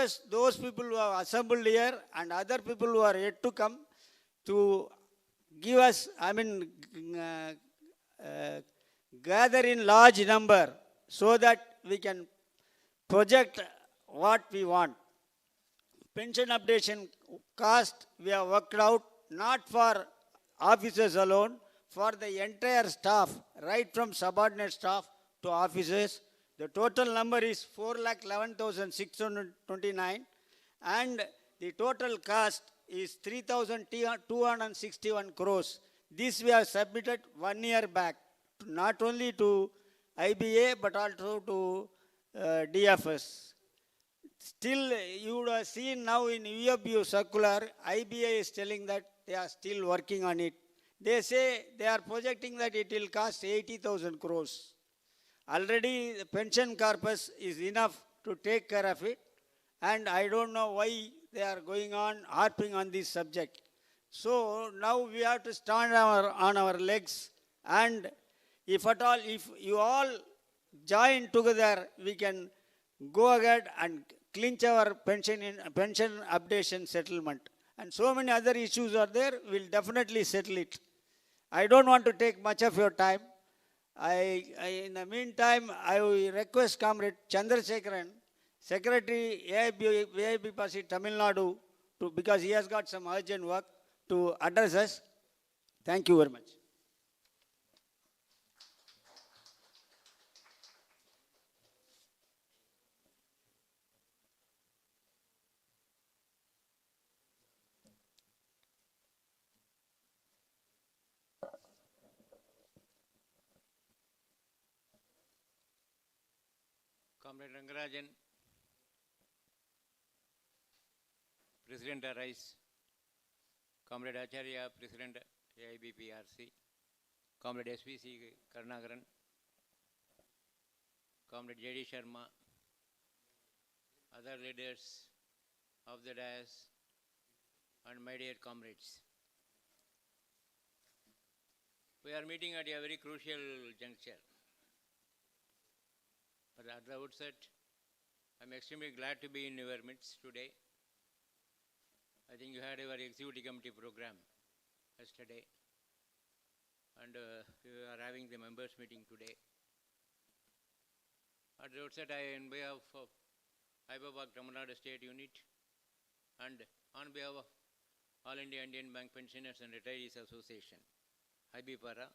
request those people who have assembled here and other people who are yet to come to give us, gather in large number so that we can project what we want. Pension updation cost we have worked out not for officers alone, for the entire staff, right from subordinate staff to officers. The total number is 4,11,629 and the total cost is 3,261 crores. This we have submitted 1 year back, not only to IBA but also to DFS. Still, you would have seen now in UFU circular, IBA is telling that they are still working on it. They say they are projecting that it will cost 80,000 crores. Already the pension corpus is enough to take care of it, and I don't know why they are going on harping on this subject. So now we have to stand on our legs, and if at all, if you all join together, we can go ahead and clinch our pension updation settlement. And so many other issues are there, we'll definitely settle it. I don't want to take much of your time. In the meantime, I will request Comrade Chandrasekharan, Secretary AIB Party Tamil Nadu, because he has got some urgent work, to address us. Thank you very much. Comrade Rangarajan, President Arise, Comrade Acharya, President AIBPRC, Comrade SPC Karnagaran, Comrade J.D. Sharma, other leaders of the dais, and my dear comrades. We are meeting at a very crucial juncture. But at the outset, I am extremely glad to be in your midst today. I think you had your executive committee program yesterday, and you are having the members meeting today. At the outset, on behalf of Hyderabad Tamil Nadu State Unit and on behalf of All India Indian Bank Pensioners and Retirees Association, IBPARA,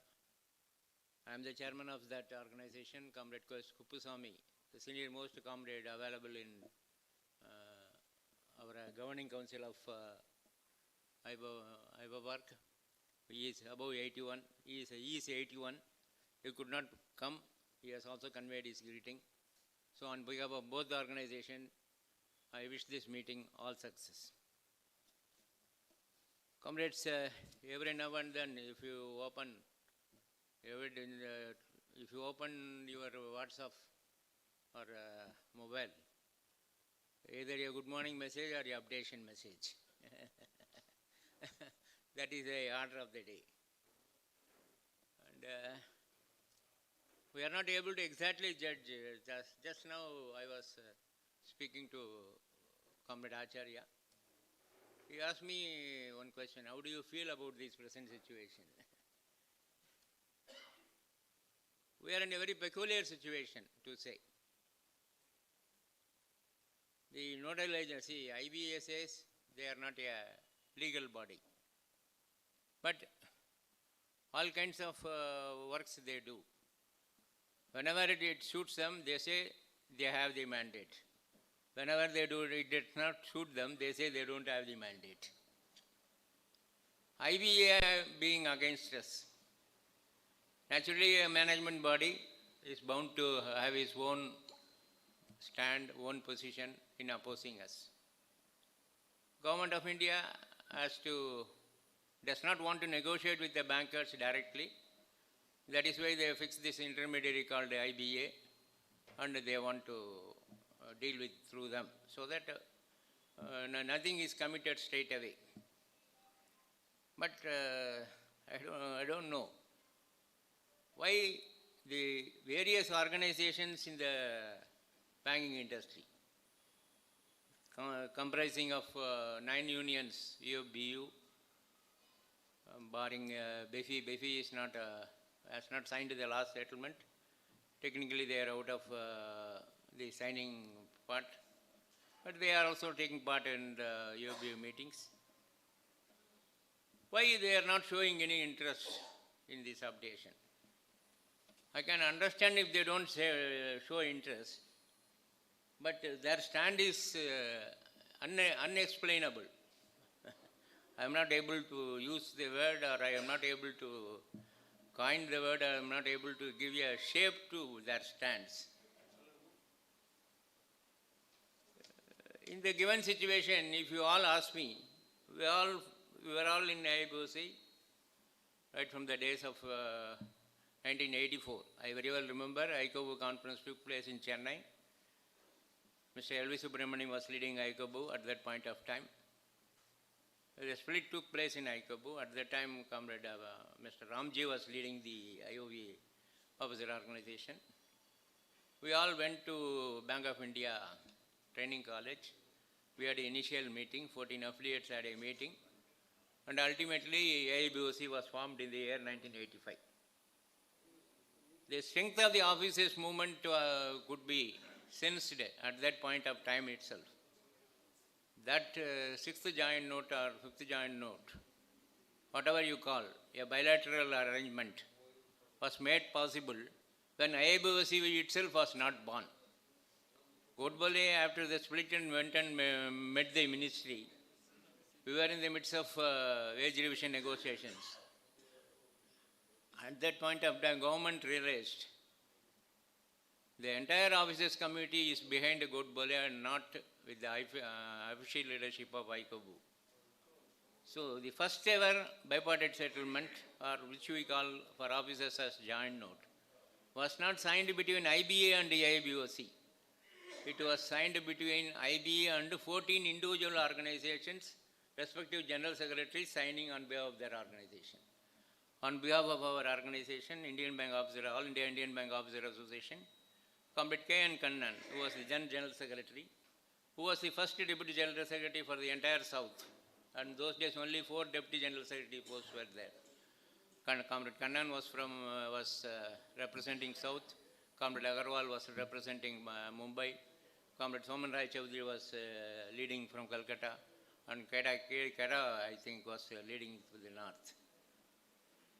I am the chairman of that organization, Comrade Kuppusamy, the senior most comrade available in our governing council of IBPARA. He is above 81. He is 81. He could not come. He has also conveyed his greeting. So on behalf of both the organization, I wish this meeting all success. Comrades, every now and then, if you open your WhatsApp or mobile, either a good morning message or a updation message. That is the order of the day. And we are not able to exactly judge. Just now I was speaking to Comrade Acharya. He asked me one question: how do you feel about this present situation? We are in a very peculiar situation, to say. The nodal agency, IBA, says they are not a legal body. But all kinds of works they do. Whenever it suits them, they say they have the mandate. Whenever they do it does not suit them, they say they don't have the mandate. IBA being against us. Naturally, a management body is bound to have its own stand, own position in opposing us. Government of India does not want to negotiate with the bankers directly. That is why they fixed this intermediary called IBA, and they want to deal with through them, so that nothing is committed straight away. But I don't know why the various organizations in the banking industry, comprising of 9 unions, UBU, barring BEFI. BEFI is not, has not signed the last settlement. Technically, they are out of the signing part, but they are also taking part in the UBU meetings. Why they are not showing any interest in this updation? I can understand if they don't show interest, but their stand is unexplainable. I am not able to use the word, or I am not able to coin the word, I am not able to give a shape to their stands. In the given situation, if you all ask me, we were all in IBOC right from the days of 1984. I very well remember ICOBU conference took place in Chennai. Mr. L.V. Subramanian was leading ICOBU at that point of time. The split took place in ICOBU. At that time, Comrade Mr. Ramji was leading the IOV officer organization. We all went to Bank of India Training College. We had an initial meeting, 14 affiliates had a meeting, and ultimately AIBOC was formed in the year 1985. The strength of the officers' movement could be sensed at that point of time itself. That sixth joint note or fifth joint note, whatever you call, a bilateral arrangement, was made possible when IIBOC itself was not born. Godbole, after the split and went and met the ministry, we were in the midst of wage revision negotiations. At that point of time, government realized the entire officers committee is behind Godbole and not with the official leadership of ICOBU. So the first ever bipartite settlement, or which we call for officers as joint note, was not signed between IBA and the IBOC. It was signed between IBA and 14 individual organizations, respective general secretaries signing on behalf of their organization. On behalf of our organization, Indian Bank Officer, All India Indian Bank Officer Association, Comrade K.N. Kannan, who was the General Secretary, who was the first Deputy General Secretary for the entire South. And those days only 4 Deputy General Secretary posts were there. Comrade Kannan was representing South. Comrade Agarwal was representing Mumbai. Comrade Soman Rai Chaudhary was leading from Calcutta. And Kera, I think, was leading to the north.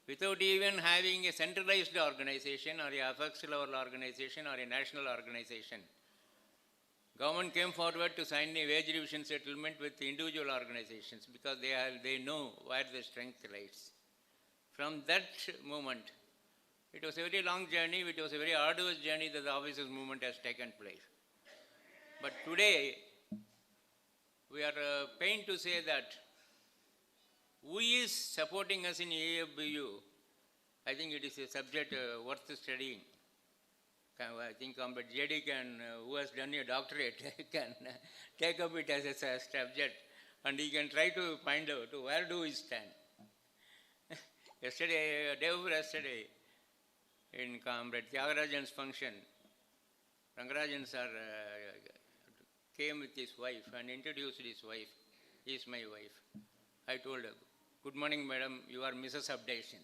Without even having a centralized organization or a FX level organization or a national organization, government came forward to sign a wage revision settlement with individual organizations because they know where the strength lies. From that moment, it was a very long journey, it was a very arduous journey that the officers' movement has taken place. But today, we are pained to say that who is supporting us in AFBU? I think it is a subject worth studying. I think Comrade JD who has done a doctorate, can take up it as a subject and he can try to find out where do we stand. Day before yesterday, in Comrade Tyagarajan's function, Rangarajan sir came with his wife and introduced his wife. He is my wife. I told her, "Good morning, madam, you are Mrs. Updation."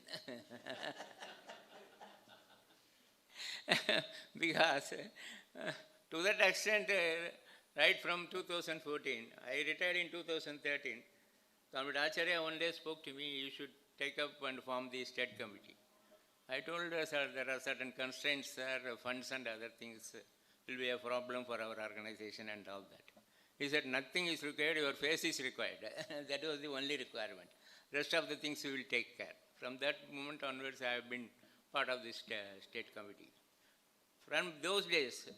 Because to that extent, right from 2014, I retired in 2013. Comrade Acharya one day spoke to me, you should take up and form the state committee. I told her, sir, there are certain constraints, sir, funds and other things will be a problem for our organization and all that. He said, nothing is required, your face is required. That was the only requirement. Rest of the things we will take care. From that moment onwards, I have been part of this state committee. From those days,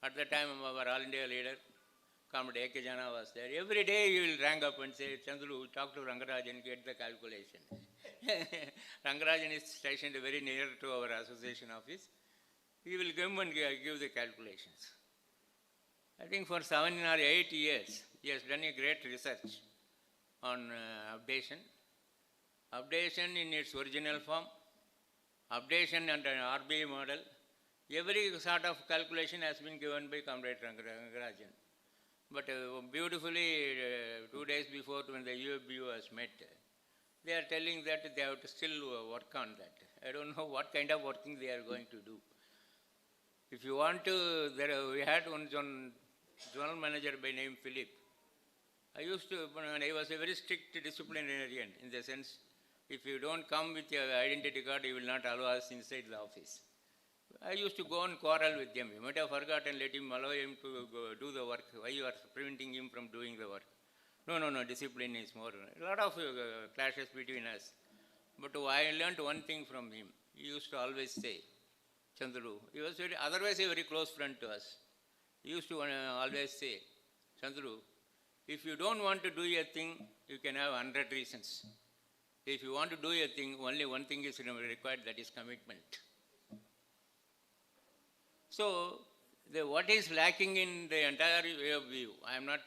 at the time our All India leader, Comrade A.K. Jana was there. Every day he will rang up and say, Chandru, talk to Rangarajan, get the calculation. Rangarajan is stationed very near to our association office. He will come and give the calculations. I think for 7 or 8 years, he has done a great research on updation. Updation in its original form, updation under an RBI model. Every sort of calculation has been given by Comrade Rangarajan. But beautifully, 2 days before when the UFBU was met, they are telling that they have to still work on that. I don't know what kind of working they are going to do. If you want to, we had one general manager by name Philip. I was a very strict disciplinarian in the sense, if you don't come with your identity card, you will not allow us inside the office. I used to go and quarrel with them. You might have forgotten, let him allow him to do the work. Why you are preventing him from doing the work? No, discipline is more. A lot of clashes between us. But I learned one thing from him. He used to always say, Chandru, he was otherwise a very close friend to us. He used to always say, Chandru, if you don't want to do a thing, you can have 100 reasons. If you want to do a thing, only one thing is required, that is commitment. So, what is lacking in the entire way of view? I am not,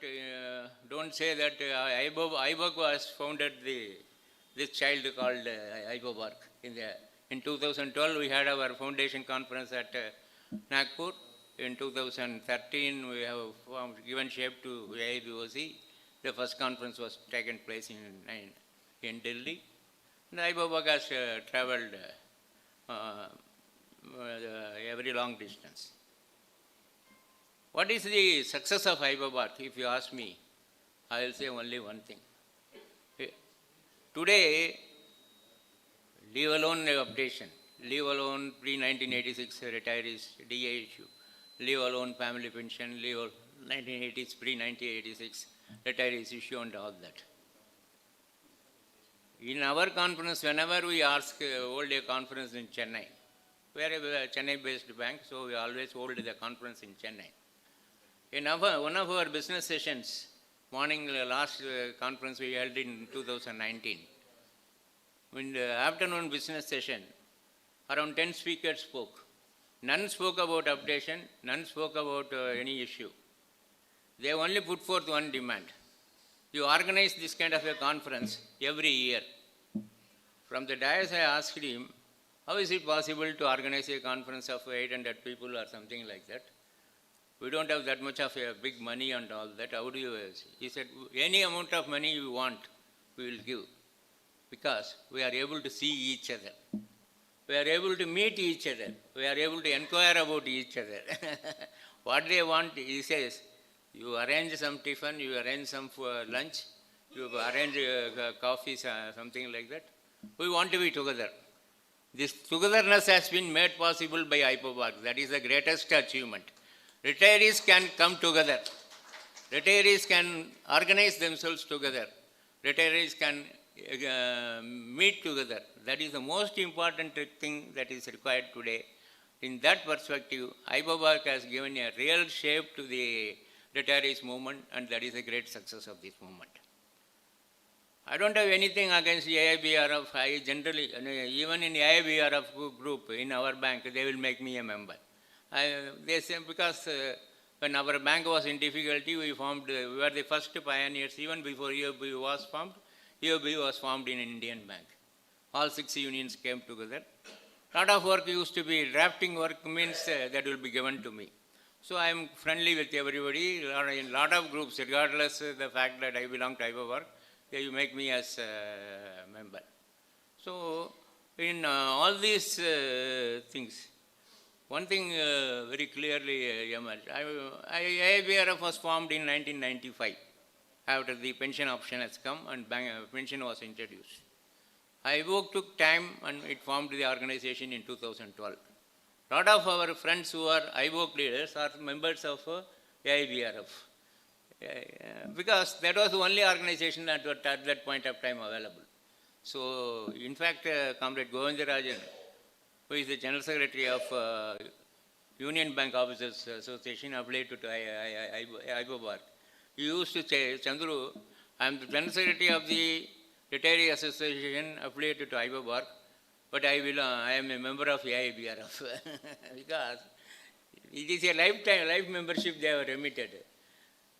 don't say that IBOB was founded this child called IBOB. In 2012, we had our foundation conference at Nagpur. In 2013, we have given shape to AIBOC. The first conference was taken place in Delhi. And IBOB has traveled a very long distance. What is the success of IBOB? If you ask me, I will say only one thing. Today, leave alone updation, leave alone pre-1986 retirees DA issue, leave alone family pension, leave 1980s, pre-1986 retirees issue and all that. In our conference, whenever we hold a conference in Chennai, we are a Chennai-based bank, so we always hold the conference in Chennai. In one of our business sessions, morning last conference we held in 2019, in the afternoon business session, around 10 speakers spoke. None spoke about updation, none spoke about any issue. They only put forth one demand. You organize this kind of a conference every year. From the dais I asked him, how is it possible to organize a conference of 800 people or something like that? We don't have that much of a big money and all that. How do you? He said, any amount of money you want, we will give. Because we are able to see each other. We are able to meet each other. We are able to inquire about each other. What they want, he says, you arrange some tiffin, you arrange some lunch, you arrange coffee, something like that. We want to be together. This togetherness has been made possible by IPOBARC. That is the greatest achievement. Retirees can come together. Retirees can organize themselves together. Retirees can meet together. That is the most important thing that is required today. In that perspective, IPOBARC has given a real shape to the retirees movement, and that is a great success of this movement. I don't have anything against AIBRF. I generally, even in AIBRF group in our bank, they will make me a member. They say because when our bank was in difficulty, we were the first pioneers. Even before EOB was formed, EOB was formed in an Indian bank. All 6 unions came together. Lot of work used to be, drafting work means that will be given to me. So I am friendly with everybody. In lot of groups, regardless of the fact that I belong to IBOBARC, you make me as a member. So in all these things, one thing very clearly emerged. IIBRF was formed in 1995 after the pension option has come and pension was introduced. IBOC took time and it formed the organization in 2012. A lot of our friends who are IBOC leaders are members of AIBRF. Because that was the only organization that was at that point of time available. So, in fact, Comrade Govindarajan, who is the General Secretary of Union Bank Officers Association affiliated to IBOBARC, he used to say, Chandru, I am the General Secretary of the Retiree Association affiliated to IBOBARC, but I am a member of AIBRF because it is a life membership they have remitted.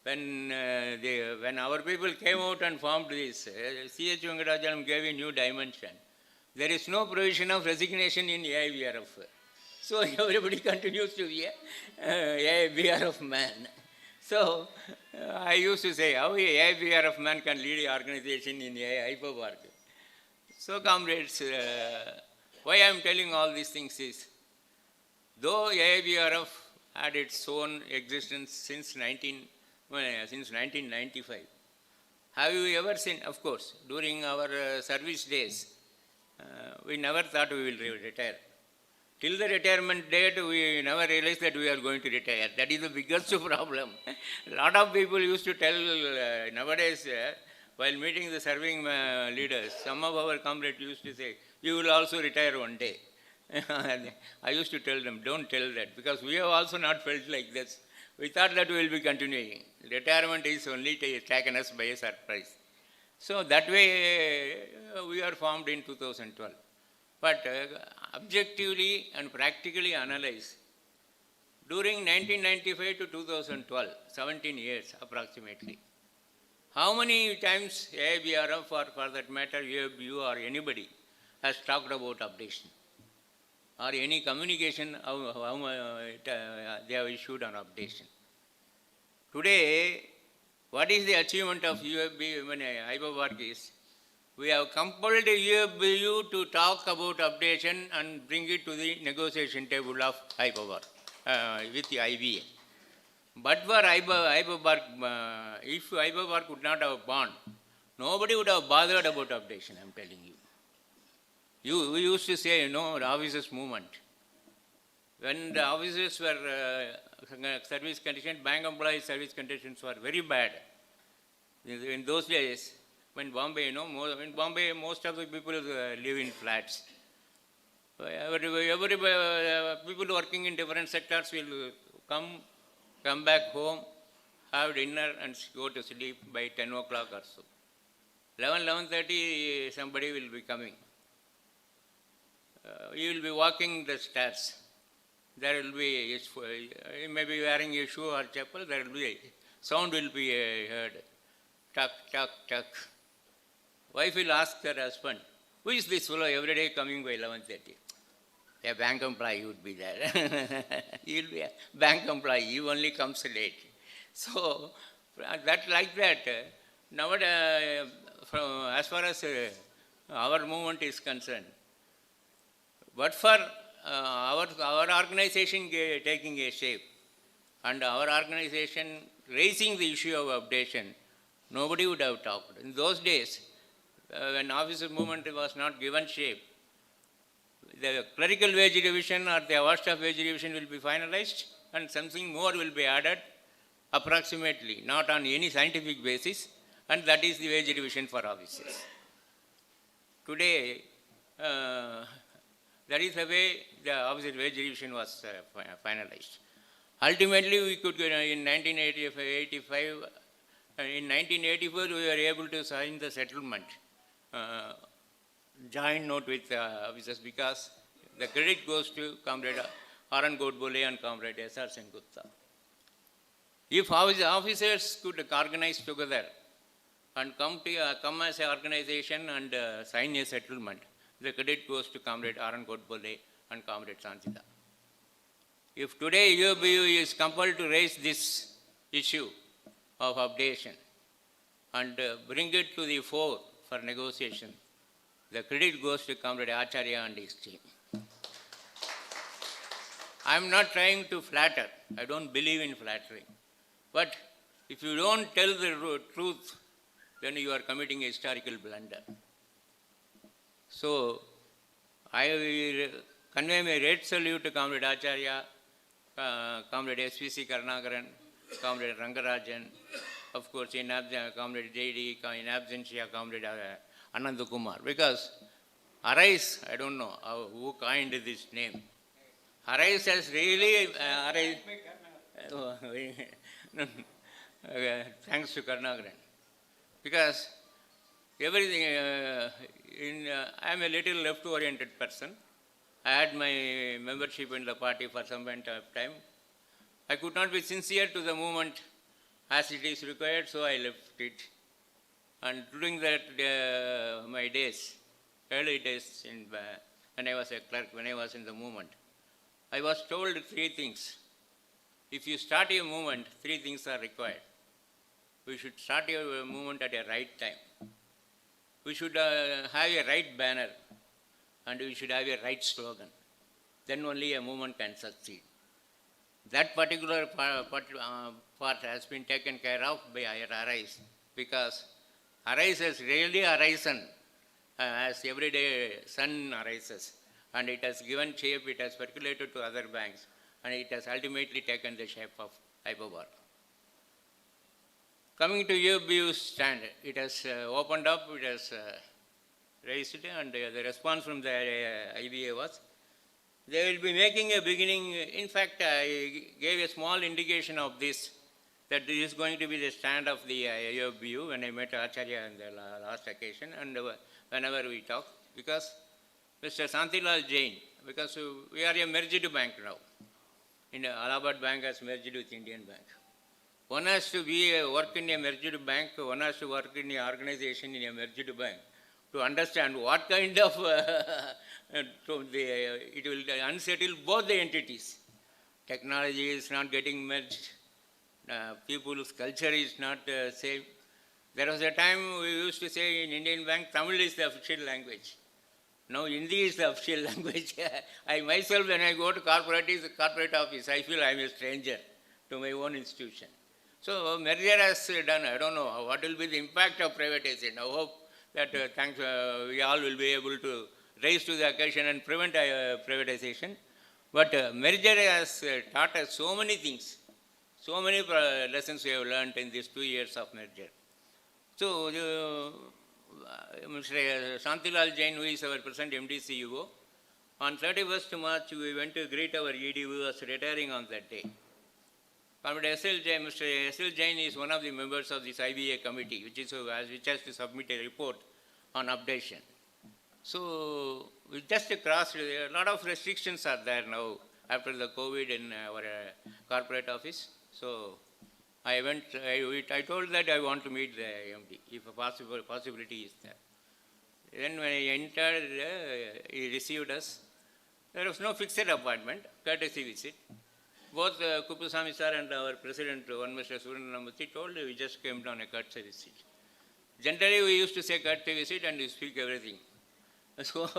When our people came out and formed this, C.H. Venkatachalam gave a new dimension. There is no provision of resignation in AIBRF. So everybody continues to be a AIBRF man. So I used to say, how a AIBRF man can lead an organization in a hyperpark. So comrades, why I am telling all these things is, though AIBRF had its own existence since 1995, have you ever seen, of course, during our service days, we never thought we will retire. Till the retirement date, we never realized that we are going to retire. That is the biggest problem. A lot of people used to tell nowadays, while meeting the serving leaders, some of our comrades used to say, you will also retire one day. I used to tell them, don't tell that, because we have also not felt like this. We thought that we will be continuing. Retirement is only taken us by a surprise. So that way, we are formed in 2012. But objectively and practically analyze, during 1995 to 2012, 17 years approximately, how many times AIBRF or for that matter you or anybody has talked about updation? Or any communication they have issued on updation? Today, what is the achievement of UFB when hyperpark is? We have compelled UFBU to talk about updation and bring it to the negotiation table of hyperpark with the IBA. But for hyperpark, if hyperpark would not have born, nobody would have bothered about updation, I am telling you. We used to say, the officers' movement. When the officers were service conditions, bank employees' service conditions were very bad. In those days, when Bombay, in Bombay, most of the people live in flats. Every people working in different sectors will come back home, have dinner and go to sleep by 10 o'clock or so. 11:30, somebody will be coming. You will be walking the stairs. There will be, you may be wearing a shoe or chapel, there will be, sound will be heard. Tuck, tuck, tuck. Wife will ask her husband, who is this fellow every day coming by 11:30? A bank employee would be there. He will be a bank employee, he only comes late. So, that like that, nowadays, as far as our movement is concerned, but for our organization taking a shape and our organization raising the issue of updation, nobody would have talked. In those days, when officer movement was not given shape, the clerical wage revision or the award staff wage revision will be finalized and something more will be added approximately, not on any scientific basis, and that is the wage revision for officers. Today, that is the way the officer wage revision was finalized. Ultimately, we could, in 1985, in 1984, we were able to sign the settlement, joint note with officers, because the credit goes to Comrade Aran Godbole and Comrade S.R. Sengupta. If officers could organize together and come as an organization and sign a settlement, the credit goes to Comrade Aran Godbole and Comrade Sanchita. If today UBU is compelled to raise this issue of updation and bring it to the fore for negotiation, the credit goes to Comrade Acharya and his team. I am not trying to flatter. I don't believe in flattering. But if you don't tell the truth, then you are committing a historical blunder. So, I will convey my great salute to Comrade Acharya, Comrade SVC Karnagaran, Comrade Rangarajan, of course, in Comrade JD, in absentia, Comrade Anand Kumar. Because Arise, I don't know who coined this name. Arise has really, thanks to Karnagaran. Because everything, I am a little left-oriented person. I had my membership in the party for some time. I could not be sincere to the movement as it is required, so I left it. And during that, my days, early days, when I was a clerk, when I was in the movement, I was told three things. if you start a movement, three things are required. We should start a movement at a right time. We should have a right banner, and we should have a right slogan. Then only a movement can succeed. That particular part has been taken care of by Arise, because Arise has really arisen as every day sun arises, and it has given shape, it has percolated to other banks, and it has ultimately taken the shape of Hyperbar. Coming to UBU's stand, it has opened up, it has raised it, and the response from the IBA was, they will be making a beginning. In fact, I gave a small indication of this, that this is going to be the stand of the IOBU when I met Acharya on the last occasion, and whenever we talk, because Mr. Santilal Jain, because we are a merged bank now. Allahabad Bank has merged with Indian Bank. One has to work in a merged bank, one has to work in an organization in a merged bank to understand what kind of, it will unsettle both the entities. Technology is not getting merged, people's culture is not same. There was a time we used to say in Indian Bank, Tamil is the official language. Now Hindi is the official language. I myself, when I go to corporate office, I feel I am a stranger to my own institution. So merger has done, I don't know what will be the impact of privatization. I hope that we all will be able to rise to the occasion and prevent privatization. But merger has taught us so many things, so many lessons we have learned in these 2 years of merger. So Mr. Santilal Jain, who is our present MD CEO, on 31st March we went to greet our ED who was retiring on that day. Mr. S.L. Jain is one of the members of this IBA committee, which has to submit a report on updation. So we just crossed, a lot of restrictions are there now after the COVID in our corporate office. So I told that I want to meet the MD, if a possibility is there. Then when I entered, he received us. There was no fixed appointment, courtesy visit. Both Kupusamy sir and our president, one Mr. Surendranamuthi, told we just came down a courtesy visit. Generally, we used to say courtesy visit and we speak everything. So,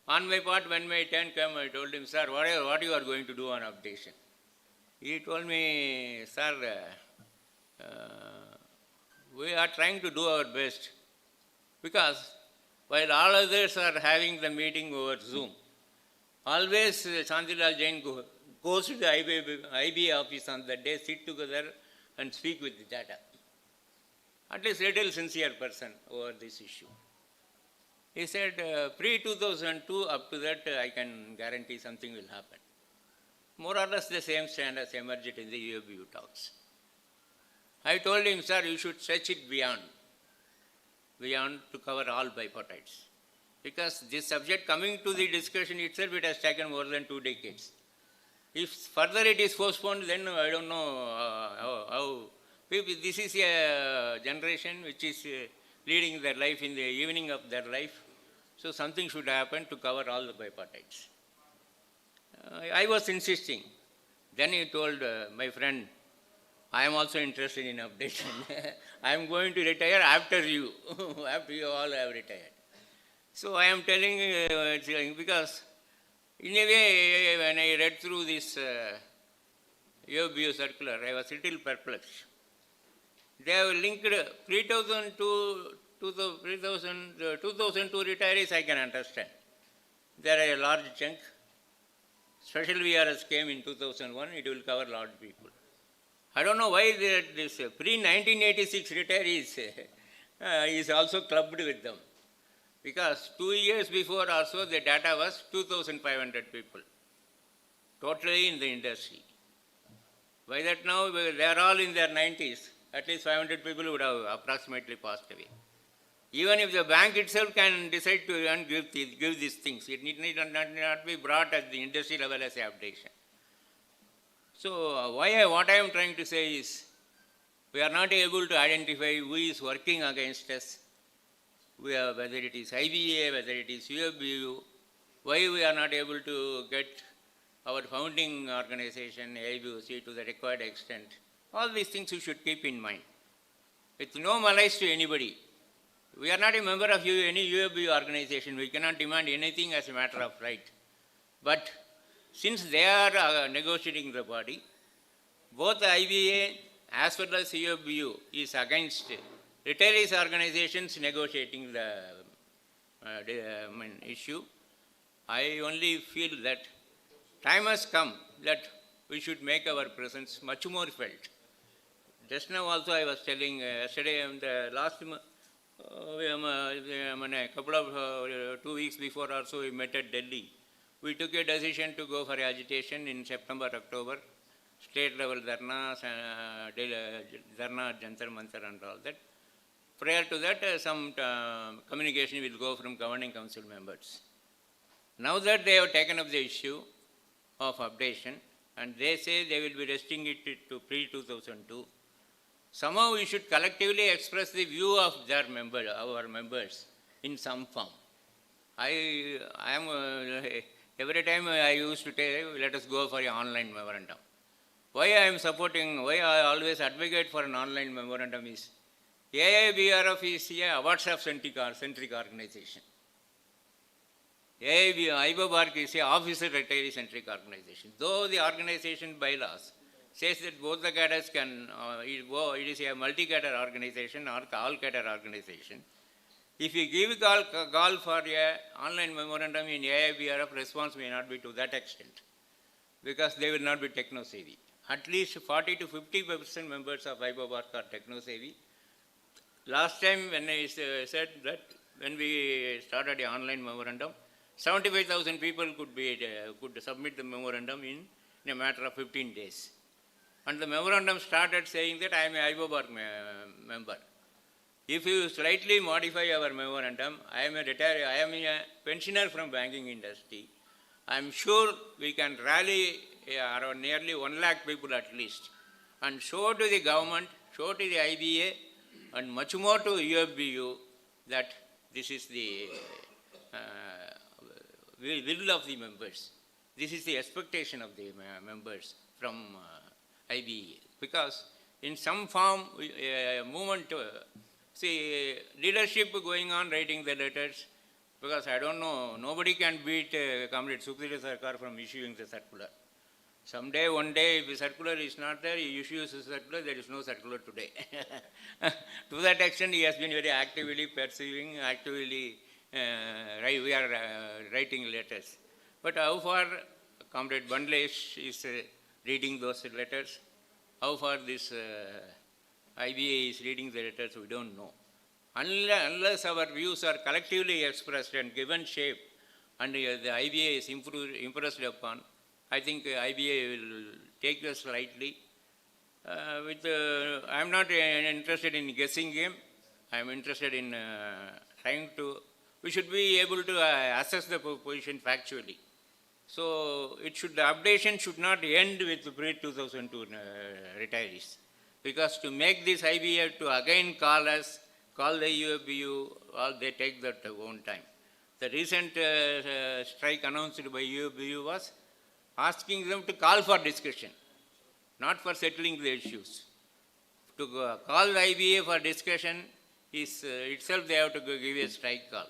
on my part, when my turn came, I told him, sir, what you are going to do on updation? He told me, sir, we are trying to do our best, because while all others are having the meeting over Zoom, always Santilal Jain goes to the IBA office on that day, sit together and speak with the data. At least a little sincere person over this issue. He said, pre-2002, up to that, I can guarantee something will happen. More or less the same stand as emerged in the UABU talks. I told him, sir, you should stretch it beyond to cover all bipartites. Because this subject coming to the discussion itself, it has taken more than 2 decades. If further it is postponed, then I don't know how. This is a generation which is leading their life in the evening of their life. So something should happen to cover all the bipartites. I was insisting. Then he told my friend, I am also interested in updation. I am going to retire after you, after you all have retired. So I am telling, because in a way, when I read through this UBU circular, I was a little perplexed. They have linked 2002 retirees, I can understand. There are a large chunk. Special VRS came in 2001, it will cover large people. I don't know why this pre-1986 retirees is also clubbed with them. Because 2 years before or so, the data was 2,500 people, totally in the industry. By that now, they are all in their 90s. At least 500 people would have approximately passed away. Even if the bank itself can decide to give these things, it need not be brought at the industry level as a updation. So what I am trying to say is, we are not able to identify who is working against us, whether it is IBA, whether it is UFBU, why we are not able to get our founding organization, AIBOC, to the required extent. All these things you should keep in mind. With no malice to anybody. We are not a member of any UAB organization. We cannot demand anything as a matter of right. But since they are negotiating the body, both IBA as well as UABU is against retirees organizations negotiating the issue. I only feel that time has come that we should make our presence much more felt. Just now also I was telling, yesterday the last a couple of 2 weeks before also we met at Delhi. We took a decision to go for agitation in September, October, state level dharna, dharna, Jantar Mantar and all that. Prior to that, some communication will go from governing council members. Now that they have taken up the issue of updation and they say they will be restricting it to pre-2002, somehow we should collectively express the view of our members in some form. I am, every time I used to tell, let us go for an online memorandum. Why I am supporting, why I always advocate for an online memorandum is, AIBRF is a WhatsApp-centric organization. IBOBARC is a officer-retiree-centric organization. Though the organization bylaws says that both the cadres can, it is a multi-cadre organization or all-cadre organization. If you give call for an online memorandum in AIBRF, response may not be to that extent because they will not be techno-savvy. At least 40 to 50% members of IBOBARC are techno-savvy. Last time when I said that when we started an online memorandum, 75,000 people could submit the memorandum in a matter of 15 days. And the memorandum started saying that I am an IBOBARC member. If you slightly modify our memorandum, I am a pensioner from banking industry. I am sure we can rally around nearly 1 lakh people at least and show to the government, show to the IBA and much more to UFBU that this is the will of the members. This is the expectation of the members from IBA. Because in some form, movement, see, leadership going on writing the letters, because I don't know, nobody can beat Comrade Sukhdev Sarkar from issuing the circular. Someday, one day, if the circular is not there, he issues a circular, there is no circular today. To that extent, he has been very actively pursuing, actively, we are writing letters. But how far Comrade Bandlesh is reading those letters, how far this IBA is reading the letters, we don't know. Unless our views are collectively expressed and given shape, and the IBA is impressed upon, I think IBA will take this lightly. I am not interested in guessing game. I am interested in trying to, we should be able to assess the position factually. So the updation should not end with pre-2002 retirees. Because to make this IBA to again call us, call the UFBU, or they take that own time. The recent strike announced by UFBU was asking them to call for discussion, not for settling the issues. To call the IBA for discussion is itself they have to give a strike call.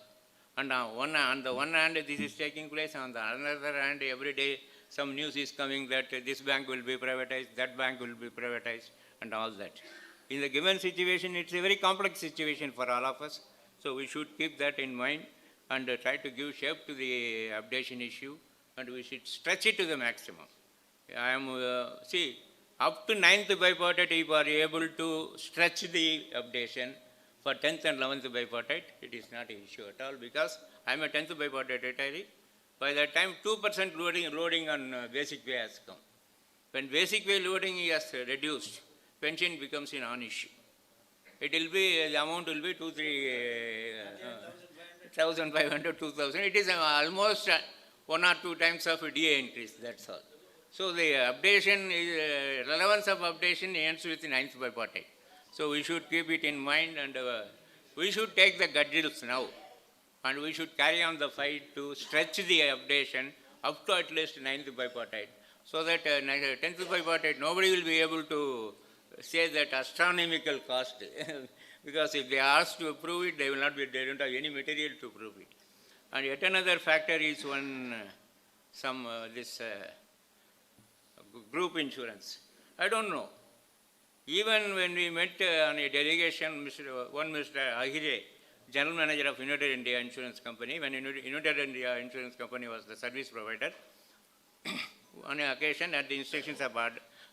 And on the one hand this is taking place, on the other hand every day some news is coming that this bank will be privatized, that bank will be privatized and all that. In the given situation, it's a very complex situation for all of us. So we should keep that in mind and try to give shape to the updation issue, and we should stretch it to the maximum. I am, see, up to 9th bipartite, if we are able to stretch the updation for 10th and 11th bipartite, it is not an issue at all because I am a 10th bipartite retiree. By that time, 2% loading on basic pay has come. When basic pay loading is reduced, pension becomes a non-issue. It will be, the amount will be 1,500, 2,000. It is almost 1 or 2 times of DA increase, that's all. So the updation, relevance of updation ends with the 9th bipartite. So we should keep it in mind and we should take the cudgels now and we should carry on the fight to stretch the updation up to at least 9th bipartite, so that 10th bipartite, nobody will be able to say that astronomical cost, because if they are asked to prove it, they will not be, they don't have any material to prove it. And yet another factor is this group insurance. I don't know. Even when we met on a delegation, Mr. Ahire, General Manager of United India Insurance Company, when United India Insurance Company was the service provider, on an occasion at the instructions of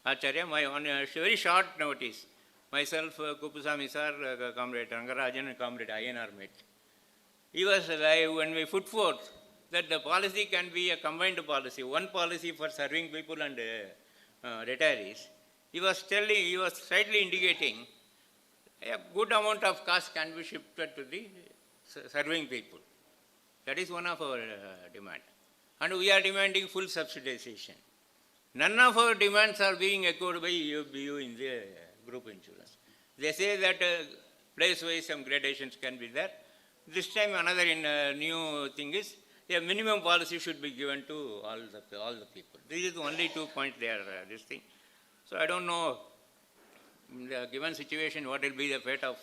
Acharya, on a very short notice, myself, Kupusami sir, Comrade Rangarajan and Comrade INR met. He was alive when we put forth that the policy can be a combined policy, one policy for serving people and retirees. He was slightly indicating a good amount of cost can be shifted to the serving people. That is one of our demand. And we are demanding full subsidization. None of our demands are being echoed by EOBU in the group insurance. They say that place-wise some gradations can be there. This time another new thing is a minimum policy should be given to all the people. This is the only 2 points there, this thing. So I don't know, in the given situation, what will be the fate of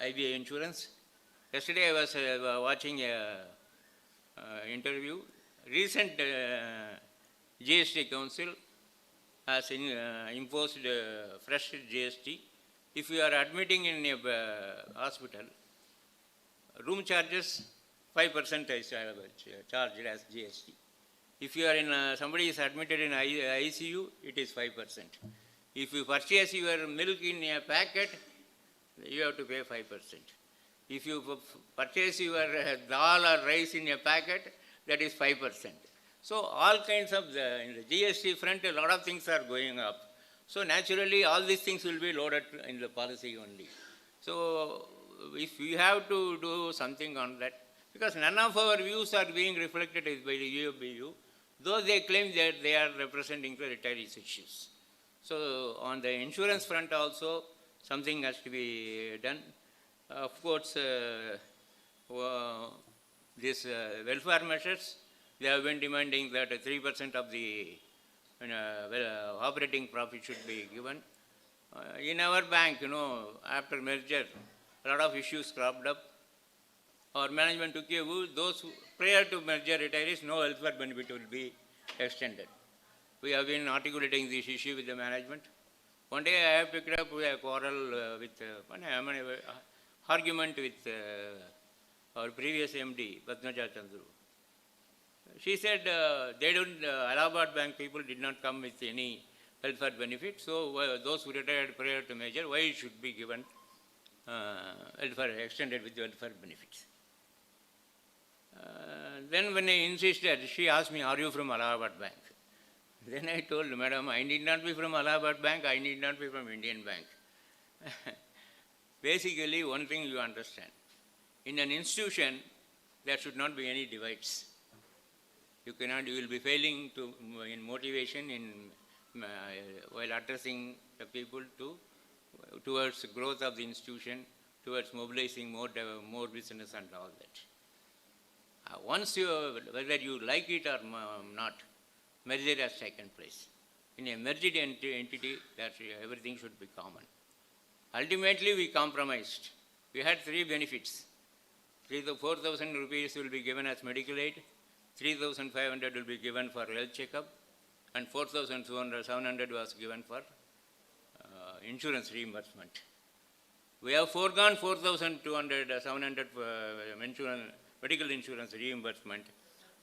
IBA insurance. Yesterday I was watching an interview. Recent GST Council has imposed fresh GST. If you are admitting in a hospital, room charges 5% is charged as GST. If you are in somebody is admitted in ICU, it is 5%. If you purchase your milk in a packet, you have to pay 5%. If you purchase your dal or rice in a packet, that is 5%. So all kinds of in the GST front, a lot of things are going up. So naturally, all these things will be loaded in the policy only. So if we have to do something on that, because none of our views are being reflected by the UOBU, though they claim that they are representing the retirees' issues. So on the insurance front also, something has to be done. Of course, these welfare measures, they have been demanding that 3% of the operating profit should be given. In our bank, after merger, a lot of issues cropped up. Our management took a view, those prior to merger retirees, no welfare benefit will be extended. We have been articulating this issue with the management. One day I have picked up a quarrel argument with our previous MD, Padmaja Chandru. She said Allahabad Bank people did not come with any welfare benefit, so those who retired prior to merger, why it should be given welfare, extended with welfare benefits. Then when I insisted, she asked me, are you from Allahabad Bank? Then I told, madam, I need not be from Allahabad Bank, I need not be from Indian Bank. Basically, one thing you understand, in an institution, there should not be any divides. You will be failing in motivation while addressing the people towards growth of the institution, towards mobilizing more business and all that. Once whether you like it or not, merger has taken place. In a merged entity, everything should be common. Ultimately, we compromised. We had 3 benefits. 4,000 rupees will be given as medical aid, 3,500 will be given for health checkup, and 4,700 was given for insurance reimbursement. We have foregone 700 medical insurance reimbursement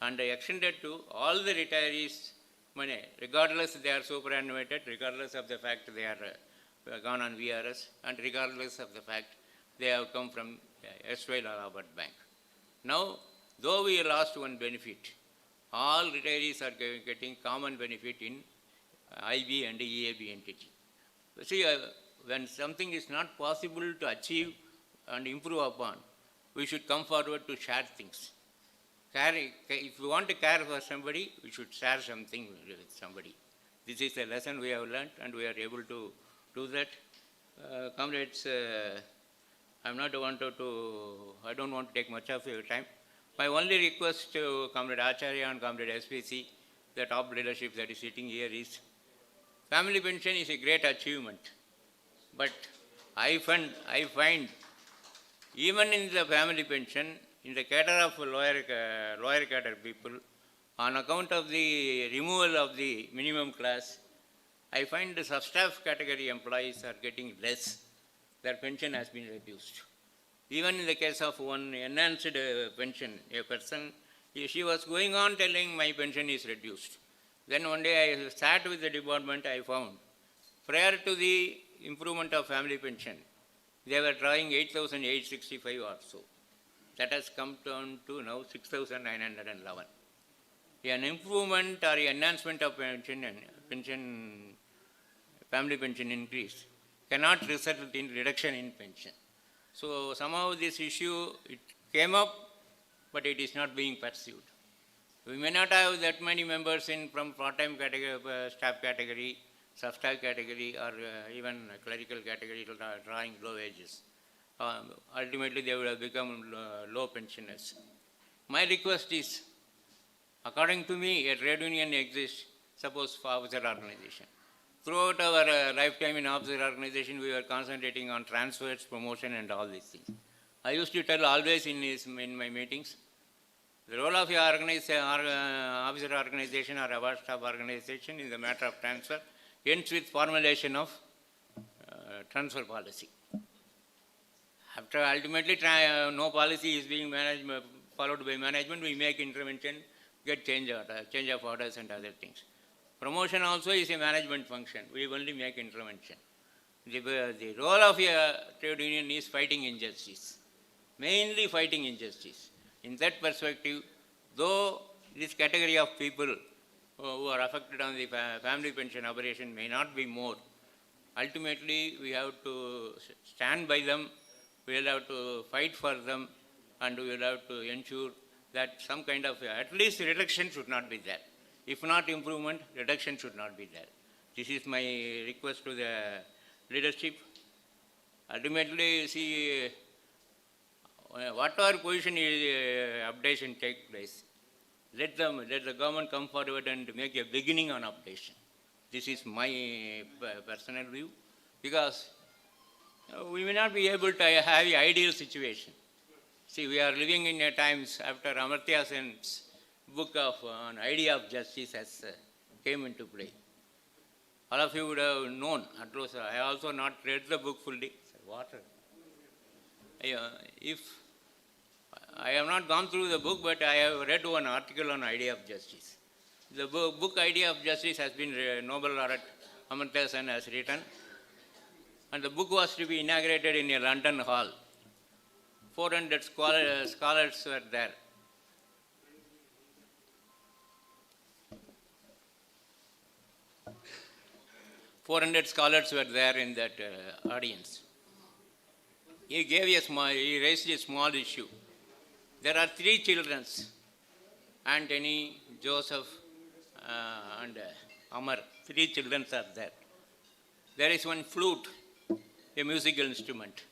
and extended to all the retirees money, regardless they are superannuated, regardless of the fact they are gone on VRS, and regardless of the fact they have come from erstwhile Allahabad Bank. Now, though we lost one benefit, all retirees are getting common benefit in IB and EAB entity. See, when something is not possible to achieve and improve upon, we should come forward to share things. If we want to care for somebody, we should share something with somebody. This is a lesson we have learned, and we are able to do that. Comrades, I don't want to take much of your time. My only request to Comrade Acharya and Comrade SPC, the top leadership that is sitting here, is family pension is a great achievement. But I find even in the family pension, in the cadre of lower cadre people, on account of the removal of the minimum class, I find the sub-staff category employees are getting less. Their pension has been reduced. Even in the case of one enhanced pension, a person, she was going on telling my pension is reduced. Then one day I sat with the department, I found, prior to the improvement of family pension, they were drawing 8,865 or so. That has come down to now 6,911. An improvement or enhancement of family pension increase cannot result in reduction in pension. So somehow this issue, it came up, but it is not being pursued. We may not have that many members from part-time category, staff category, sub-staff category, or even clerical category drawing low wages. Ultimately, they would have become low pensioners. My request is, according to me, a trade union exists, suppose for officer organization. Throughout our lifetime in officer organization, we were concentrating on transfers, promotion, and all these things. I used to tell always in my meetings, the role of your officer organization or award staff organization in the matter of transfer ends with formulation of transfer policy. After ultimately no policy is being followed by management, we make intervention, get change of orders and other things. Promotion also is a management function. We only make intervention. The role of a trade union is fighting injustice, mainly fighting injustice. In that perspective, though this category of people who are affected on the family pension operation may not be more, ultimately we have to stand by them, we will have to fight for them, and we will have to ensure that some kind of, at least reduction should not be there. If not improvement, reduction should not be there. This is my request to the leadership. Ultimately, see, whatever position updation take place, let the government come forward and make a beginning on updation. This is my personal view, because we may not be able to have an ideal situation. See, we are living in times after Amartya Sen's book of an idea of justice has came into play. All of you would have known, at least I also not read the book fully. Water. If I have not gone through the book, but I have read one article on idea of justice. The book Idea of Justice has been Nobel laureate Amartya Sen has written, and the book was to be inaugurated in a London hall. 400 scholars were there. Scholars were there in that audience. He raised a small issue. There are 3 children, Anthony, Joseph, and Amar. 3 children are there. There is one flute, a musical instrument.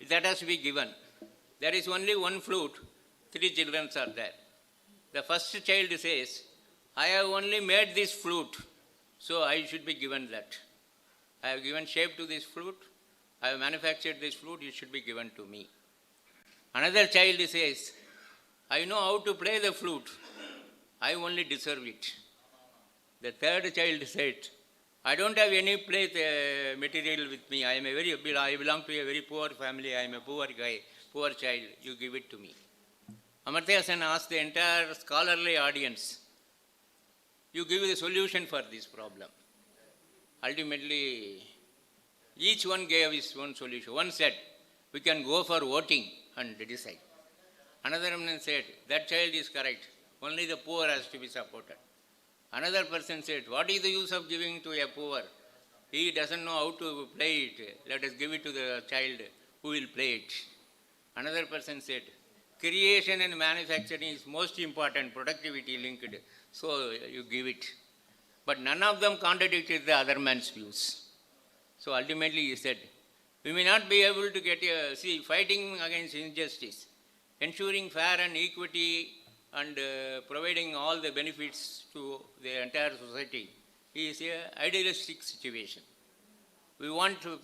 That has to be given. There is only one flute, 3 children are there. The first child says, I have only made this flute, so I should be given that. I have given shape to this flute, I have manufactured this flute, it should be given to me. Another child says, I know how to play the flute, I only deserve it. The third child said, I don't have any play material with me, I belong to a very poor family, I am a poor guy, poor child, you give it to me. Amartya Sen asked the entire scholarly audience, you give the solution for this problem. Ultimately, each one gave his own solution. One said, we can go for voting and decide. Another one said, that child is correct, only the poor has to be supported. Another person said, what is the use of giving to a poor? He doesn't know how to play it. Let us give it to the child who will play it. Another person said, creation and manufacturing is most important, productivity linked, so you give it. But none of them contradicted the other man's views. So ultimately he said, we may not be able to get fighting against injustice. ensuring fair and equity and providing all the benefits to the entire society is an idealistic situation. We want to,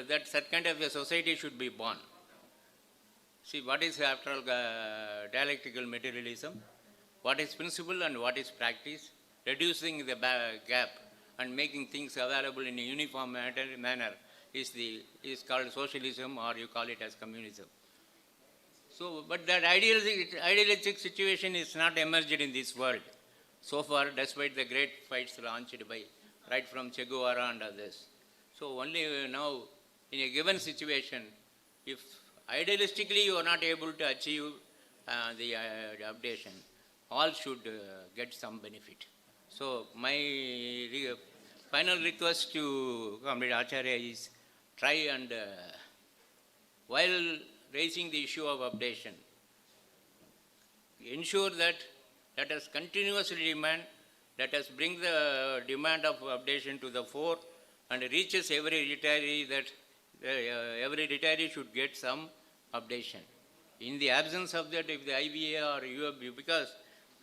that such kind of a society should be born. See, what is after all dialectical materialism? What is principle and what is practice? Reducing the gap and making things available in a uniform manner is called socialism, or you call it as communism. So, but that idealistic situation is not emerged in this world so far, despite the great fights launched by right from Che Guevara and others. So only now, in a given situation, if idealistically you are not able to achieve the updation, all should get some benefit. So my final request to Comrade Acharya is try and while raising the issue of updation, ensure that let us continuously demand, let us bring the demand of updation to the fore and reaches every retiree that every retiree should get some updation. In the absence of that, if the IBA or UFB, because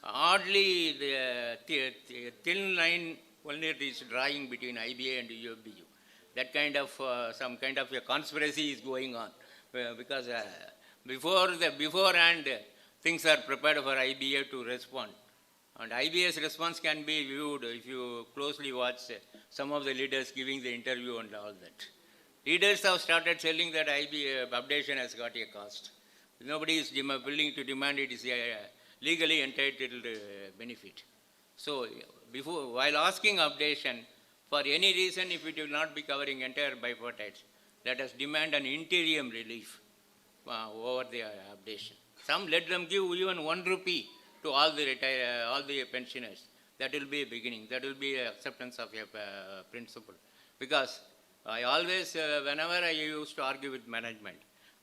hardly the thin line only is drawing between IBA and UFBU. That kind of, some kind of a conspiracy is going on. Because beforehand, things are prepared for IBA to respond. And IBA's response can be viewed if you closely watch some of the leaders giving the interview and all that. Leaders have started telling that IBA updation has got a cost. Nobody is willing to demand it is a legally entitled benefit. So, while asking updation, for any reason, if it will not be covering entire bipartites, let us demand an interim relief over the updation. Some let them give even 1 rupee to all the pensioners. That will be a beginning. That will be acceptance of a principle. Because I always, whenever I used to argue with management,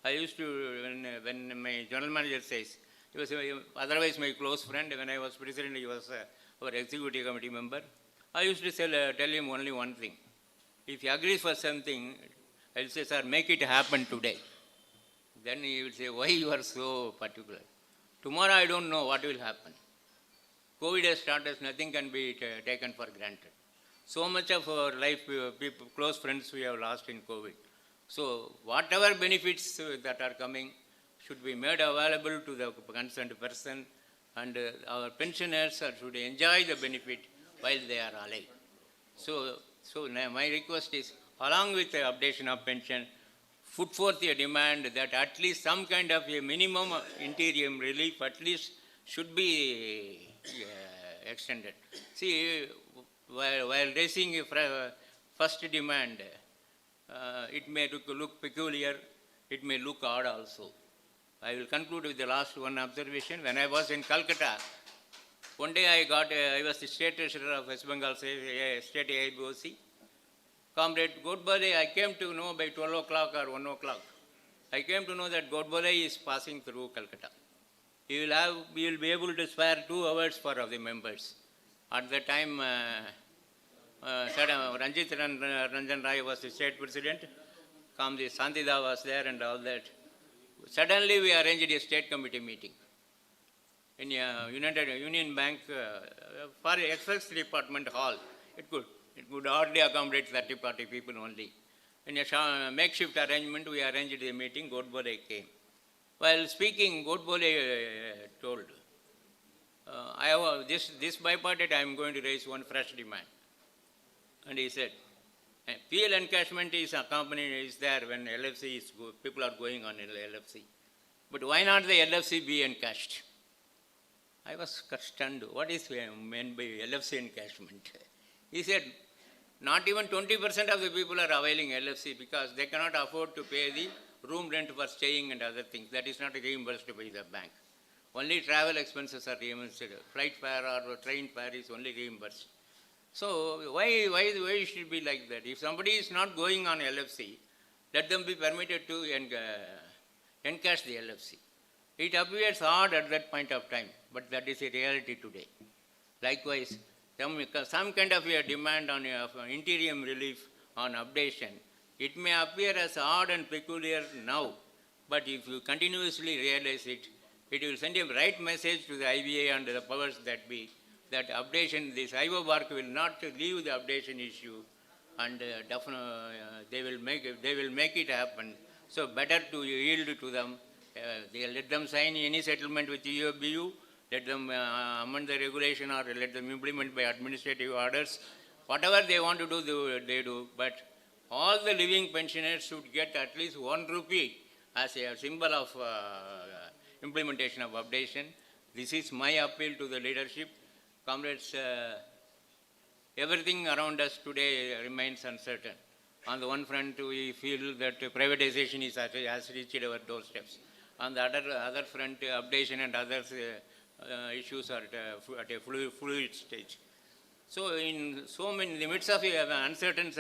I used to, when my general manager says, he was otherwise my close friend, when I was president, he was our executive committee member. I used to tell him only one thing. If he agrees for something, I will say, sir, make it happen today. Then he will say, why you are so particular? Tomorrow I don't know what will happen. COVID has started, nothing can be taken for granted. So much of our life, people, close friends we have lost in COVID. So whatever benefits that are coming should be made available to the concerned person, and our pensioners should enjoy the benefit while they are alive. So my request is, along with the updation of pension, put forth a demand that at least some kind of a minimum interim relief at least should be extended. See, while raising a first demand, it may look peculiar, it may look odd also. I will conclude with the last one observation. When I was in Calcutta, one day I was the state treasurer of West Bengal State AIBOC. Comrade Godbole, I came to know by 12 o'clock or 1 o'clock. I came to know that Godbole is passing through Calcutta. He will be able to spare 2 hours for the members. At the time, Ranjit Ranjan Rai was the state president. Kamji Santida was there and all that. Suddenly we arranged a state committee meeting in a Union Bank for Express Department Hall. It could hardly accommodate 30-40 people only. In a makeshift arrangement, we arranged a meeting. Godbole came. While speaking, Godbole told, I have this bipartite, I am going to raise one fresh demand. And he said, PL encashment is there when LFC is people are going on LFC. But why not the LFC be encashed? I was stunned. What is meant by LFC encashment? He said, not even 20% of the people are availing LFC because they cannot afford to pay the room rent for staying and other things. That is not reimbursed by the bank. Only travel expenses are reimbursed. Flight fare or train fare is only reimbursed. So why it should be like that? If somebody is not going on LFC, let them be permitted to encash the LFC. It appears odd at that point of time, but that is a reality today. Likewise, some kind of a demand on interim relief on updation, it may appear as odd and peculiar now, but if you continuously realize it, it will send a right message to the IBA and the powers that be, that updation, this IOBARC will not leave the updation issue, and they will make it happen. So better to yield to them. They let them sign any settlement with UFBU, let them amend the regulation or let them implement by administrative orders. Whatever they want to do, they do. But all the living pensioners should get at least 1 rupee as a symbol of implementation of updation. This is my appeal to the leadership. Comrades, everything around us today remains uncertain. On the one front, we feel that privatization has reached our doorsteps. On the other front, updation and other issues are at a fluid stage. So, in the midst of an uncertain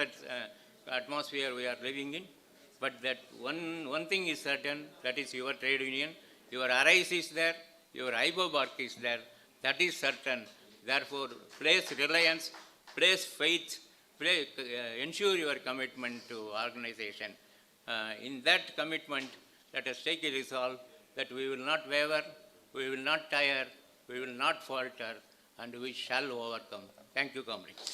atmosphere we are living in, but that one thing is certain, that is your trade union, your RIS is there, your IBOBARC is there, that is certain. Therefore, place reliance, place faith, ensure your commitment to organization. In that commitment, let us take a resolve that we will not waver, we will not tire, we will not falter, and we shall overcome. Thank you, comrades.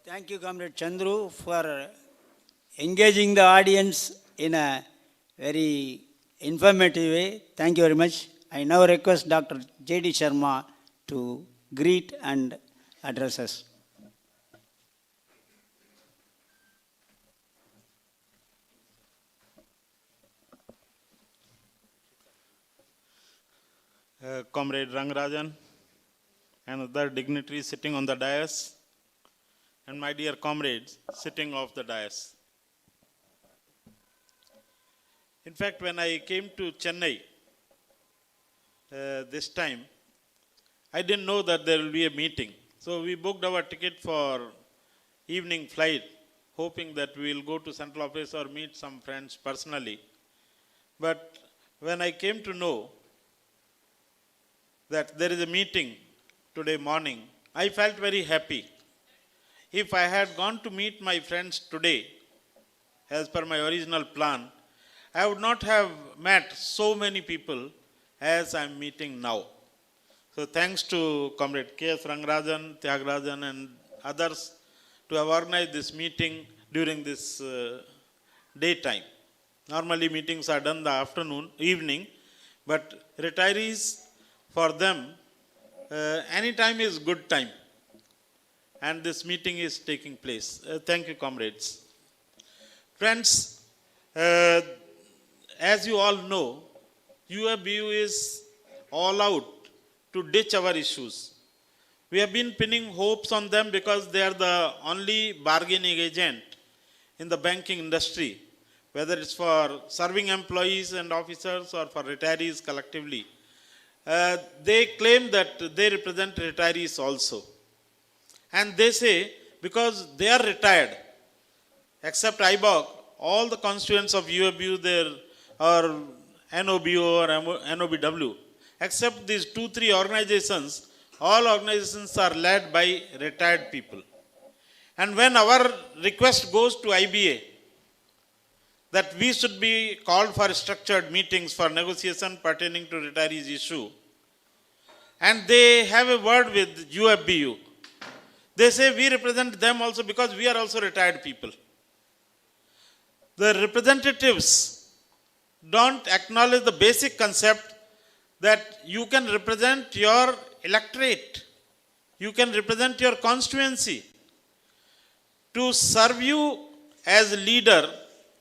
Thank you, Comrade Chandru, for engaging the audience in a very informative way. Thank you very much. I now request Dr. J.D. Sharma to greet and address us. Comrade Rangarajan and other dignitaries sitting on the dais, and my dear comrades sitting off the dais. In fact, when I came to Chennai this time, I didn't know that there will be a meeting. So we booked our ticket for evening flight, hoping that we will go to central office or meet some friends personally. But when I came to know that there is a meeting today morning, I felt very happy. If I had gone to meet my friends today, as per my original plan, I would not have met so many people as I am meeting now. So thanks to Comrade K.S. Rangarajan, Tyagarajan and others to have organized this meeting during this daytime. Normally meetings are done the evening, but retirees, for them, any time is good time. And this meeting is taking place. Thank you, comrades. Friends, as you all know, UFBU is all out to ditch our issues. We have been pinning hopes on them because they are the only bargaining agent in the banking industry, whether it's for serving employees and officers or for retirees collectively. They claim that they represent retirees also. And they say, because they are retired, except IBOC, all the constituents of UFBU there are NOBO or NOBW, except these 2-3 organizations, all organizations are led by retired people. And when our request goes to IBA, that we should be called for structured meetings for negotiation pertaining to retirees issue, and they have a word with UFBU, they say we represent them also because we are also retired people. The representatives don't acknowledge the basic concept that you can represent your electorate, you can represent your constituency. To serve you as leader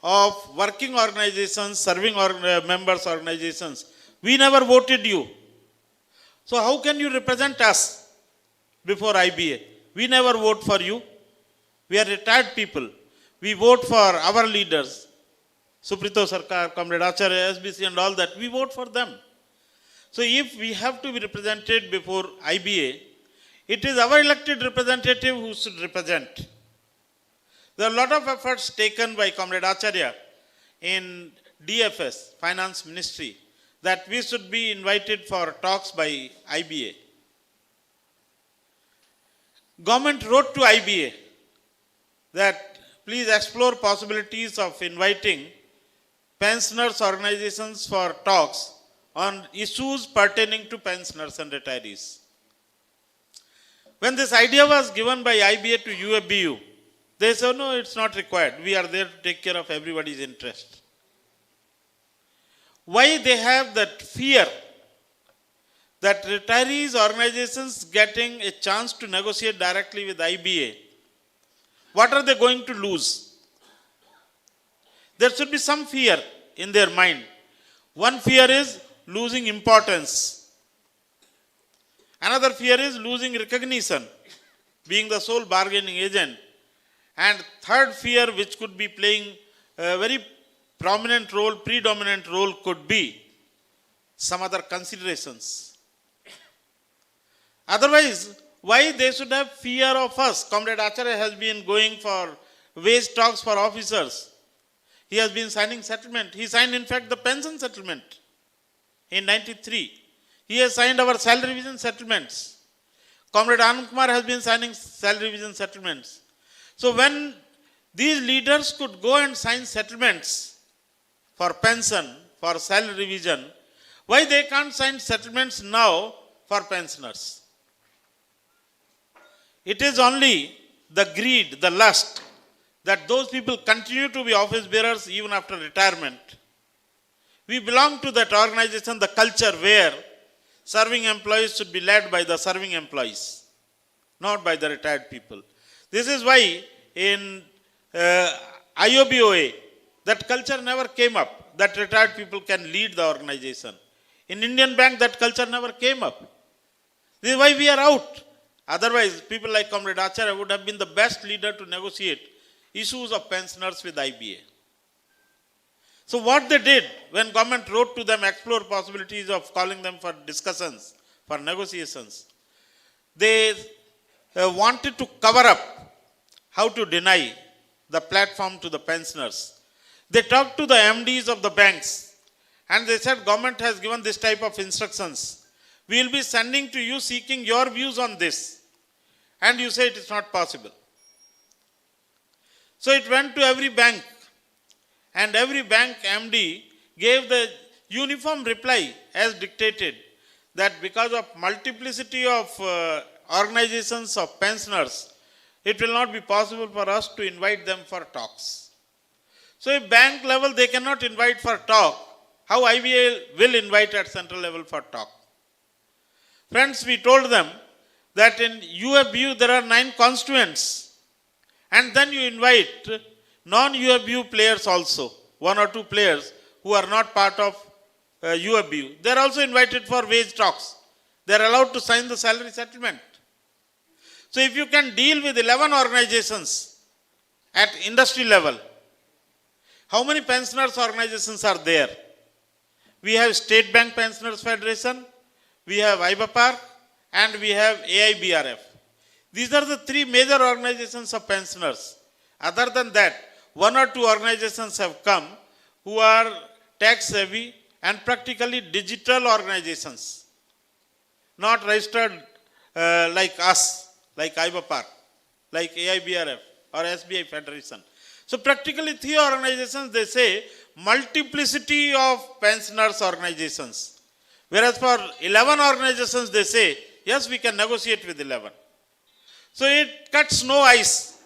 of working organizations, serving members organizations, we never voted you. So how can you represent us before IBA? We never vote for you. We are retired people. We vote for our leaders, Suprito Sarkar, Comrade Acharya, SBC and all that. We vote for them. So if we have to be represented before IBA, it is our elected representative who should represent. There are a lot of efforts taken by Comrade Acharya in DFS, Finance Ministry, that we should be invited for talks by IBA. Government wrote to IBA that please explore possibilities of inviting pensioners organizations for talks on issues pertaining to pensioners and retirees. When this idea was given by IBA to UFBU, they said, no, it's not required. We are there to take care of everybody's interest. Why they have that fear that retirees organizations getting a chance to negotiate directly with IBA? What are they going to lose? There should be some fear in their mind. One fear is losing importance. Another fear is losing recognition, being the sole bargaining agent. And third fear, which could be playing a very prominent role, predominant role, could be some other considerations. Otherwise, why they should have fear of us? Comrade Acharya has been going for wage talks for officers. He has been signing settlement. He signed, in fact, the pension settlement in 93. He has signed our salary revision settlements. Comrade Anand Kumar has been signing salary revision settlements. So when these leaders could go and sign settlements for pension, for salary revision, why they can't sign settlements now for pensioners? It is only the greed, the lust, that those people continue to be office bearers even after retirement. We belong to that organization, the culture where serving employees should be led by the serving employees, not by the retired people. This is why in IOBOA, that culture never came up, that retired people can lead the organization. In Indian Bank, that culture never came up. This is why we are out. Otherwise, people like Comrade Acharya would have been the best leader to negotiate issues of pensioners with IBA. So what they did when government wrote to them, explore possibilities of calling them for discussions, for negotiations, they wanted to cover up how to deny the platform to the pensioners. They talked to the MDs of the banks and they said, government has given this type of instructions. We will be sending to you seeking your views on this. And you say it is not possible. So it went to every bank and every bank MD gave the uniform reply as dictated that because of multiplicity of organizations of pensioners, it will not be possible for us to invite them for talks. So if bank level they cannot invite for talk, how IBA will invite at central level for talk? Friends, we told them that in UFBU there are 9 constituents and then you invite non-UFBU players also, 1 or 2 players who are not part of UFBU. They are also invited for wage talks. They are allowed to sign the salary settlement. So if you can deal with 11 organizations at industry level, how many pensioners organizations are there? We have State Bank Pensioners Federation, we have IBAPAR, and we have AIBRF. These are the 3 major organizations of pensioners. Other than that, 1 or 2 organizations have come who are tax savvy and practically digital organizations, not registered like us, like IBAPAR, like AIBRF or SBI Federation. So practically 3 organizations, they say multiplicity of pensioners organizations. Whereas for 11 organizations, they say, yes, we can negotiate with 11. So it cuts no ice,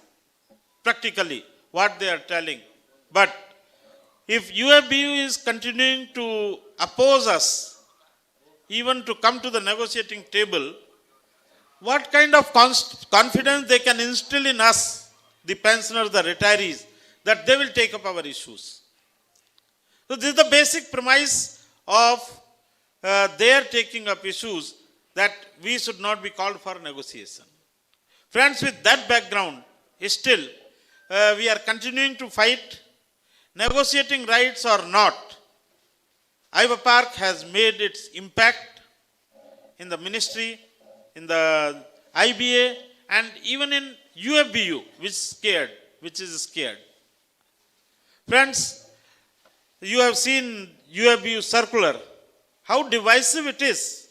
practically, what they are telling. But if UFBU is continuing to oppose us, even to come to the negotiating table, what kind of confidence they can instill in us, the pensioners, the retirees, that they will take up our issues. So this is the basic premise of their taking up issues, that we should not be called for negotiation. Friends, with that background, still we are continuing to fight. Negotiating rights or not, IBAPAR has made its impact in the ministry, in the IBA, and even in UFBU, which is scared. Friends, you have seen UFBU circular, how divisive it is.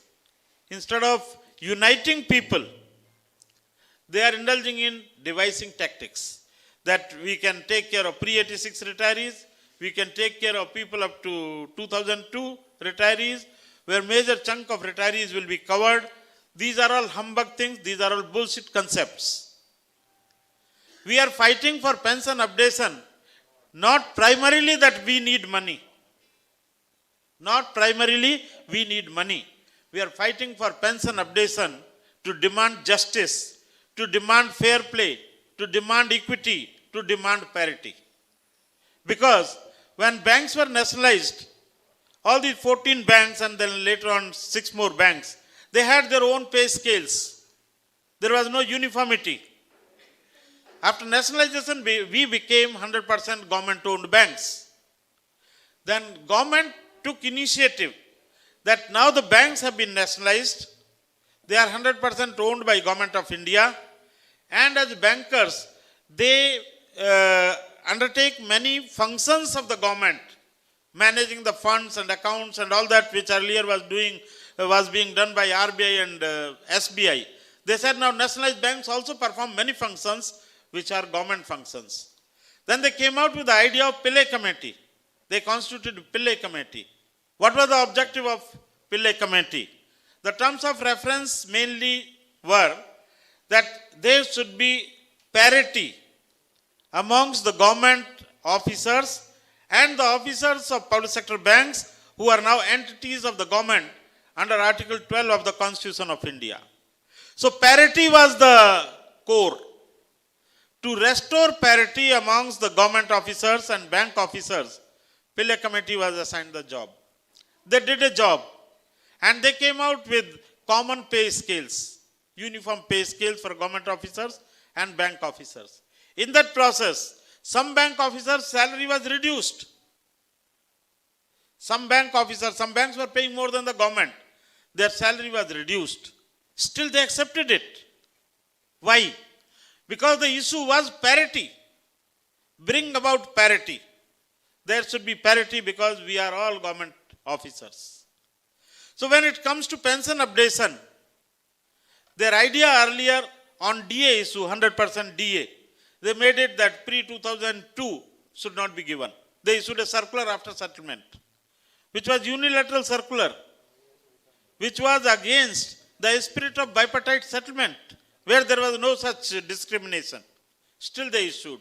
Instead of uniting people, they are indulging in devising tactics. that we can take care of pre-86 retirees, we can take care of people up to 2002 retirees, where major chunk of retirees will be covered. These are all humbug things, these are all bullshit concepts. We are fighting for pension updation, not primarily that we need money. Not primarily we need money. We are fighting for pension updation to demand justice, to demand fair play, to demand equity, to demand parity. Because when banks were nationalized, all these 14 banks and then later on 6 more banks, they had their own pay scales. There was no uniformity. After nationalization, we became 100% government-owned banks. Then government took initiative that now the banks have been nationalized. They are 100% owned by Government of India. And as bankers, they undertake many functions of the government, managing the funds and accounts and all that which earlier was being done by RBI and SBI. They said now nationalized banks also perform many functions which are government functions. Then they came out with the idea of Pillai Committee. They constituted Pillai Committee. What was the objective of Pillai Committee? The terms of reference mainly were that there should be parity amongst the government officers and the officers of public sector banks who are now entities of the government under Article 12 of the Constitution of India. So parity was the core. To restore parity amongst the government officers and bank officers, Pillai Committee was assigned the job. They did a job and they came out with common pay scales, uniform pay scales for government officers and bank officers. In that process, some bank officers' salary was reduced. Some banks were paying more than the government. Their salary was reduced. Still they accepted it. Why? Because the issue was parity. Bring about parity. There should be parity because we are all government officers. So when it comes to pension updation, their idea earlier on DA issue, 100% DA, they made it that pre-2002 should not be given. They issued a circular after settlement, which was unilateral circular, which was against the spirit of bipartite settlement, where there was no such discrimination. Still they issued.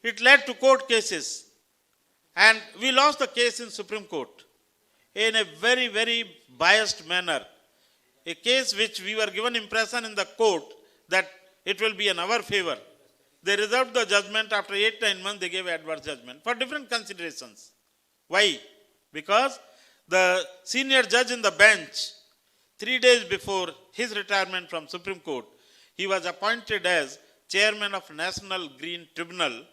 It led to court cases. And we lost the case in Supreme Court in a very, very biased manner. A case which we were given impression in the court that it will be in our favor. They reserved the judgment. After 8-9 months, they gave adverse judgment for different considerations. Why? Because the senior judge in the bench, 3 days before his retirement from Supreme Court, he was appointed as chairman of National Green Tribunal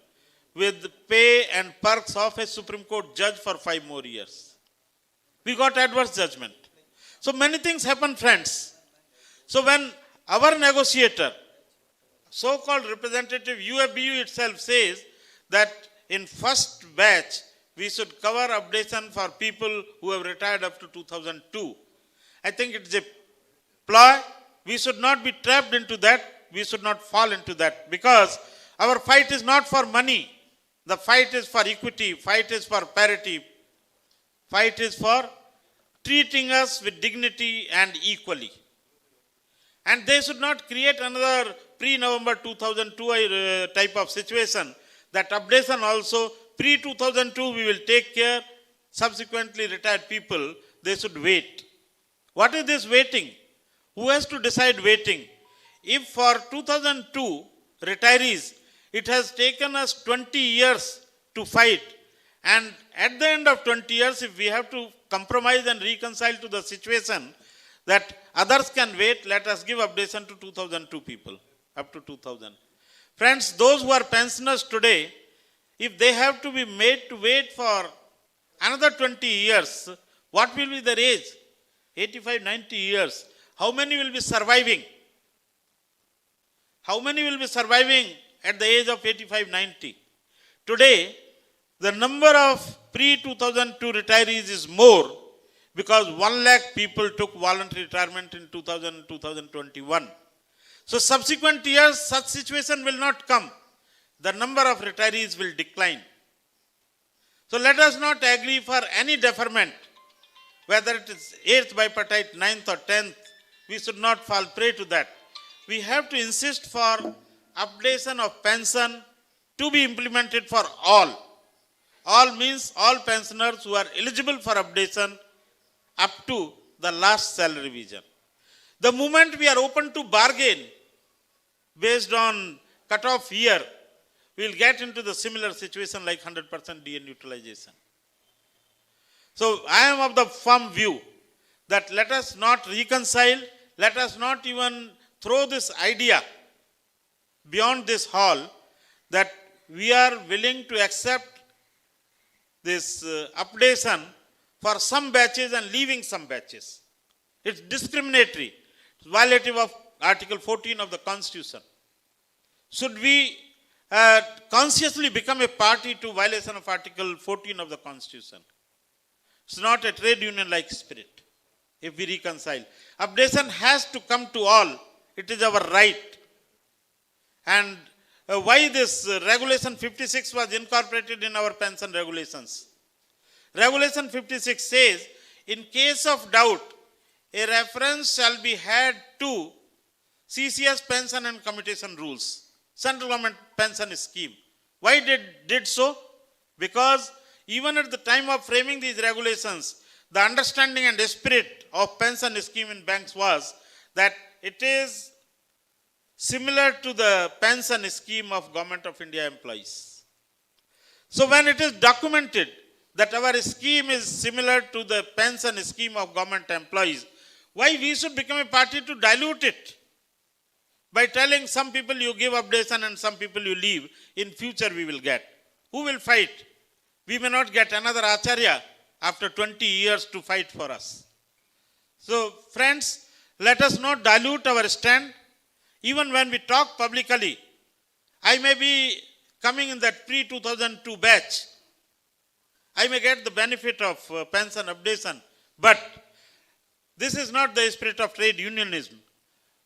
with pay and perks of a Supreme Court judge for 5 more years. We got adverse judgment. So many things happen, friends. So when our negotiator, so-called representative UFBU itself says that in first batch, we should cover updation for people who have retired up to 2002. I think it's a ploy. We should not be trapped into that. We should not fall into that because our fight is not for money. The fight is for equity. Fight is for parity. Fight is for treating us with dignity and equally. And they should not create another pre-November 2002 type of situation. That updation also, pre-2002 we will take care. Subsequently retired people, they should wait. What is this waiting? Who has to decide waiting? If for 2002 retirees, it has taken us 20 years to fight. And at the end of 20 years, if we have to compromise and reconcile to the situation that others can wait, let us give updation to 2002 people, up to 2000. Friends, those who are pensioners today, if they have to be made to wait for another 20 years, what will be their age? 85, 90 years. How many will be surviving? How many will be surviving at the age of 85, 90? Today, the number of pre-2002 retirees is more because 1 lakh people took voluntary retirement in 2021. So subsequent years, such situation will not come. the number of retirees will decline. So let us not agree for any deferment, whether it is 8th bipartite, 9th or 10th, we should not fall prey to that. We have to insist for updation of pension to be implemented for all. All means all pensioners who are eligible for updation up to the last salary revision. The moment we are open to bargain based on cutoff year, we will get into the similar situation like 100% DA neutralization. So I am of the firm view that let us not reconcile, let us not even throw this idea beyond this hall that we are willing to accept this updation for some batches and leaving some batches. It's discriminatory. It's violative of Article 14 of the Constitution. Should we consciously become a party to violation of Article 14 of the Constitution? It's not a trade union-like spirit if we reconcile. Updation has to come to all. It is our right. And why this Regulation 56 was incorporated in our pension regulations? Regulation 56 says, in case of doubt, a reference shall be had to CCS pension and commutation rules, central government pension scheme. Why did so? Because even at the time of framing these regulations, the understanding and spirit of pension scheme in banks was that it is similar to the pension scheme of Government of India employees. So when it is documented that our scheme is similar to the pension scheme of government employees, why we should become a party to dilute it? By telling some people you give updation and some people you leave, in future we will get. Who will fight? We may not get another Acharya after 20 years to fight for us. So friends, let us not dilute our stand. Even when we talk publicly, I may be coming in that pre-2002 batch. I may get the benefit of pension updation, but this is not the spirit of trade unionism.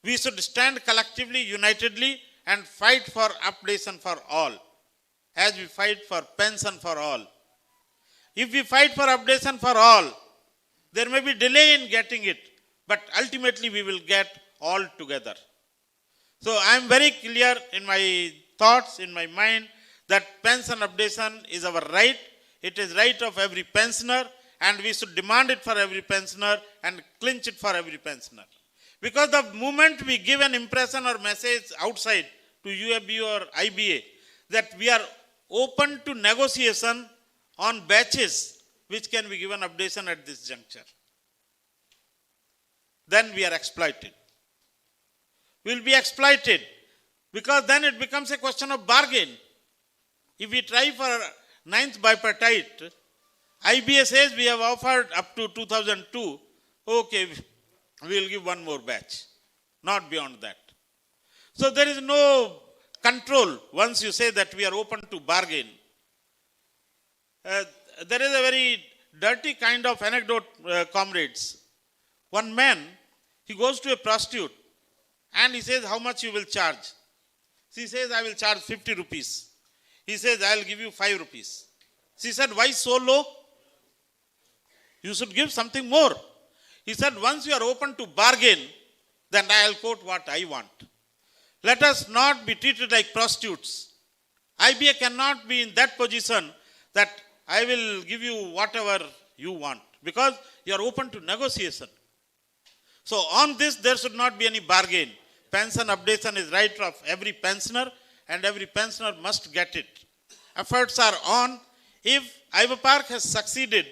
We should stand collectively, unitedly, and fight for updation for all, as we fight for pension for all. If we fight for updation for all, there may be delay in getting it, but ultimately we will get all together. So I am very clear in my thoughts, in my mind, that pension updation is our right. It is right of every pensioner, and we should demand it for every pensioner and clinch it for every pensioner. Because the moment we give an impression or message outside to UFB or IBA that we are open to negotiation on batches which can be given updation at this juncture, then we are exploited. We will be exploited because then it becomes a question of bargain. If we try for 9th bipartite, IBA says we have offered up to 2002, okay, we will give one more batch, not beyond that. So there is no control once you say that we are open to bargain. There is a very dirty kind of anecdote, comrades. One man, he goes to a prostitute and he says, how much you will charge? She says, I will charge 50 rupees. He says, I will give you 5 rupees. She said, why so low? You should give something more. He said, once you are open to bargain, then I will quote what I want. Let us not be treated like prostitutes. IBA cannot be in that position that I will give you whatever you want, because you are open to negotiation. So on this, there should not be any bargain. Pension updation is right of every pensioner, and every pensioner must get it. Efforts are on. If Ivor Park has succeeded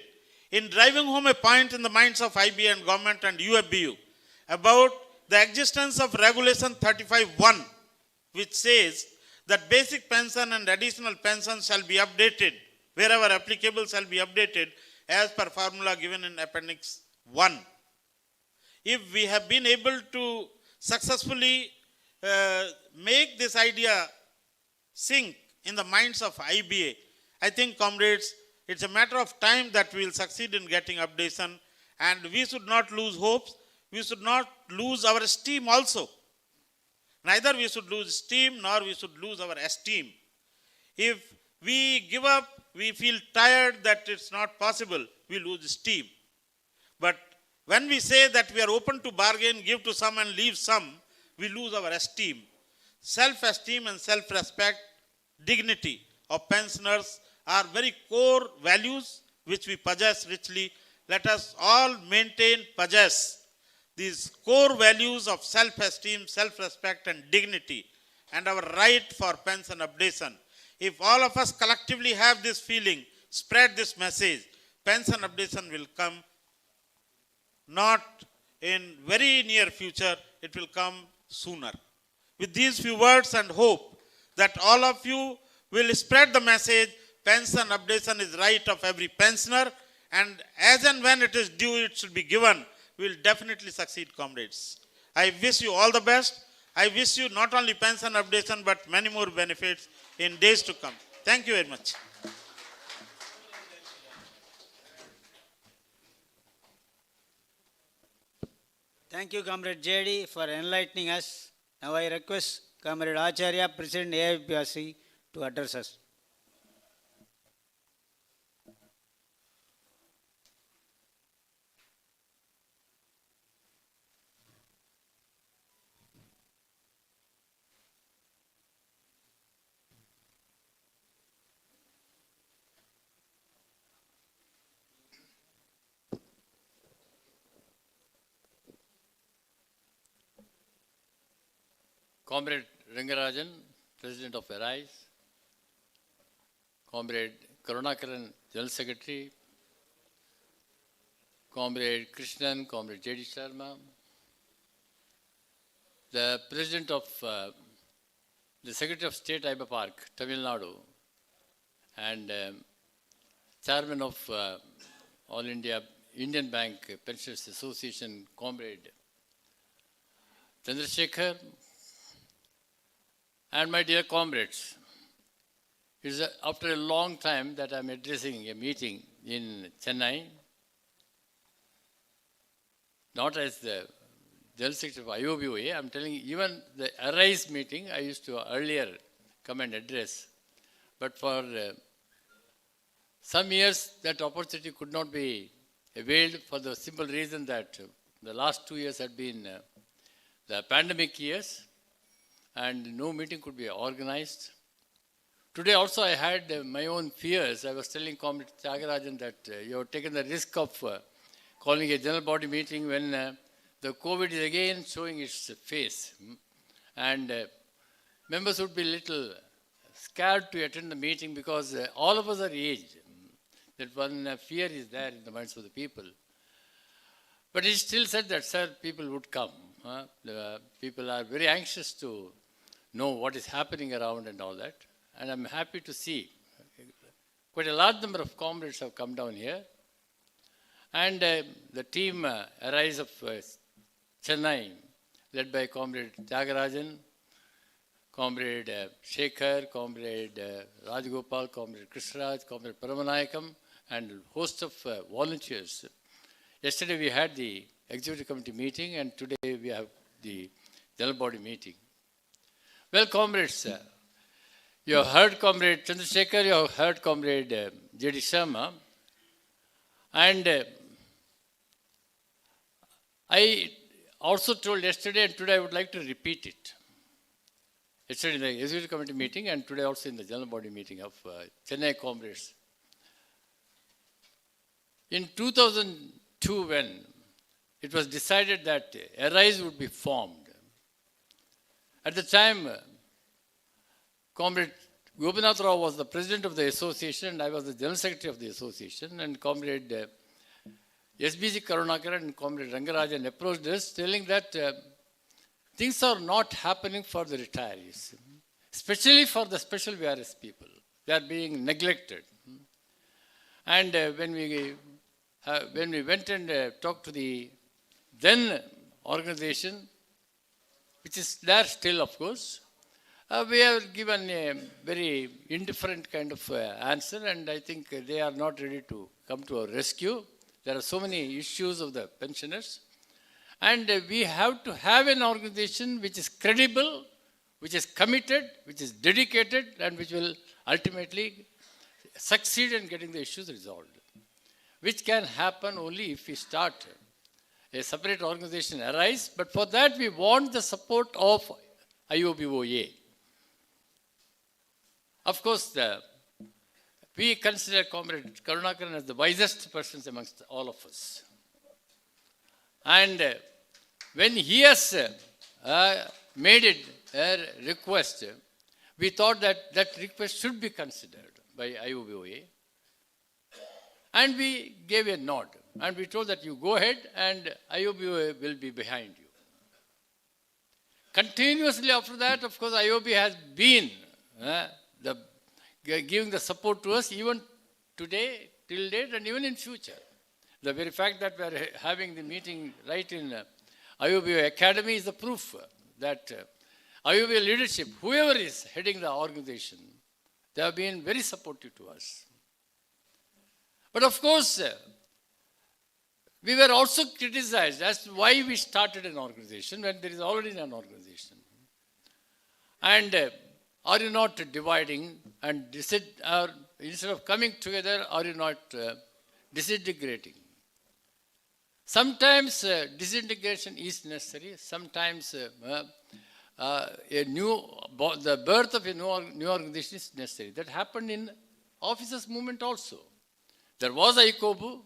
in driving home a point in the minds of IBA and government and UFBU about the existence of Regulation 35(1), which says that basic pension and additional pension shall be updated, wherever applicable shall be updated as per formula given in Appendix 1. If we have been able to successfully make this idea sink in the minds of IBA, I think, comrades, it's a matter of time that we will succeed in getting updation, and we should not lose hopes. We should not lose our esteem also. Neither we should lose steam nor we should lose our esteem. If we give up, we feel tired that it's not possible, we lose steam. But when we say that we are open to bargain, give to some and leave some, we lose our esteem. Self-esteem and self-respect, dignity of pensioners are very core values which we possess richly. Let us all maintain, possess these core values of self-esteem, self-respect and dignity and our right for pension updation. If all of us collectively have this feeling, spread this message, pension updation will come not in very near future, it will come sooner. With these few words and hope that all of you will spread the message, pension updation is right of every pensioner, and as and when it is due, it should be given. We will definitely succeed, comrades. I wish you all the best. I wish you not only pension updation, but many more benefits in days to come. Thank you very much. Thank you, Comrade JD, for enlightening us. Now I request Comrade Acharya, President AIPRC, to address us. Comrade Rangarajan, President of Arise, Comrade Karunakaran, General Secretary, Comrade Krishnan, Comrade J.D. Sharma, the President of the Secretary of State, Iba Park, Tamil Nadu, and Chairman of All India Indian Bank Pensioners Association, Comrade Chandrasekhar, and my dear comrades, it is after a long time that I am addressing a meeting in Chennai, not as the General Secretary of IOBOA. I am telling you, even the Arise meeting, I used to earlier come and address. But for some years, that opportunity could not be availed for the simple reason that the last 2 years had been the pandemic years, and no meeting could be organized. Today also I had my own fears. I was telling Comrade Tyagarajan that you have taken the risk of calling a general body meeting when the COVID is again showing its face. And members would be little scared to attend the meeting because all of us are aged. That one fear is there in the minds of the people. But he still said that, sir, people would come. The people are very anxious to know what is happening around and all that. And I'm happy to see quite a large number of comrades have come down here. And the team Arise of Chennai, led by Comrade Tyagarajan, Comrade Shekhar, Comrade Rajgopal, Comrade Krishraj, Comrade Paramanayakam, and a host of volunteers. Yesterday we had the Executive Committee meeting, and today we have the General Body meeting. Well, comrades, you have heard Comrade Chandrasekhar, you have heard Comrade J.D. Sharma, and I also told yesterday, and today I would like to repeat it. Yesterday in the Executive Committee meeting, and today also in the General Body meeting of Chennai comrades. In 2002, when it was decided that Arise would be formed, at the time, Comrade Gopinath Rao was the president of the association, and I was the general secretary of the association, and Comrade SBG Karunakaran and Comrade Rangarajan approached us telling that things are not happening for the retirees, especially for the special VRS people. They are being neglected. And when we went and talked to the then organization, which is there still, of course, we have given a very indifferent kind of answer, and I think they are not ready to come to our rescue. There are so many issues of the pensioners, and we have to have an organization which is credible, which is committed, which is dedicated, and which will ultimately succeed in getting the issues resolved, which can happen only if we start a separate organization arise, but for that we want the support of IOBOA. Of course, we consider Comrade Karunakaran as the wisest persons amongst all of us. And when he has made it a request, we thought that that request should be considered by IOBOA. And we gave a nod. And we told that you go ahead and IOBOA will be behind you. Continuously after that, of course, IOB has been giving the support to us even today, till date, and even in future. The very fact that we are having the meeting right in IOBOA Academy is the proof that IOBOA leadership, whoever is heading the organization, they have been very supportive to us. But of course, we were also criticized as to why we started an organization when there is already an organization. And are you not dividing and instead of coming together, are you not disintegrating? Sometimes disintegration is necessary. Sometimes the birth of a new organization is necessary. That happened in officers' movement also. There was ICOBU,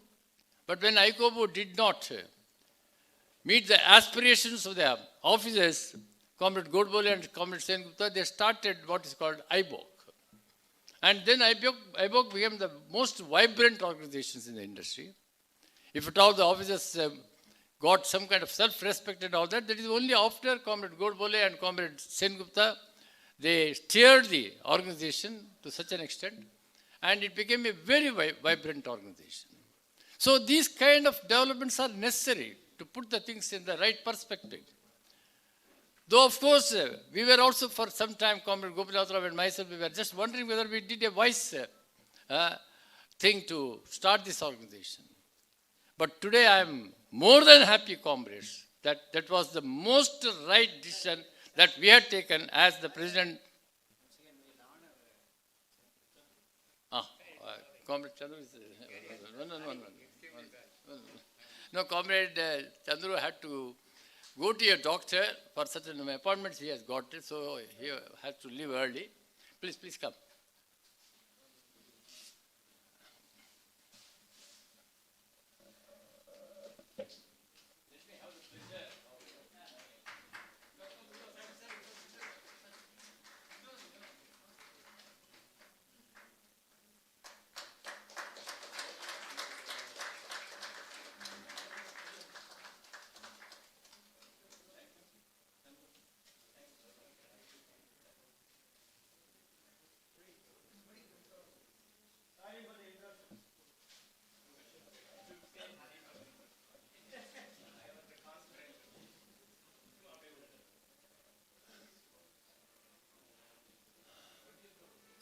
but when ICOBU did not meet the aspirations of the officers, Comrade Godbole and Comrade Sengupta, they started what is called IBOC. And then IBOC became the most vibrant organizations in the industry. If at all the officers got some kind of self-respect and all that, that is only after Comrade Godbole and Comrade Sengupta, they steered the organization to such an extent, and it became a very vibrant organization. So these kind of developments are necessary to put the things in the right perspective. Though, of course, we were also for some time, Comrade Gopinath Rao and myself, we were just wondering whether we did a wise thing to start this organization. But today I am more than happy, comrades, that that was the most right decision that we had taken as the President. Comrade Chandru is... No, Comrade Chandru had to go to a doctor for such an appointment. He has got it, so he has to leave early. Please come.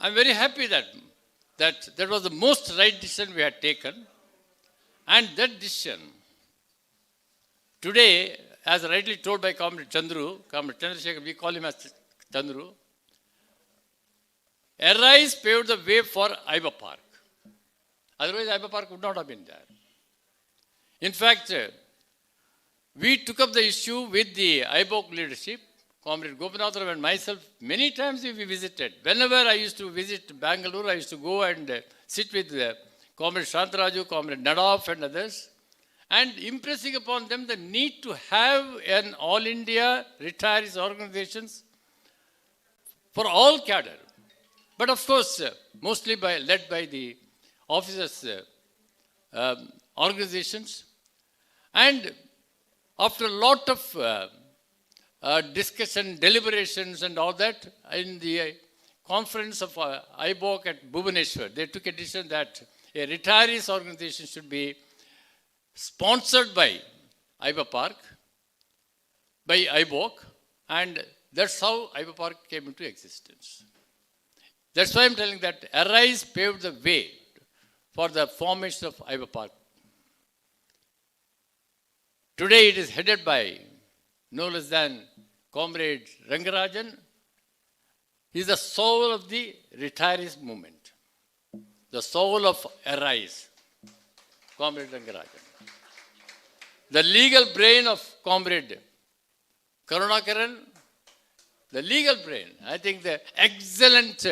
I'm very happy that was the most right decision we had taken. And that decision, today, as rightly told by Comrade Chandrasekhar, we call him as Chandru, Arise paved the way for IBA Park. Otherwise, IBA Park would not have been there. In fact, we took up the issue with the IBOC leadership. Comrade Gopinath Rao and myself, many times we visited. Whenever I used to visit Bangalore, I used to go and sit with Comrade Shantaraju, Comrade Nadaf and others, and impressing upon them the need to have an all India retirees organizations for all cadre. But of course, mostly led by the officers' organizations. And after a lot of discussion, deliberations and all that, in the conference of IBOC at Bhubaneswar, they took a decision that a retirees organization should be sponsored by IBA Park, by IBOC, and that's how IBA Park came into existence. That's why I'm telling that Arise paved the way for the formation of IBA Park. Today it is headed by no less than Comrade Rangarajan, is the soul of the retirees movement, the soul of Arise, Comrade Rangarajan. The legal brain of Comrade Karunakaran, the legal brain, I think the excellent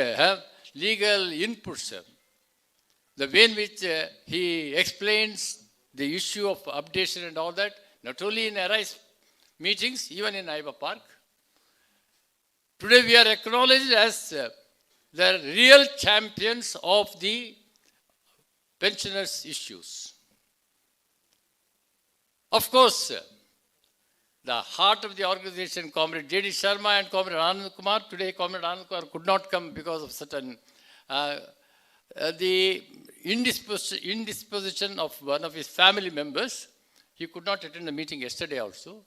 legal inputs, the way in which he explains the issue of updation and all that, not only in Arise meetings, even in Iva Park. Today we are acknowledged as the real champions of the pensioners' issues. Of course, the heart of the organization, Comrade J.D. Sharma and Comrade Anand Kumar, today Comrade Anand Kumar could not come because of certain the indisposition of one of his family members. He could not attend the meeting yesterday also.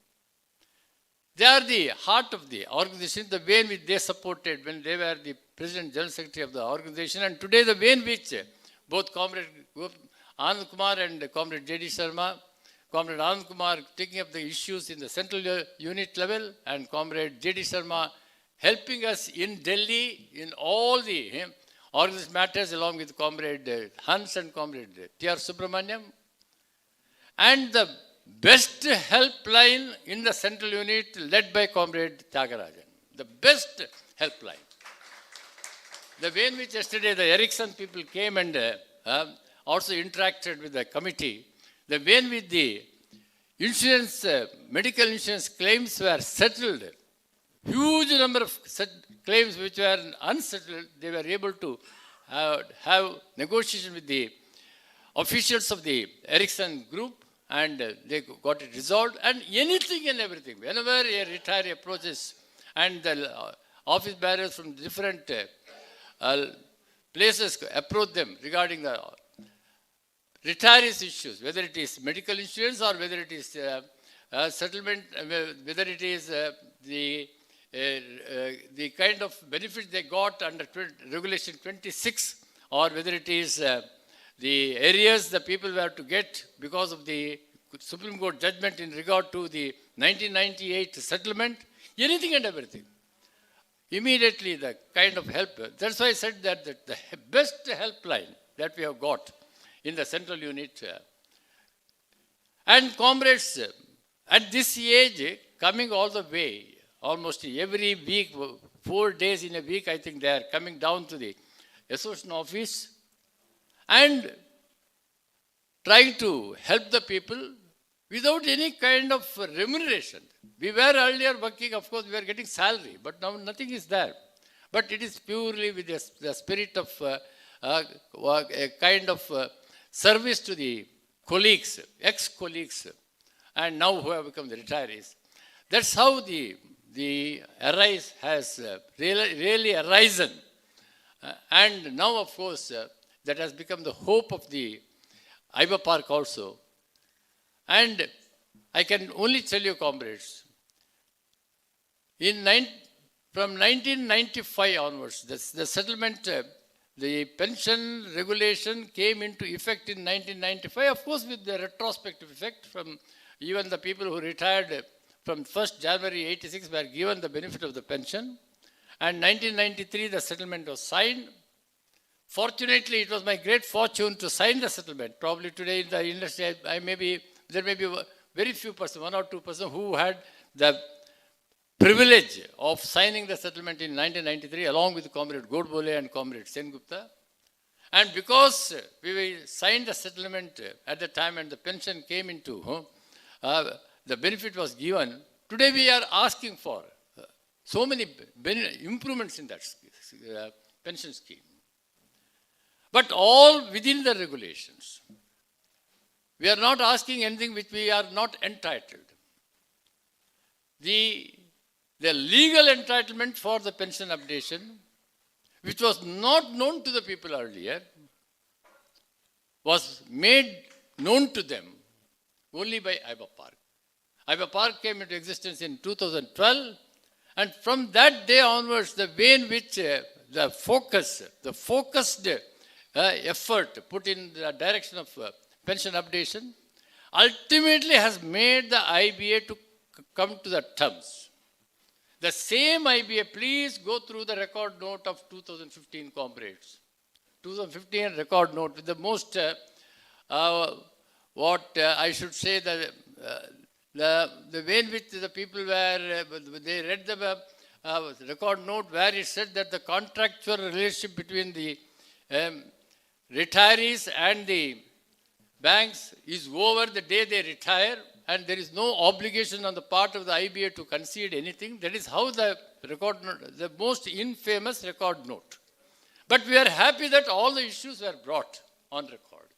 They are the heart of the organization, the way in which they supported when they were the President General Secretary of the organization, and today the way in which both Comrade Anand Kumar and Comrade J.D. Sharma, Comrade Anand Kumar taking up the issues in the central unit level, and Comrade J.D. Sharma helping us in Delhi in all the organization matters along with Comrade Hans and Comrade T.R. Subramaniam. And the best helpline in the central unit led by Comrade Tyagarajan. The best helpline. The way in which yesterday the Ericsson people came and also interacted with the committee, the way in which the insurance, medical insurance claims were settled, huge number of claims which were unsettled, they were able to have negotiation with the officials of the Ericsson group, and they got it resolved, and anything and everything. Whenever a retiree approaches and the office bearers from different places approach them regarding the retirees issues, whether it is medical insurance or whether it is settlement, whether it is the kind of benefits they got under Regulation 26, or whether it is the areas the people were to get because of the Supreme Court judgment in regard to the 1998 settlement, anything and everything. Immediately the kind of help, that's why I said that the best helpline that we have got in the central unit. And comrades, at this age, coming all the way, almost every week, 4 days in a week, I think they are coming down to the association office and trying to help the people without any kind of remuneration. We were earlier working, of course, we were getting salary, but now nothing is there. But it is purely with the spirit of a kind of service to the colleagues, ex-colleagues, and now who have become the retirees. That's how the Arise has really arisen. And now, of course, that has become the hope of the Iva Park also. And I can only tell you, comrades, from 1995 onwards, the settlement, the pension regulation came into effect in 1995, of course with the retrospective effect from even the people who retired from 1st January 86 were given the benefit of the pension. And 1993 the settlement was signed. Fortunately, it was my great fortune to sign the settlement. Probably today in the industry, there may be very few persons, 1 or 2 persons who had the privilege of signing the settlement in 1993 along with Comrade Godbole and Comrade Sengupta. And because we signed the settlement at the time and the pension came into, the benefit was given, today we are asking for so many improvements in that pension scheme. But all within the regulations. We are not asking anything which we are not entitled. The legal entitlement for the pension updation, which was not known to the people earlier, was made known to them only by Iva Park. Iva Park came into existence in 2012, and from that day onwards, the way in which the focused effort put in the direction of pension updation ultimately has made the IBA to come to the terms. The same IBA, please go through the record note of 2015, comrades. 2015 record note with the most, I should say, the way in which the people were, they read the record note where it said that the contractual relationship between the retirees and the banks is over the day they retire, and there is no obligation on the part of the IBA to concede anything. That is how the record note, the most infamous record note. But we are happy that all the issues were brought on record.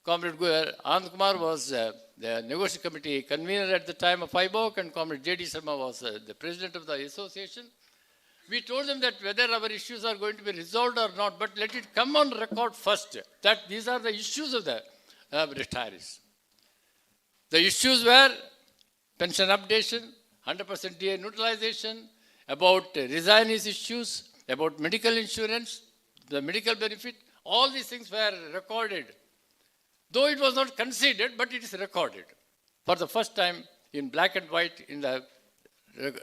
Comrade Anand Kumar was the negotiation committee convener at the time of IBOC, and Comrade J.D. Sharma was the president of the association. We told them that whether our issues are going to be resolved or not, but let it come on record first, that these are the issues of the retirees. The issues were pension updation, 100% DA neutralization, about resignees issues, about medical insurance, the medical benefit, all these things were recorded. Though it was not conceded, but it is recorded for the first time in black and white in the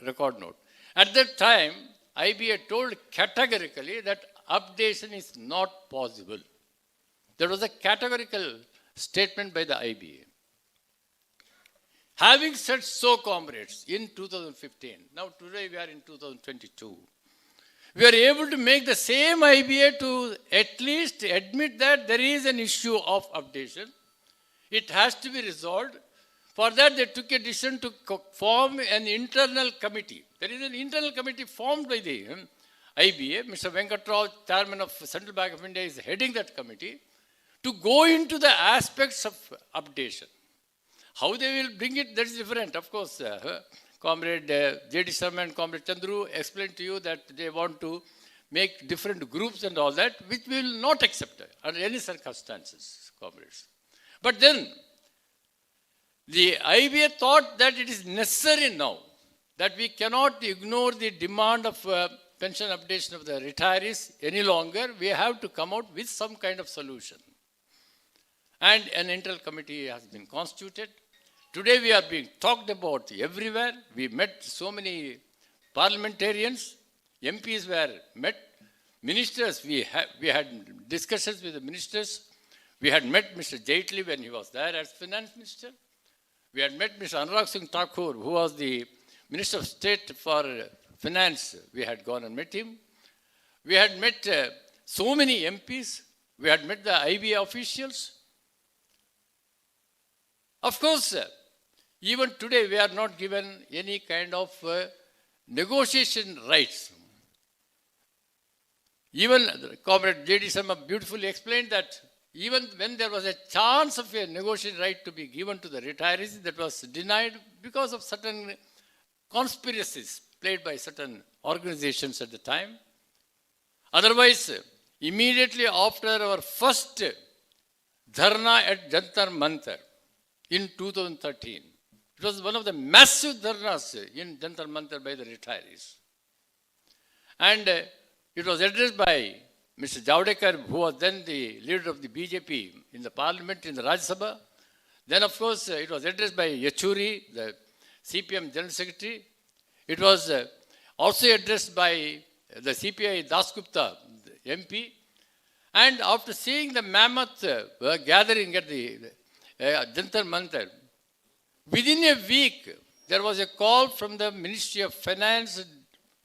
record note. At that time, IBA told categorically that updation is not possible. There was a categorical statement by the IBA. Having said so, comrades, in 2015, now today we are in 2022, we are able to make the same IBA to at least admit that there is an issue of updation. It has to be resolved. For that, they took a decision to form an internal committee. There is an internal committee formed by the IBA. Mr. Venkatrao, chairman of Central Bank of India, is heading that committee to go into the aspects of updation. How they will bring it, that is different. Of course, Comrade J.D. Sharma and Comrade Chandru explained to you that they want to make different groups and all that, which we will not accept under any circumstances, comrades. But then, the IBA thought that it is necessary now that we cannot ignore the demand of pension updation of the retirees any longer. We have to come out with some kind of solution. And an internal committee has been constituted. Today we are being talked about everywhere. We met so many parliamentarians, MPs were met, ministers, we had discussions with the ministers. We had met Mr. Jaitley when he was there as finance minister. We had met Mr. Anurag Singh Thakur, who was the Minister of State for Finance. We had gone and met him. We had met so many MPs. We had met the IBA officials. Of course, even today we are not given any kind of negotiation rights. Even Comrade J.D. Sharma beautifully explained that even when there was a chance of a negotiation right to be given to the retirees, that was denied because of certain conspiracies played by certain organizations at the time. Otherwise, immediately after our first dharna at Jantar Mantar in 2013, it was one of the massive dharnas in Jantar Mantar by the retirees. And it was addressed by Mr. Javadekar, who was then the leader of the BJP in the parliament, in the Rajya Sabha. Then, of course, it was addressed by Yechuri, the CPM General Secretary. It was also addressed by the CPI Dasgupta, the MP. And after seeing the mammoth gathering at the Jantar Mantar, within a week, there was a call from the Ministry of Finance,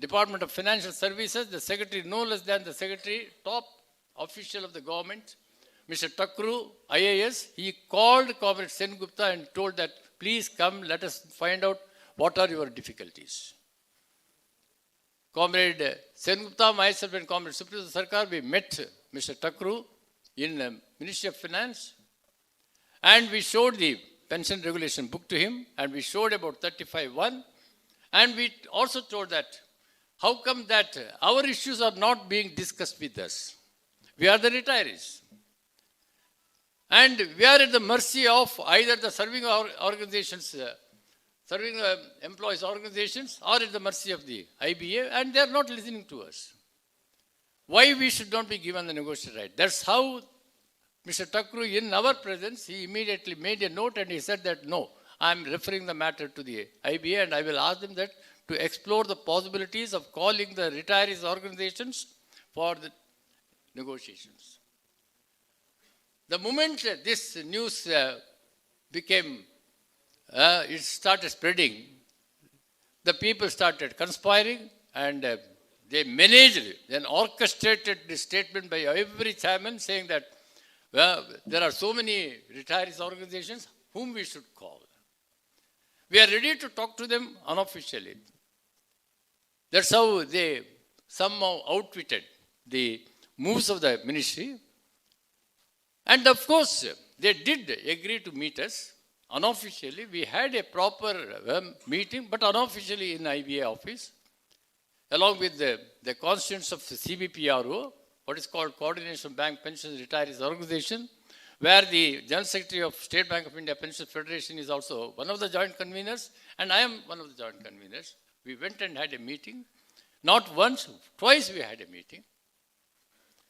Department of Financial Services, the secretary, no less than the secretary, top official of the government, Mr. Takru, IAS. He called Comrade Sen Gupta and told that, please come, let us find out what are your difficulties. Comrade Sen Gupta, myself and Comrade Suprito Sarkar, we met Mr. Takru in Ministry of Finance, and we showed the pension regulation book to him, and we showed about 35(1), and we also told that, how come that our issues are not being discussed with us? We are the retirees. And we are at the mercy of either the serving organizations, serving employees organizations, or at the mercy of the IBA, and they are not listening to us. Why we should not be given the negotiation right? That's how Mr. Takru, in our presence, he immediately made a note and he said that, no, I'm referring the matter to the IBA and I will ask them that to explore the possibilities of calling the retirees organizations for the negotiations. The moment this news it started spreading, the people started conspiring and they managed and orchestrated this statement by every chairman saying that there are so many retirees organizations whom we should call. We are ready to talk to them unofficially. That's how they somehow outwitted the moves of the ministry. And of course, they did agree to meet us unofficially. We had a proper meeting, but unofficially in IBA office, along with the constituents of the CBPRO, what is called Coordination Bank Pensions Retirees Organization, where the General Secretary of State Bank of India Pension Federation is also one of the joint conveners, and I am one of the joint conveners. We went and had a meeting. Not once, twice we had a meeting.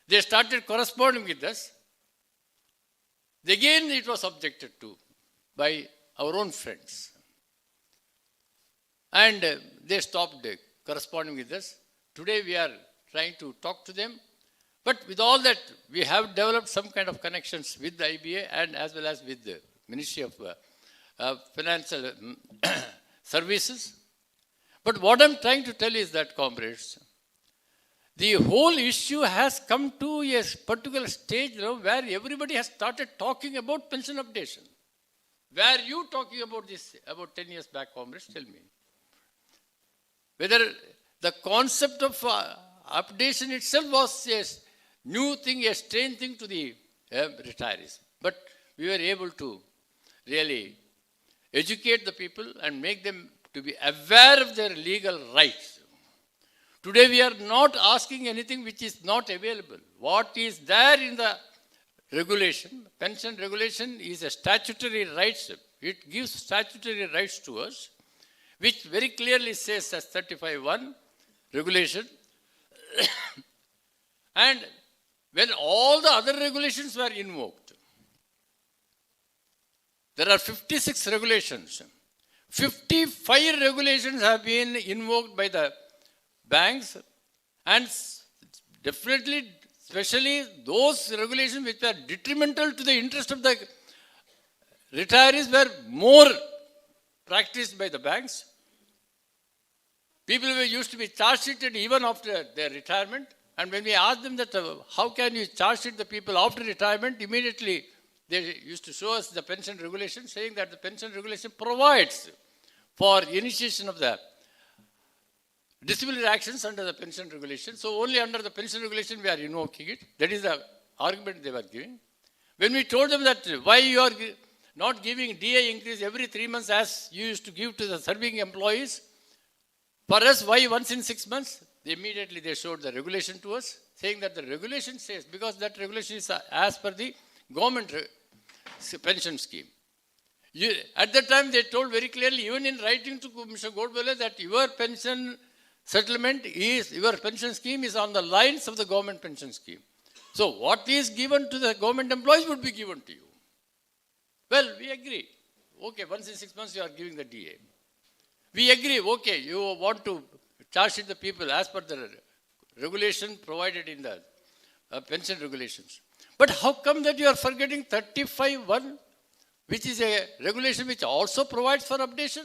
They started corresponding with us. Again, it was objected to by our own friends. And they stopped corresponding with us. Today we are trying to talk to them. But with all that, we have developed some kind of connections with the IBA and as well as with the Ministry of Financial Services. But what I'm trying to tell is that, comrades, the whole issue has come to a particular stage now where everybody has started talking about pension updation. Were you talking about this about 10 years back, comrades? Tell me. Whether the concept of updation itself was a new thing, a strange thing to the retirees. But we were able to really educate the people and make them to be aware of their legal rights. Today we are not asking anything which is not available. What is there in the regulation, pension regulation is a statutory rights. It gives statutory rights to us, which very clearly says as 35(1) regulation. And when all the other regulations were invoked, there are 56 regulations. 55 regulations have been invoked by the banks, and definitely, especially those regulations which were detrimental to the interest of the retirees were more practiced by the banks. People were used to be charge-sheeted even after their retirement. And when we asked them that how can you charge-sheet the people after retirement, immediately they used to show us the pension regulation, saying that the pension regulation provides for initiation of the disciplinary actions under the pension regulation. So only under the pension regulation we are invoking it. That is the argument they were giving. When we told them that why you are not giving DA increase every 3 months as you used to give to the serving employees, for us why once in 6 months? Immediately they showed the regulation to us, saying that the regulation says, because that regulation is as per the government pension scheme. At that time they told very clearly, even in writing to Mr. Godbole, that your pension settlement is, your pension scheme is on the lines of the government pension scheme. So what is given to the government employees would be given to you. Well, we agree. Okay, once in 6 months you are giving the DA. We agree, okay, you want to charge sheet the people as per the regulation provided in the pension regulations. But how come that you are forgetting 35(1), which is a regulation which also provides for updation?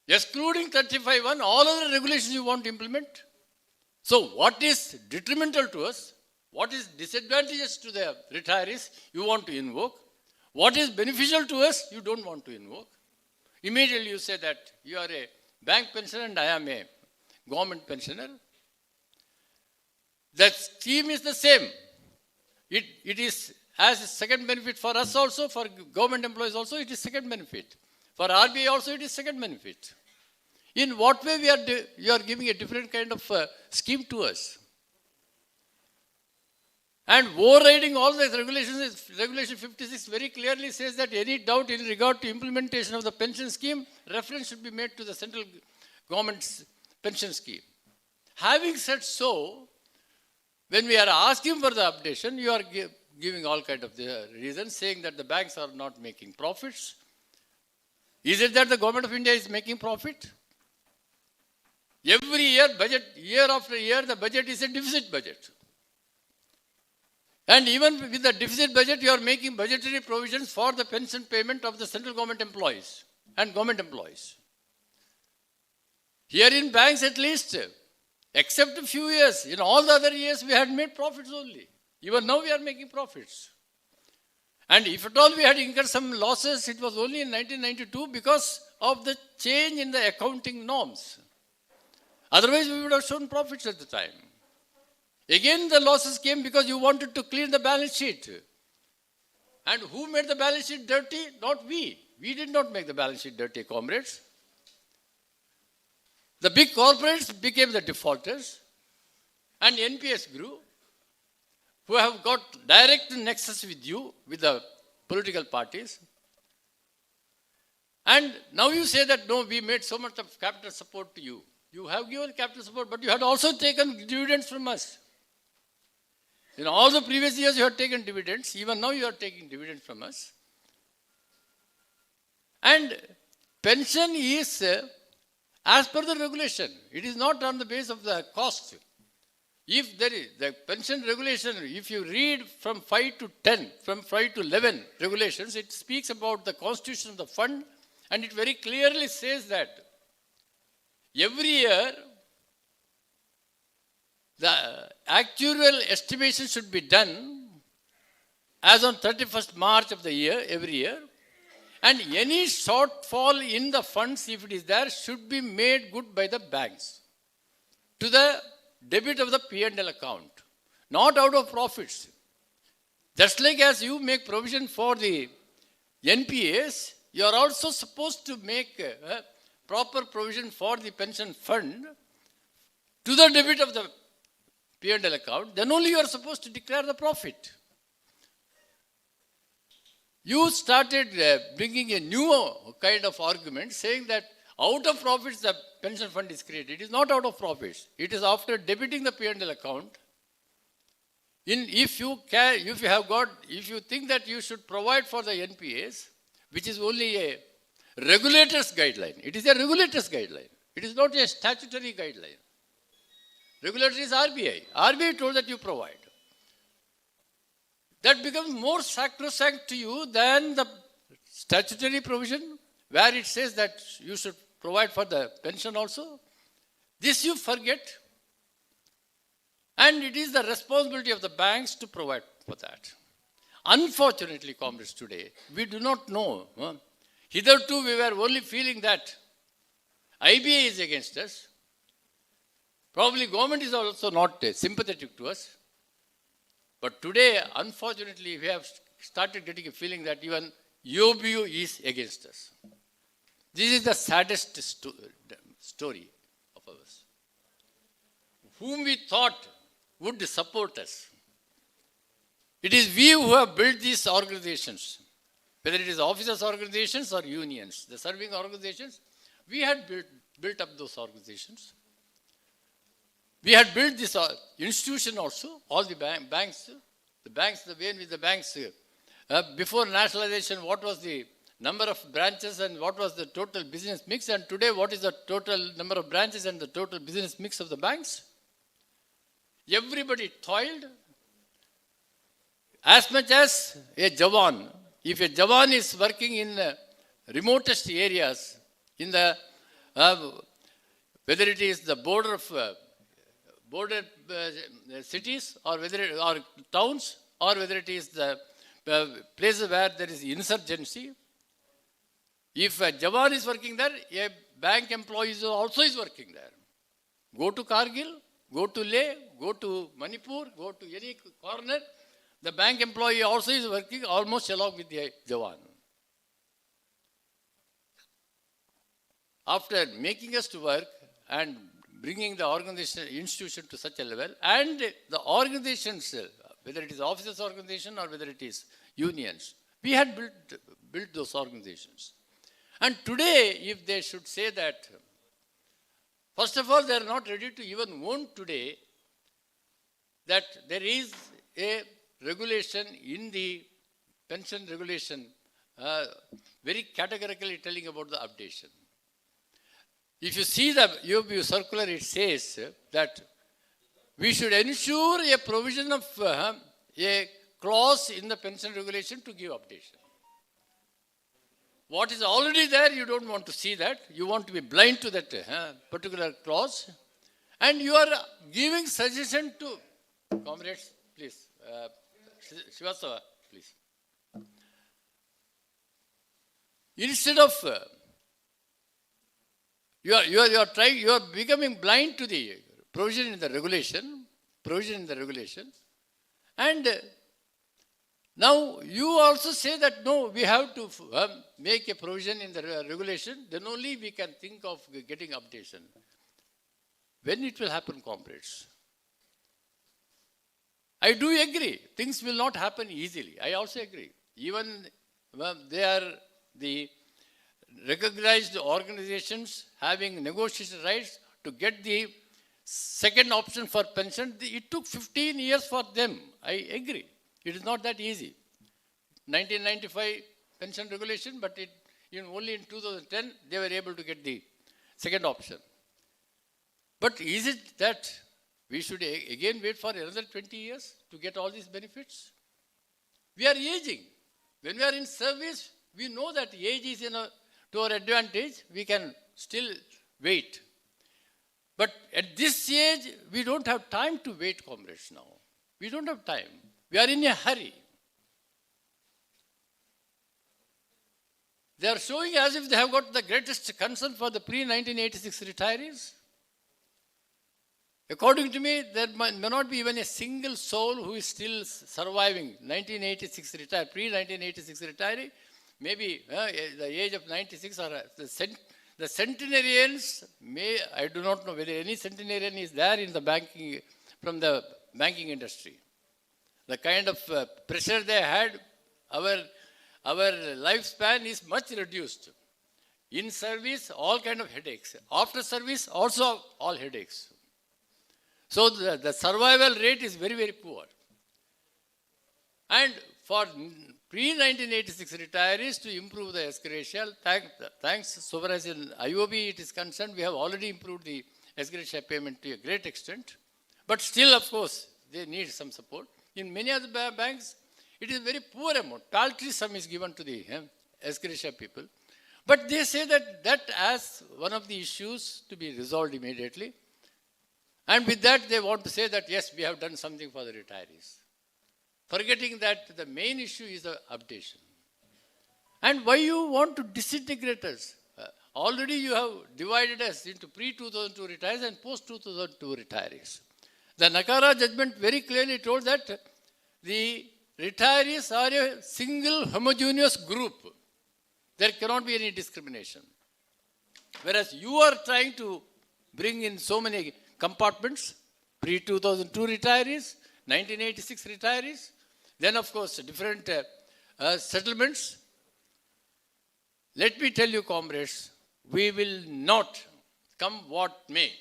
Excluding 35(1), all other regulations you want to implement. So what is detrimental to us? What is disadvantageous to the retirees? You want to invoke. What is beneficial to us? You don't want to invoke. Immediately you say that you are a bank pensioner and I am a government pensioner. That scheme is the same. It is as a second benefit for us also, for government employees also, it is second benefit. For RBI also, it is second benefit. In what way you are giving a different kind of scheme to us? And overriding all the regulations, Regulation 56 very clearly says that any doubt in regard to implementation of the pension scheme, reference should be made to the central government's pension scheme. Having said so, when we are asking for the updation, you are giving all kind of the reasons, saying that the banks are not making profits. Is it that the government of India is making profit? Every year, budget, year after year, the budget is a deficit budget. And even with the deficit budget, you are making budgetary provisions for the pension payment of the central government employees and government employees. Here in banks at least, except a few years, in all the other years we had made profits only. Even now we are making profits. And if at all we had incurred some losses, it was only in 1992 because of the change in the accounting norms. Otherwise we would have shown profits at the time. Again the losses came because you wanted to clean the balance sheet. And who made the balance sheet dirty? Not we. We did not make the balance sheet dirty, comrades. The big corporates became the defaulters and NPS grew, who have got direct nexus with you, with the political parties. And now you say that, no, we made so much of capital support to you. You have given capital support, but you had also taken dividends from us. In all the previous years, you had taken dividends. Even now, you are taking dividends from us. And pension is as per the regulation. It is not on the basis of the cost. If there is the pension regulation, if you read from 5 to 10, from 5 to 11 regulations, it speaks about the constitution of the fund, and it very clearly says that every year the actual estimation should be done as on 31st March of the year, every year, and any shortfall in the funds, if it is there, should be made good by the banks to the debit of the P&L account, not out of profits. Just like as you make provision for the NPAs, you are also supposed to make a proper provision for the pension fund to the debit of the P&L account. Then only you are supposed to declare the profit. You started bringing a new kind of argument saying that out of profits the pension fund is created. It is not out of profits. It is after debiting the P&L account. If you think that you should provide for the NPAs, which is only a regulator's guideline. It is a regulator's guideline. It is not a statutory guideline. Regulator is RBI. RBI told that you provide. That becomes more sacrosanct to you than the statutory provision where it says that you should provide for the pension also. This you forget. And it is the responsibility of the banks to provide for that. Unfortunately, comrades, today, we do not know. Hitherto, we were only feeling that IBA is against us. Probably government is also not sympathetic to us. But today, unfortunately, we have started getting a feeling that even UBU is against us. This is the saddest story of ours. Whom we thought would support us. It is we who have built these organizations, whether it is officers' organizations or unions, the serving organizations. We had built up those organizations. We had built this institution also, all the banks, the way in which the banks, before nationalization, what was the number of branches and what was the total business mix, and today what is the total number of branches and the total business mix of the banks? Everybody toiled. As much as a Jawan, if a Jawan is working in remotest areas, in the, whether it is the border cities or or towns, or whether it is the places where there is insurgency, if a Jawan is working there, a bank employee also is working there. Go to Kargil, go to Leh, go to Manipur, go to any corner, the bank employee also is working almost along with the Jawan. After making us to work and bringing the organization, institution to such a level, and the organizations, whether it is officers' organization or whether it is unions, we had built those organizations. And today, if they should say that, first of all, they are not ready to even own today that there is a regulation in the pension regulation very categorically telling about the updation. If you see the UOB circular, it says that we should ensure a provision of a clause in the pension regulation to give updation. What is already there, you don't want to see that. You want to be blind to that particular clause. And you are giving suggestion to, comrades, please, Srivastava, please. Instead of, you are becoming blind to the provision in the regulation, and now you also say that no, we have to make a provision in the regulation, then only we can think of getting updation. When it will happen, comrades? I do agree, things will not happen easily. I also agree. Even they are the recognized organizations having negotiation rights to get the second option for pension. It took 15 years for them. I agree. It is not that easy. 1995 pension regulation, but only in 2010 they were able to get the second option. But is it that we should again wait for another 20 years to get all these benefits? We are aging. When we are in service, we know that age is to our advantage. We can still wait. But at this age, we don't have time to wait, comrades, now. We don't have time. We are in a hurry. They are showing as if they have got the greatest concern for the pre-1986 retirees. According to me, there may not be even a single soul who is still surviving 1986 pre-1986 retiree. Maybe the age of 96 or the centenarians I do not know whether any centenarian is there in the banking, from the banking industry. The kind of pressure they had, our lifespan is much reduced. In service, all kind of headaches. After service, also all headaches. So the survival rate is very, very poor. And for pre-1986 retirees to improve the ex-gratia, thanks, so far as in IOB it is concerned, we have already improved the ex-gratia payment to a great extent. But still, of course, they need some support. In many other banks, it is a very poor amount. Paltry sum is given to the ex-gratia people. But they say that as one of the issues to be resolved immediately. And with that, they want to say that, yes, we have done something for the retirees. Forgetting that the main issue is the updation. And why you want to disintegrate us? Already you have divided us into pre-2002 retirees and post-2002 retirees. The Nakara judgment very clearly told that the retirees are a single homogeneous group. There cannot be any discrimination. Whereas you are trying to bring in so many compartments, pre-2002 retirees, 1986 retirees, then of course different settlements. Let me tell you, comrades, we will not, come what may,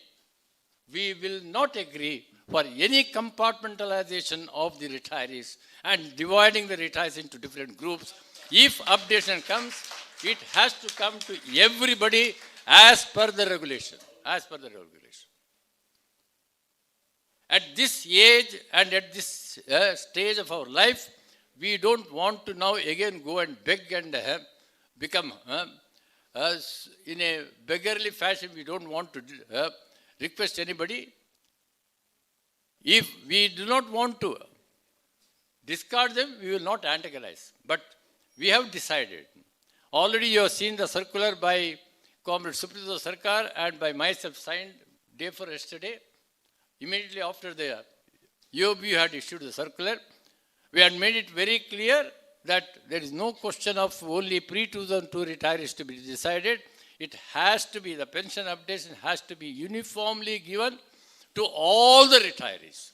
we will not agree for any compartmentalization of the retirees and dividing the retirees into different groups. If updation comes, it has to come to everybody as per the regulation. As per the regulation. At this age and at this stage of our life, we don't want to now again go and beg and become in a beggarly fashion. We don't want to request anybody. If we do not want to discard them, we will not antagonize. But we have decided. Already you have seen the circular by Comrade Suprito Sarkar and by myself signed day for yesterday. Immediately after the UOB had issued the circular, we had made it very clear that there is no question of only pre-2002 retirees to be decided. It has to be, the pension updation has to be uniformly given to all the retirees.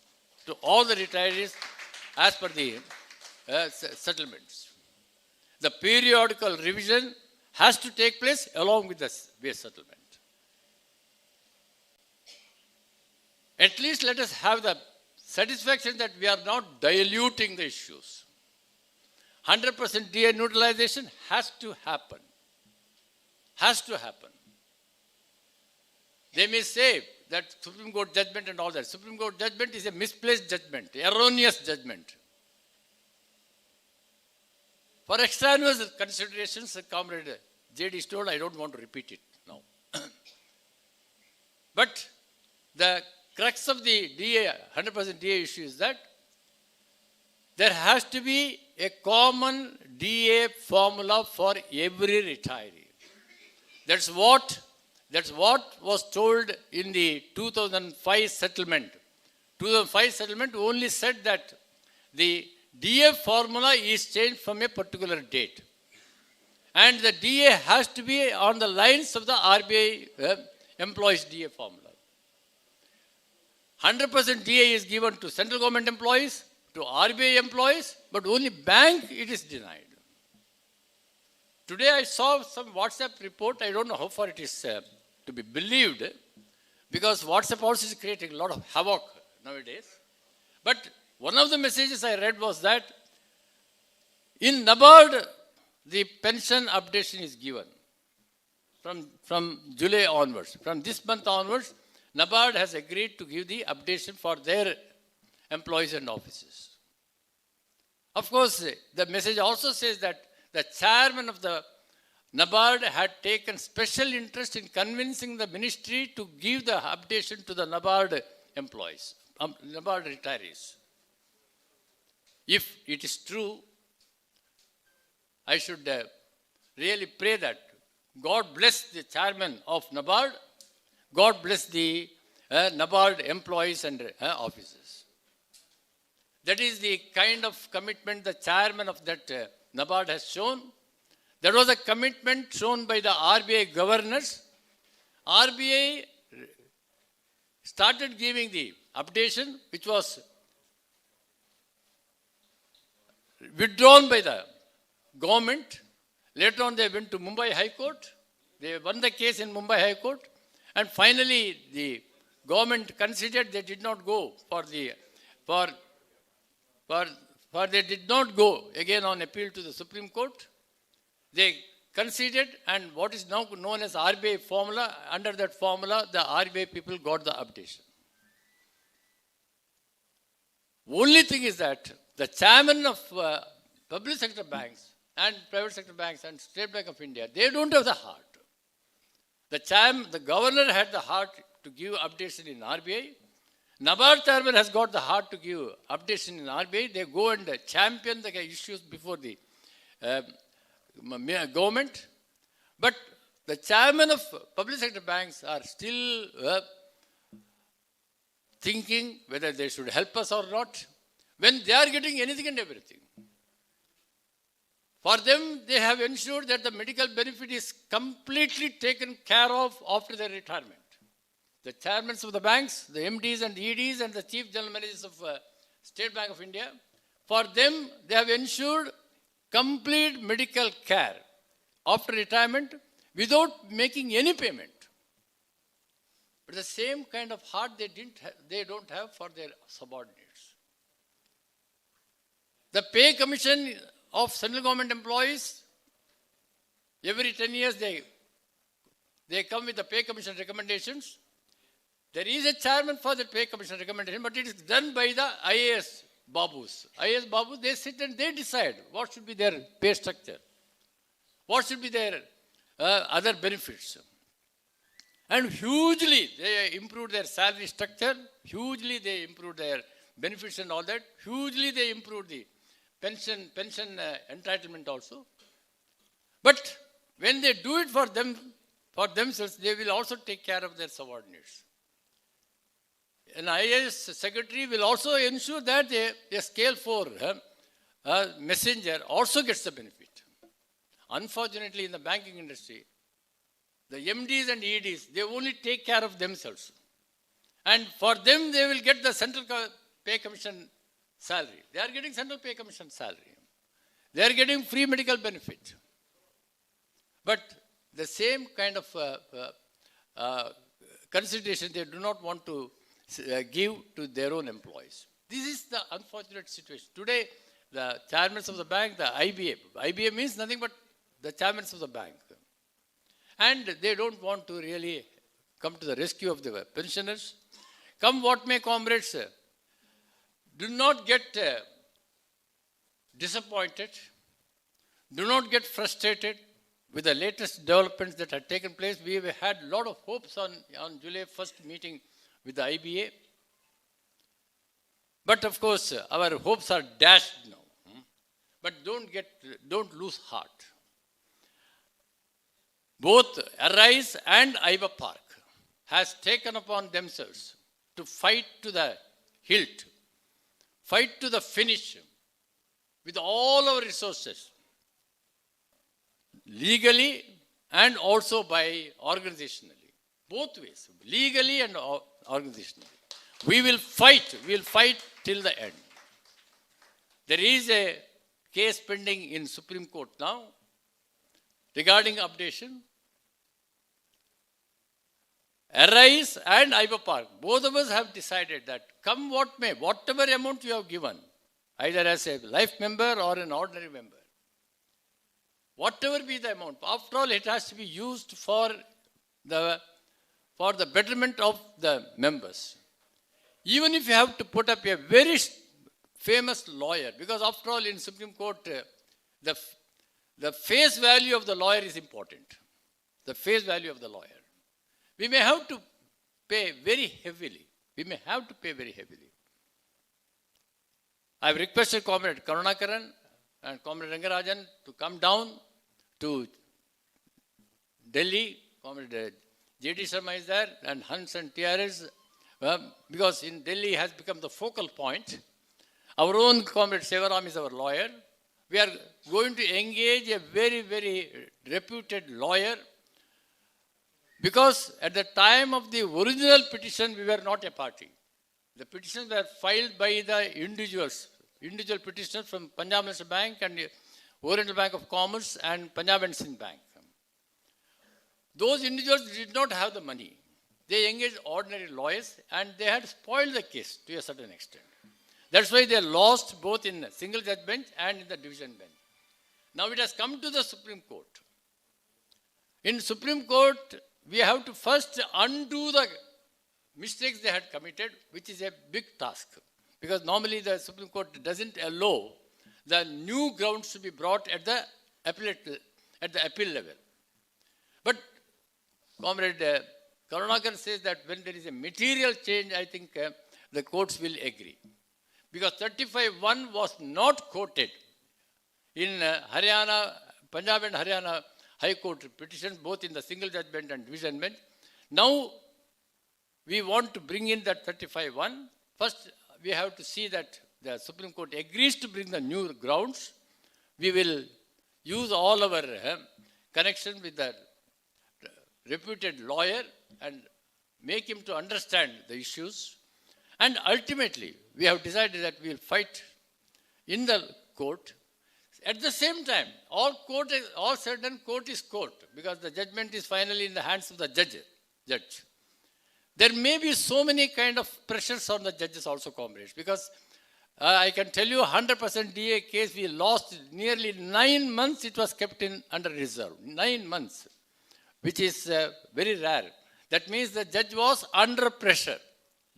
To all the retirees as per the settlements. The periodical revision has to take place along with the base settlement. At least let us have the satisfaction that we are not diluting the issues. 100% DA neutralization has to happen. Has to happen. They may say that Supreme Court judgment and all that. Supreme Court judgment is a misplaced judgment, erroneous judgment. For extraneous considerations, Comrade J.D. told, I don't want to repeat it now. But the crux of the DA, 100% DA issue is that there has to be a common DA formula for every retiree. That's what was told in the 2005 settlement. 2005 settlement only said that the DA formula is changed from a particular date. And the DA has to be on the lines of the RBI employees DA formula. 100% DA is given to central government employees, to RBI employees, but only bank it is denied. Today I saw some WhatsApp report. I don't know how far it is to be believed, because WhatsApp also is creating a lot of havoc nowadays. But one of the messages I read was that in NABARD, the pension updation is given from July onwards. From this month onwards, NABARD has agreed to give the updation for their employees and officers. Of course, the message also says that the chairman of the NABARD had taken special interest in convincing the ministry to give the updation to the NABARD employees, NABARD retirees. If it is true, I should really pray that God bless the chairman of NABARD, God bless the NABARD employees and officers. That is the kind of commitment the chairman of that NABARD has shown. There was a commitment shown by the RBI governors. RBI started giving the updation, which was withdrawn by the government. Later on, they went to Mumbai High Court. They won the case in Mumbai High Court. And finally, the government considered they did not go they did not go again on appeal to the Supreme Court. They conceded, and what is now known as RBI formula, under that formula, the RBI people got the updation. Only thing is that the chairman of public sector banks and private sector banks and State Bank of India, they don't have the heart. The governor had the heart to give updation in RBI. NABARD chairman has got the heart to give updation in RBI. They go and champion the issues before the government. But the chairman of public sector banks are still thinking whether they should help us or not, when they are getting anything and everything. For them, they have ensured that the medical benefit is completely taken care of after their retirement. The chairmen of the banks, the MDs and EDs and the chief general managers of State Bank of India, for them, they have ensured complete medical care after retirement without making any payment. But the same kind of heart they don't have for their subordinates. The pay commission of central government employees, every 10 years they come with the pay commission recommendations. There is a chairman for the pay commission recommendation, but it is done by the IAS Babus. IAS Babus, they sit and they decide what should be their pay structure, what should be their other benefits. And hugely they improved their salary structure, hugely they improved their benefits and all that, hugely they improved the pension entitlement also. But when they do it for themselves, they will also take care of their subordinates. An IAS secretary will also ensure that a scale 4 messenger also gets the benefit. Unfortunately, in the banking industry, the MDs and EDs, they only take care of themselves. And for them, they will get the central pay commission salary. They are getting central pay commission salary. They are getting free medical benefit. But the same kind of consideration they do not want to give to their own employees. This is the unfortunate situation. Today, the chairmen of the bank, the IBA means nothing but the chairmen of the bank. And they don't want to really come to the rescue of the pensioners. Come what may, comrades, do not get disappointed. Do not get frustrated with the latest developments that have taken place. We have had a lot of hopes on July 1st meeting with the IBA. But of course, our hopes are dashed now. But don't lose heart. Both Arise and Iva Park has taken upon themselves to fight to the hilt, fight to the finish with all our resources, legally and also by organizationally, both ways, legally and organizationally. We will fight till the end. There is a case pending in Supreme Court now regarding updation. Arise and Iva Park, both of us have decided that come what may, whatever amount you have given, either as a life member or an ordinary member, whatever be the amount, after all it has to be used for the betterment of the members. Even if you have to put up a very famous lawyer, because after all in Supreme Court, the face value of the lawyer is important. The face value of the lawyer. We may have to pay very heavily. I have requested Comrade Karunakaran and Comrade Rangarajan to come down to Delhi. Comrade J.D. Sharma is there and Hans and TRS, because in Delhi has become the focal point. Our own Comrade Sevaram is our lawyer. We are going to engage a very, very reputed lawyer, because at the time of the original petition, we were not a party. The petitions were filed by the individual petitioners from Punjab National Bank and Oriental Bank of Commerce and Punjab and Sindh Bank. Those individuals did not have the money. They engaged ordinary lawyers and they had spoiled the case to a certain extent. That's why they lost both in the single judge bench and in the division bench. Now it has come to the Supreme Court. In Supreme Court, we have to first undo the mistakes they had committed, which is a big task. Because normally the Supreme Court doesn't allow the new grounds to be brought at the appeal level. But Comrade Karunakar says that when there is a material change, I think the courts will agree. Because 35(1) was not quoted in Haryana, Punjab and Haryana High Court petitions, both in the single judge bench and division bench. Now, we want to bring in that 35(1). First, we have to see that the Supreme Court agrees to bring the new grounds. We will use all our connection with the reputed lawyer and make him to understand the issues. And ultimately, we have decided that we will fight in the court. At the same time, all certain court is court, because the judgment is finally in the hands of the judge. There may be so many kind of pressures on the judges also, comrades, because I can tell you 100% DA case we lost nearly 9 months. It was kept under reserve, 9 months, which is very rare. That means the judge was under pressure.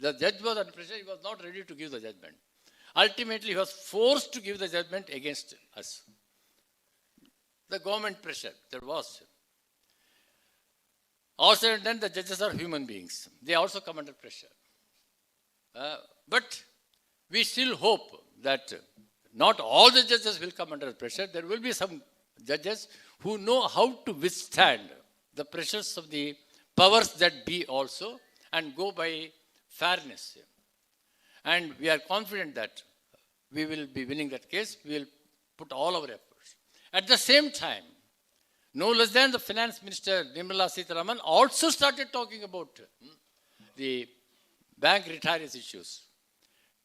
The judge was under pressure. He was not ready to give the judgment. Ultimately, he was forced to give the judgment against us. The government pressure, there was. Also, then the judges are human beings. They also come under pressure. But we still hope that not all the judges will come under pressure. There will be some judges who know how to withstand the pressures of the powers that be also and go by fairness. And we are confident that we will be winning that case. We will put all our efforts. At the same time, no less than the Finance Minister, Nirmala Sitharaman, also started talking about the bank retirees issues.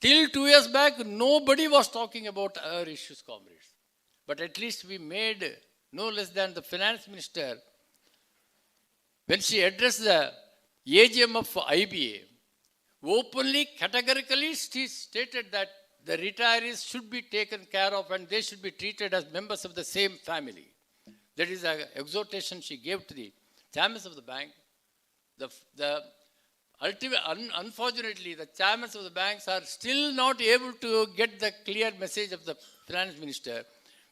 Till 2 years back, nobody was talking about our issues, comrades. But at least we made no less than the Finance Minister, when she addressed the AGM of IBA, openly, categorically, she stated that the retirees should be taken care of and they should be treated as members of the same family. That is an exhortation she gave to the chairmen of the bank. the ultimate, unfortunately, the chairmen of the banks are still not able to get the clear message of the finance minister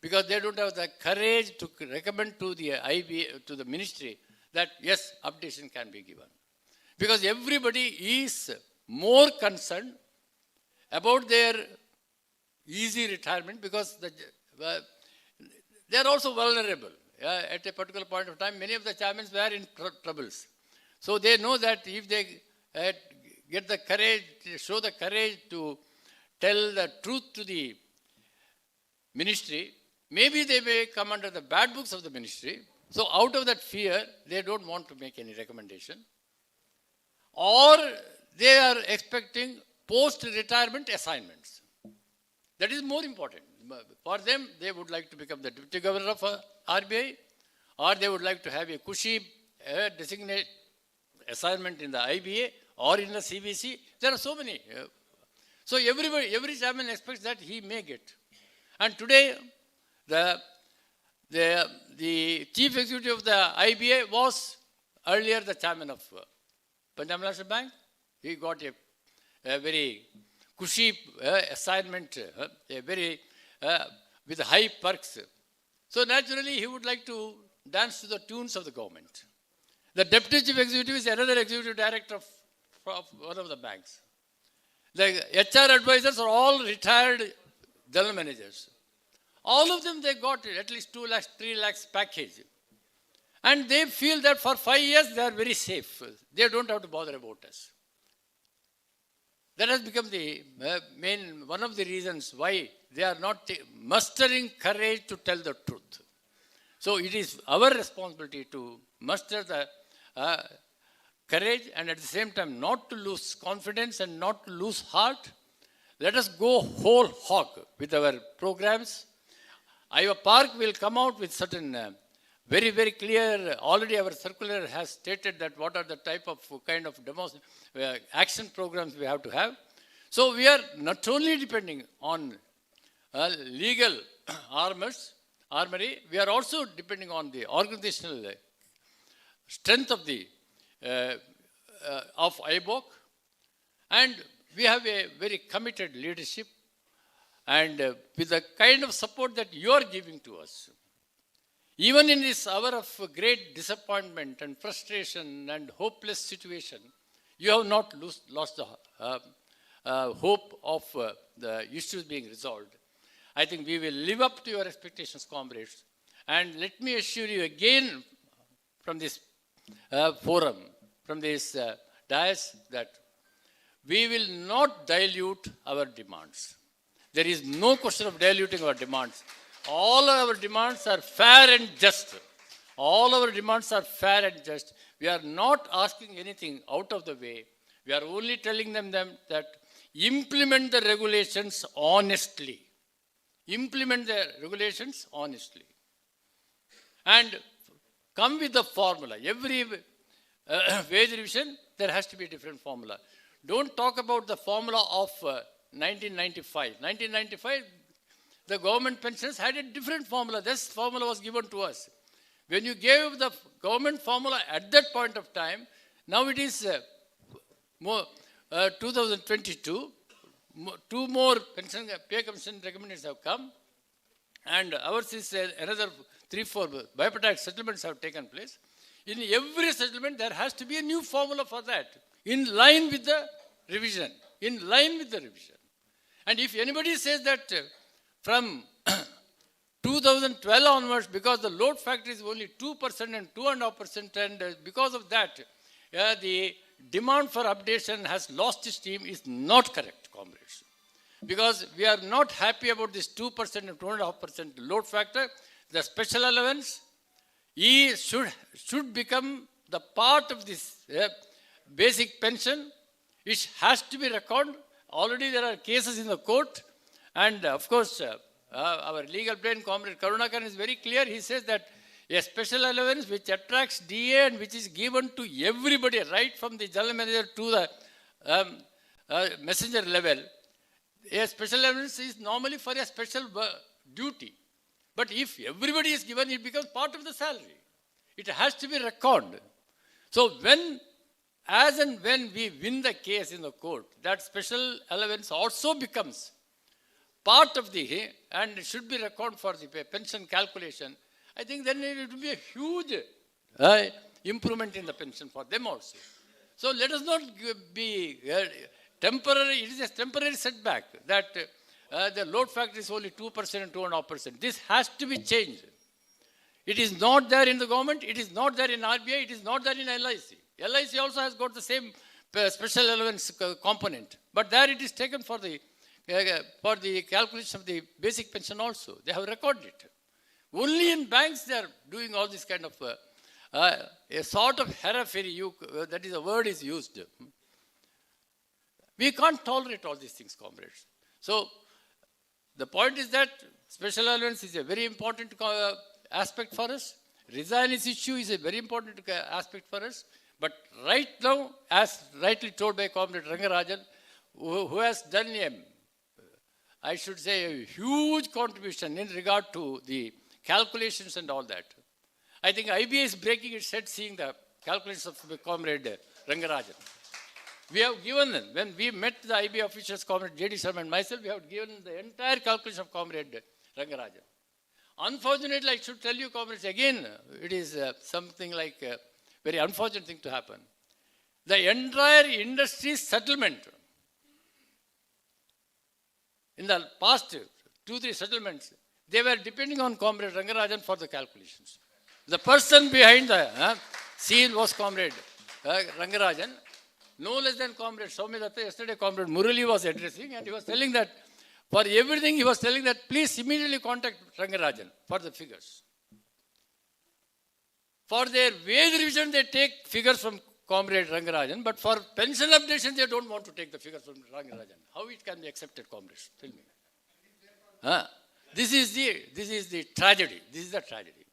because they don't have the courage to recommend to the to the ministry that yes, updation can be given. Because everybody is more concerned about their easy retirement because they are also vulnerable. At a particular point of time, many of the chairmen were in troubles. So they know that if they get the courage, show the courage to tell the truth to the ministry, maybe they may come under the bad books of the ministry. So out of that fear, they don't want to make any recommendation. Or they are expecting post-retirement assignments. That is more important. For them, they would like to become the deputy governor of RBI, or they would like to have a cushy designate assignment in the IBA or in the CBC. There are so many. So every chairman expects that he may get. And today, the chief executive of the IBA was earlier the chairman of Punjab National Bank. He got a very cushy assignment, a very with high perks. So naturally, he would like to dance to the tunes of the government. The deputy chief executive is another executive director of one of the banks. The HR advisors are all retired general managers. All of them, they got at least 2 lakhs, 3 lakhs package. And they feel that for 5 years, they are very safe. They don't have to bother about us. That has become the one of the reasons why they are not mustering courage to tell the truth. So it is our responsibility to muster the courage and at the same time not to lose confidence and not to lose heart. Let us go whole hog with our programs. Iowa Park will come out with certain very, very clear, already our circular has stated that what are the type of kind of action programs we have to have. So we are not only depending on legal armory, we are also depending on the organizational strength of the of IBOC, and we have a very committed leadership, and with the kind of support that you are giving to us, even in this hour of great disappointment and frustration and hopeless situation, you have not lost the hope of the issues being resolved. I think we will live up to your expectations, comrades. And let me assure you again from this forum, from this dais, that we will not dilute our demands. There is no question of diluting our demands. All our demands are fair and just. All our demands are fair and just. We are not asking anything out of the way. We are only telling them that implement the regulations honestly. Implement the regulations honestly. And come with the formula. Every wage revision, there has to be a different formula. Don't talk about the formula of 1995. 1995, the government pensions had a different formula. This formula was given to us. When you gave the government formula at that point of time, now it is 2022, 2 more pay commission recommendations have come, and ours is another 3-4 bipartite settlements have taken place. In every settlement, there has to be a new formula for that, in line with the revision. In line with the revision. And if anybody says that from 2012 onwards, because the load factor is only 2% and 2.5%, and because of that, the demand for updation has lost steam, is not correct, comrades. Because we are not happy about this 2% and 2.5% load factor. The special allowance should become the part of this basic pension, which has to be reckoned. Already there are cases in the court, and of course, our legal brain, Comrade Karunakan, is very clear. He says that a special allowance which attracts DA and which is given to everybody, right from the general manager to the messenger level, a special allowance is normally for a special duty. But if everybody is given, it becomes part of the salary. It has to be reckoned. So when as and when we win the case in the court, that special allowance also becomes part of the, and should be reckoned for the pension calculation, I think then it will be a huge improvement in the pension for them also. So let us not be temporary, it is a temporary setback that the load factor is only 2% and 2.5%. This has to be changed. It is not there in the government, it is not there in RBI, it is not there in LIC. LIC also has got the same special allowance component, but there it is taken for the calculation of the basic pension also. They have recorded it. Only in banks they are doing all this kind of a sort of hara-fairy, that is a word is used. We can't tolerate all these things, comrades. So the point is that special allowance is a very important aspect for us. Resilience issue is a very important aspect for us. But right now, as rightly told by Comrade Rangarajan, who has done I should say, a huge contribution in regard to the calculations and all that. I think IBA is breaking its head seeing the calculations of Comrade Rangarajan. We have given them, when we met the IBA officials, Comrade J.D. Sharma and myself, we have given the entire calculation of Comrade Rangarajan. Unfortunately, I should tell you, comrades, again, it is something like a very unfortunate thing to happen. The entire industry settlement, in the past 2-3 settlements, they were depending on Comrade Rangarajan for the calculations. The person behind the scene was Comrade Rangarajan, no less than Comrade Soumyadatta. Yesterday, Comrade Murali was addressing, and he was telling that for everything, he was telling that please immediately contact Rangarajan for the figures. For their wage revision, they take figures from Comrade Rangarajan, but for pension updation, they don't want to take the figures from Rangarajan. How it can be accepted, comrades? Tell me. This is the tragedy. This is the tragedy.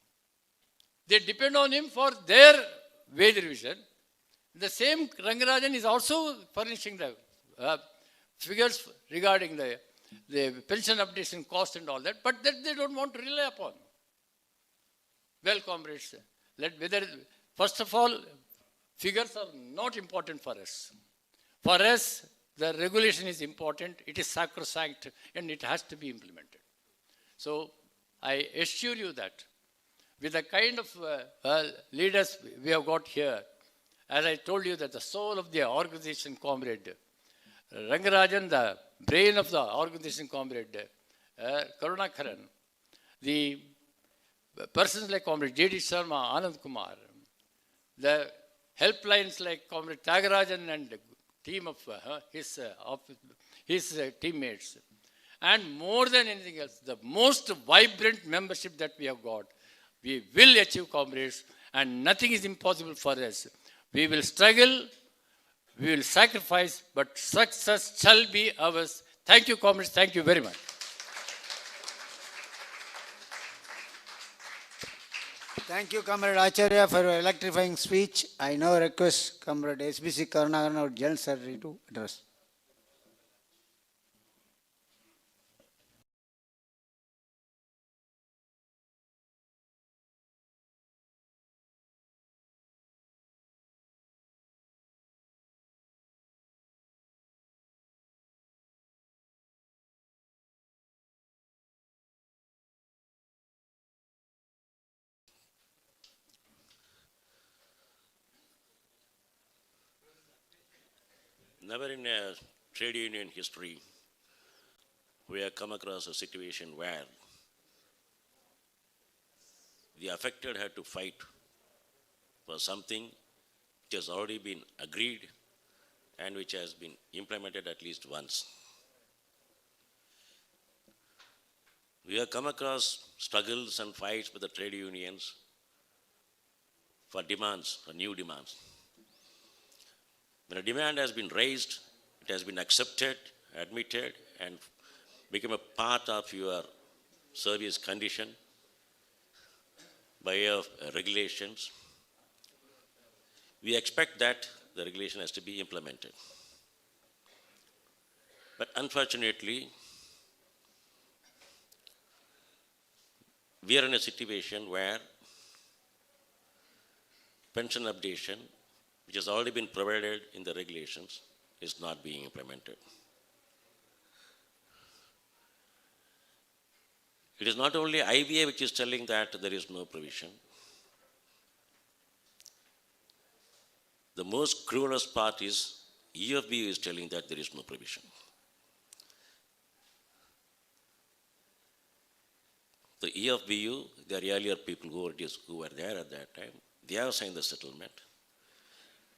They depend on him for their wage revision. The same Rangarajan is also furnishing the figures regarding the pension updation cost and all that, but that they don't want to rely upon. Well, comrades, first of all, figures are not important for us. For us, the regulation is important, it is sacrosanct, and it has to be implemented. So, I assure you that with the kind of leaders we have got here, as I told you that the soul of the organization, Comrade Rangarajan, the brain of the organization, Comrade Karunakaran, the persons like Comrade J.D. Sharma, Anand Kumar, the helplines like Comrade Tyagarajan and the team of his teammates, and more than anything else, the most vibrant membership that we have got, we will achieve, comrades, and nothing is impossible for us. We will struggle, we will sacrifice, but success shall be ours. Thank you, comrades. Thank you very much. Thank you, Comrade Acharya, for your electrifying speech. I now request Comrade SBC Karunakaran, our General Secretary, to address. Never in a trade union history we have come across a situation where the affected had to fight for something which has already been agreed and which has been implemented at least once. We have come across struggles and fights with the trade unions for demands, for new demands. When a demand has been raised, it has been accepted, admitted, and become a part of your service condition by way of regulations. We expect that the regulation has to be implemented. But unfortunately, we are in a situation where pension updation, which has already been provided in the regulations, is not being implemented. It is not only IBA which is telling that there is no provision. The most cruelest part is EFBU is telling that there is no provision. The EFBU, the earlier people who were there at that time, they have signed the settlement.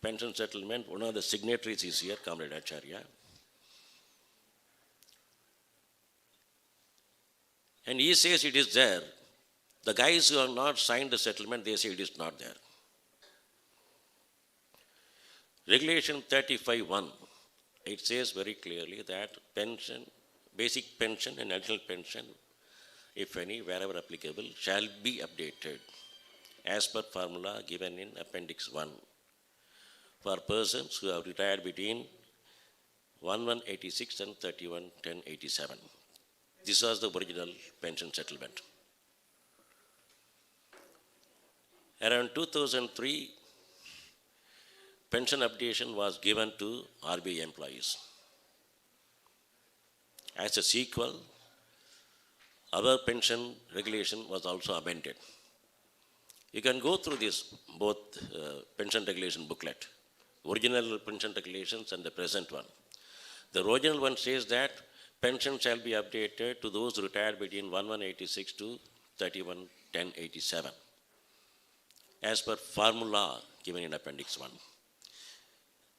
Pension settlement, one of the signatories is here, Comrade Acharya. And he says it is there. The guys who have not signed the settlement, they say it is not there. Regulation 35(1), it says very clearly that pension, basic pension and additional pension, if any, wherever applicable, shall be updated as per formula given in Appendix 1 for persons who have retired between 1186 and 311087. This was the original pension settlement. Around 2003, pension updation was given to RBI employees. As a sequel, our pension regulation was also amended. You can go through this, both pension regulation booklet, original pension regulations and the present one. The original one says that pension shall be updated to those retired between 1186 to 311087 as per formula given in Appendix 1.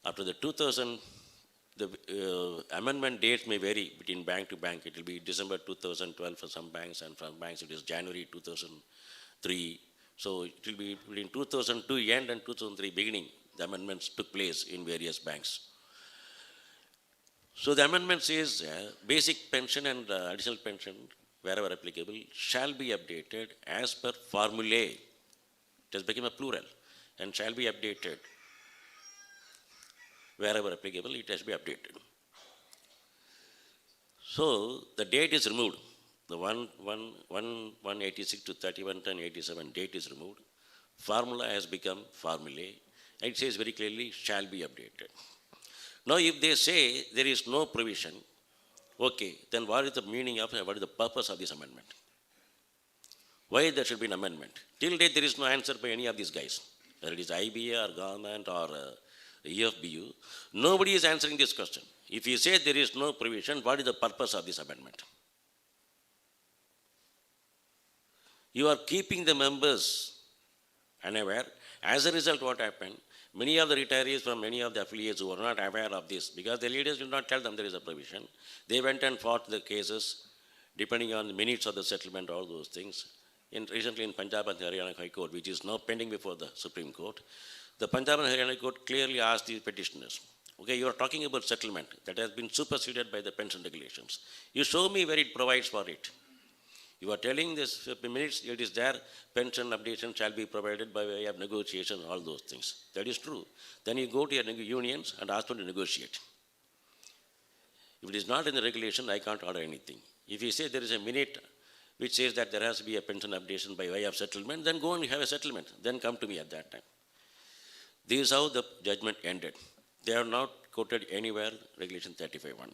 After the 2000, the amendment dates may vary between bank to bank. It will be December 2012 for some banks, and for banks it is January 2003. So it will be between 2002 end and 2003 beginning. The amendments took place in various banks. So the amendment says basic pension and additional pension, wherever applicable, shall be updated as per formulae. It has become a plural, and shall be updated. Wherever applicable, it has to be updated. So the date is removed. The 186 to 311087 date is removed. Formula has become formulae. And it says very clearly, shall be updated. Now, if they say there is no provision, okay, then what is the meaning of, what is the purpose of this amendment? Why there should be an amendment? Till date, there is no answer by any of these guys, whether it is IBA or government or EFBU. Nobody is answering this question. If you say there is no provision, what is the purpose of this amendment? You are keeping the members unaware. As a result, what happened? Many of the retirees from many of the affiliates who were not aware of this, because the leaders did not tell them there is a provision, they went and fought the cases depending on the minutes of the settlement, all those things. Recently in Punjab and Haryana High Court, which is now pending before the Supreme Court, the Punjab and Haryana Court clearly asked the petitioners, okay, you are talking about settlement that has been superseded by the pension regulations. You show me where it provides for it. You are telling this minutes, it is there, pension updation shall be provided by way of negotiation, all those things. That is true. Then you go to your unions and ask them to negotiate. If it is not in the regulation, I can't order anything. If you say there is a minute which says that there has to be a pension updation by way of settlement, then go and have a settlement. Then come to me at that time. This is how the judgment ended. They are not quoted anywhere, Regulation 35(1).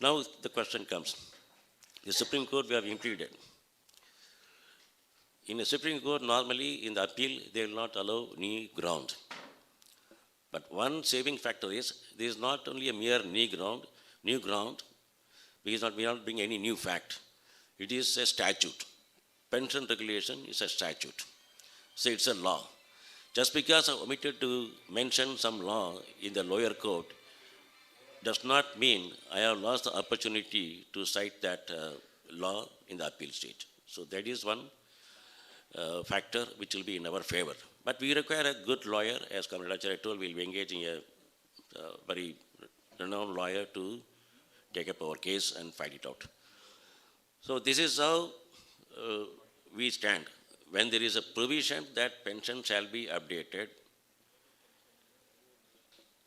Now the question comes. The Supreme Court we have implemented. In the Supreme Court, normally in the appeal, they will not allow new ground. But one saving factor is, there is not only a mere new ground, we are not bringing any new fact. It is a statute. Pension regulation is a statute. So it's a law. Just because I omitted to mention some law in the lower court does not mean I have lost the opportunity to cite that law in the appeal stage. So that is one factor which will be in our favor. But we require a good lawyer, as Comrade Acharya told, we will be engaging a very renowned lawyer to take up our case and fight it out. So this is how we stand. When there is a provision that pension shall be updated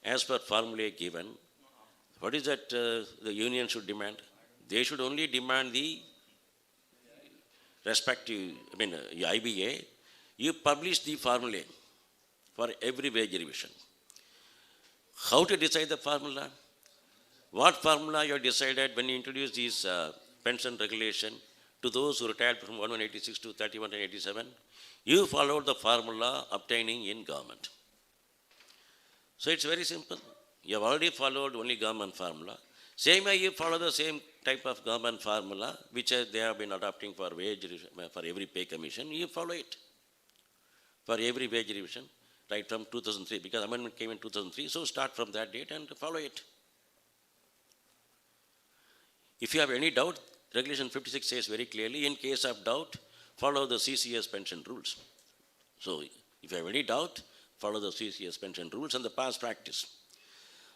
as per formulae given, what is that the union should demand? They should only demand the respective, IBA, you publish the formulae for every wage revision. How to decide the formula? What formula you have decided when you introduced this pension regulation to those who retired from 1186 to 3187? You followed the formula obtaining in government. So it's very simple. You have already followed only government formula. Same way you follow the same type of government formula which they have been adopting for for every pay commission. You follow it for every wage revision right from 2003 because amendment came in 2003. So start from that date and follow it. If you have any doubt, Regulation 56 says very clearly, in case of doubt, follow the CCS pension rules. So if you have any doubt, follow the CCS pension rules and the past practice.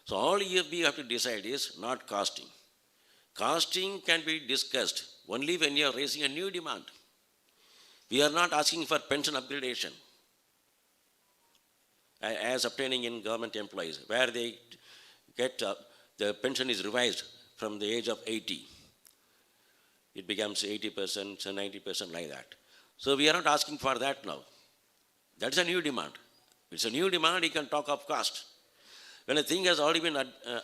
So all you have to decide is not costing. Costing can be discussed only when you are raising a new demand. We are not asking for pension upgradation as obtaining in government employees, where they get the pension is revised from the age of 80. It becomes 80%, 90% like that. So we are not asking for that now. That's a new demand. It's a new demand, you can talk of cost. When a thing has already been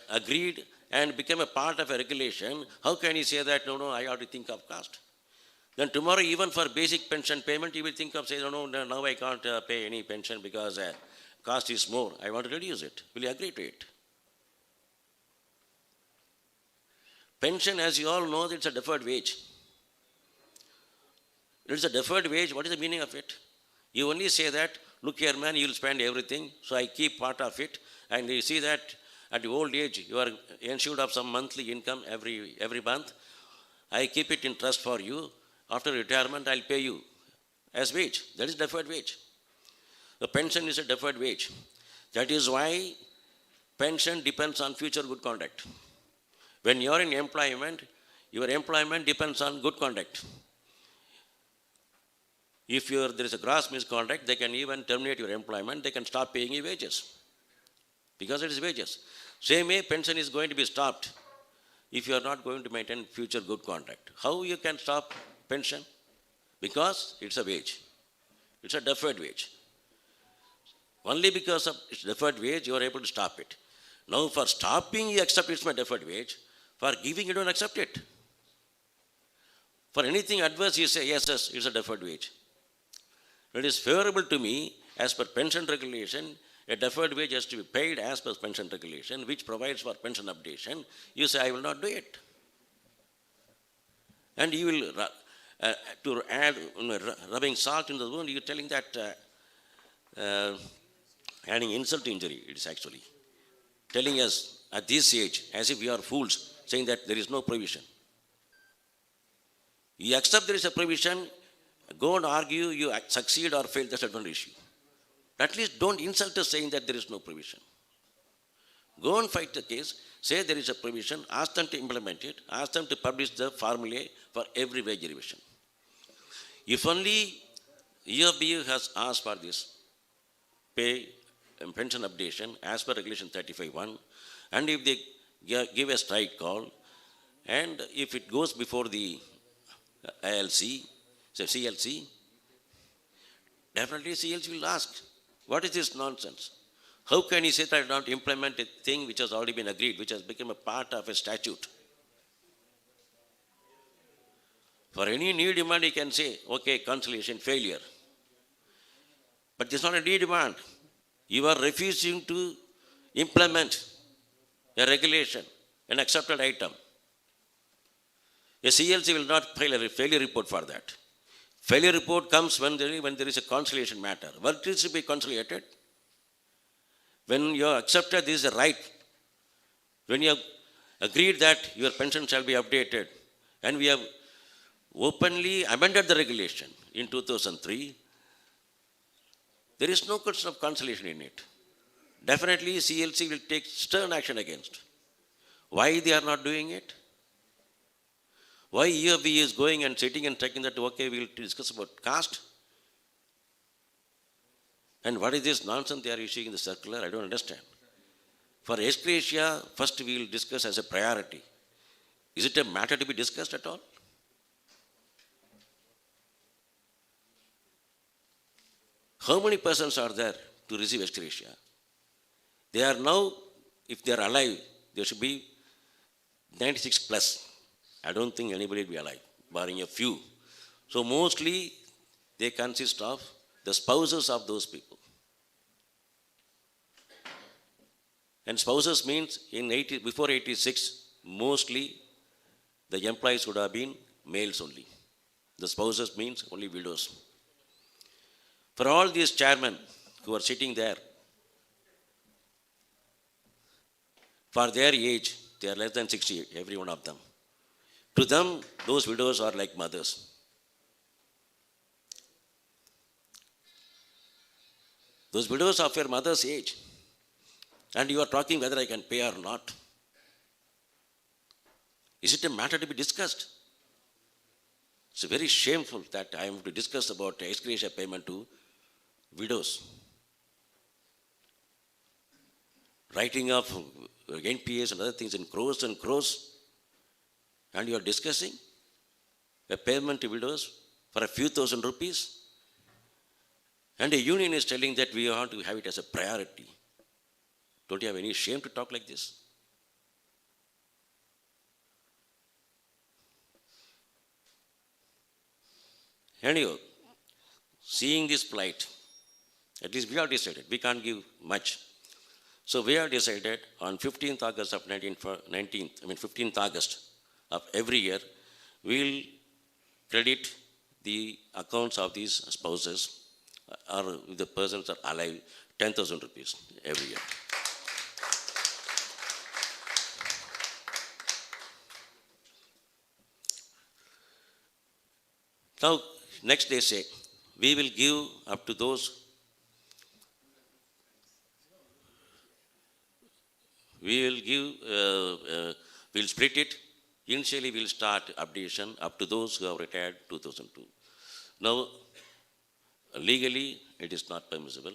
agreed and become a part of a regulation, how can you say that, no, I have to think of cost? Then tomorrow, even for basic pension payment, you will think of saying, no, now I can't pay any pension because cost is more. I want to reduce it. Will you agree to it? Pension, as you all know, it's a deferred wage. It's a deferred wage. What is the meaning of it? You only say that, look here, man, you will spend everything, so I keep part of it. And you see that at the old age, you are ensured of some monthly income every month. I keep it in trust for you. After retirement, I'll pay you as wage. That is deferred wage. The pension is a deferred wage. That is why pension depends on future good conduct. When you are in employment, your employment depends on good conduct. If there is a gross misconduct, they can even terminate your employment. They can stop paying you wages because it is wages. Same way, pension is going to be stopped if you are not going to maintain future good conduct. How you can stop pension? Because it's a wage. It's a deferred wage. Only because of its deferred wage, you are able to stop it. Now, for stopping, you accept it's my deferred wage. For giving, you don't accept it. For anything adverse, you say, yes, it's a deferred wage. It is favorable to me, as per pension regulation, a deferred wage has to be paid as per pension regulation, which provides for pension updation. You say, I will not do it. And you will, to add rubbing salt in the wound, you're telling that adding insult to injury, it is actually telling us at this age, as if we are fools, saying that there is no provision. You accept there is a provision, go and argue, you succeed or fail, that's a different issue. At least don't insult us saying that there is no provision. Go and fight the case, say there is a provision, ask them to implement it, ask them to publish the formulae for every wage revision. If only UFBU has asked for this pay and pension updation as per Regulation 35(1), and if they give a strike call, and if it goes before the ILC, so CLC, definitely CLC will ask, what is this nonsense? How can you say that I don't implement a thing which has already been agreed, which has become a part of a statute? For any new demand, you can say, okay, cancellation, failure. But it's not a new demand. You are refusing to implement a regulation, an accepted item. A CLC will not file a failure report for that. Failure report comes when there is a conciliation matter. What is to be conciliated? When you have accepted this is a right, when you have agreed that your pension shall be updated, and we have openly amended the regulation in 2003, there is no question of conciliation in it. Definitely CLC will take stern action against. Why they are not doing it? Why UFB is going and sitting and checking that, okay, we will discuss about caste? And what is this nonsense they are issuing in the circular? I don't understand. For ex-gratia, first we will discuss as a priority. Is it a matter to be discussed at all? How many persons are there to receive ex gratia. They are now, if they are alive, they should be 96 plus. I don't think anybody will be alive, barring a few. So mostly they consist of the spouses of those people. And spouses means before 86, mostly the employees would have been males only. The spouses means only widows. For all these chairmen who are sitting there, for their age, they are less than 60, every one of them. To them, those widows are like mothers. Those widows of your mother's age. And you are talking whether I can pay or not. Is it a matter to be discussed? It's very shameful that I am to discuss about ex gratia payment to widows. Writing of NPAs and other things in crores and crores. And you are discussing a payment to widows for a few thousand rupees. And a union is telling that we want to have it as a priority. Don't you have any shame to talk like this? Anyhow, seeing this plight, at least we have decided, we can't give much. So we have decided on 15th August of 15th August of every year, we'll credit the accounts of these spouses or if the persons are alive, 10,000 rupees every year. Now, next they say, we will give up to those, we'll split it. Initially, we'll start updation up to those who have retired 2002. Now, legally, it is not permissible.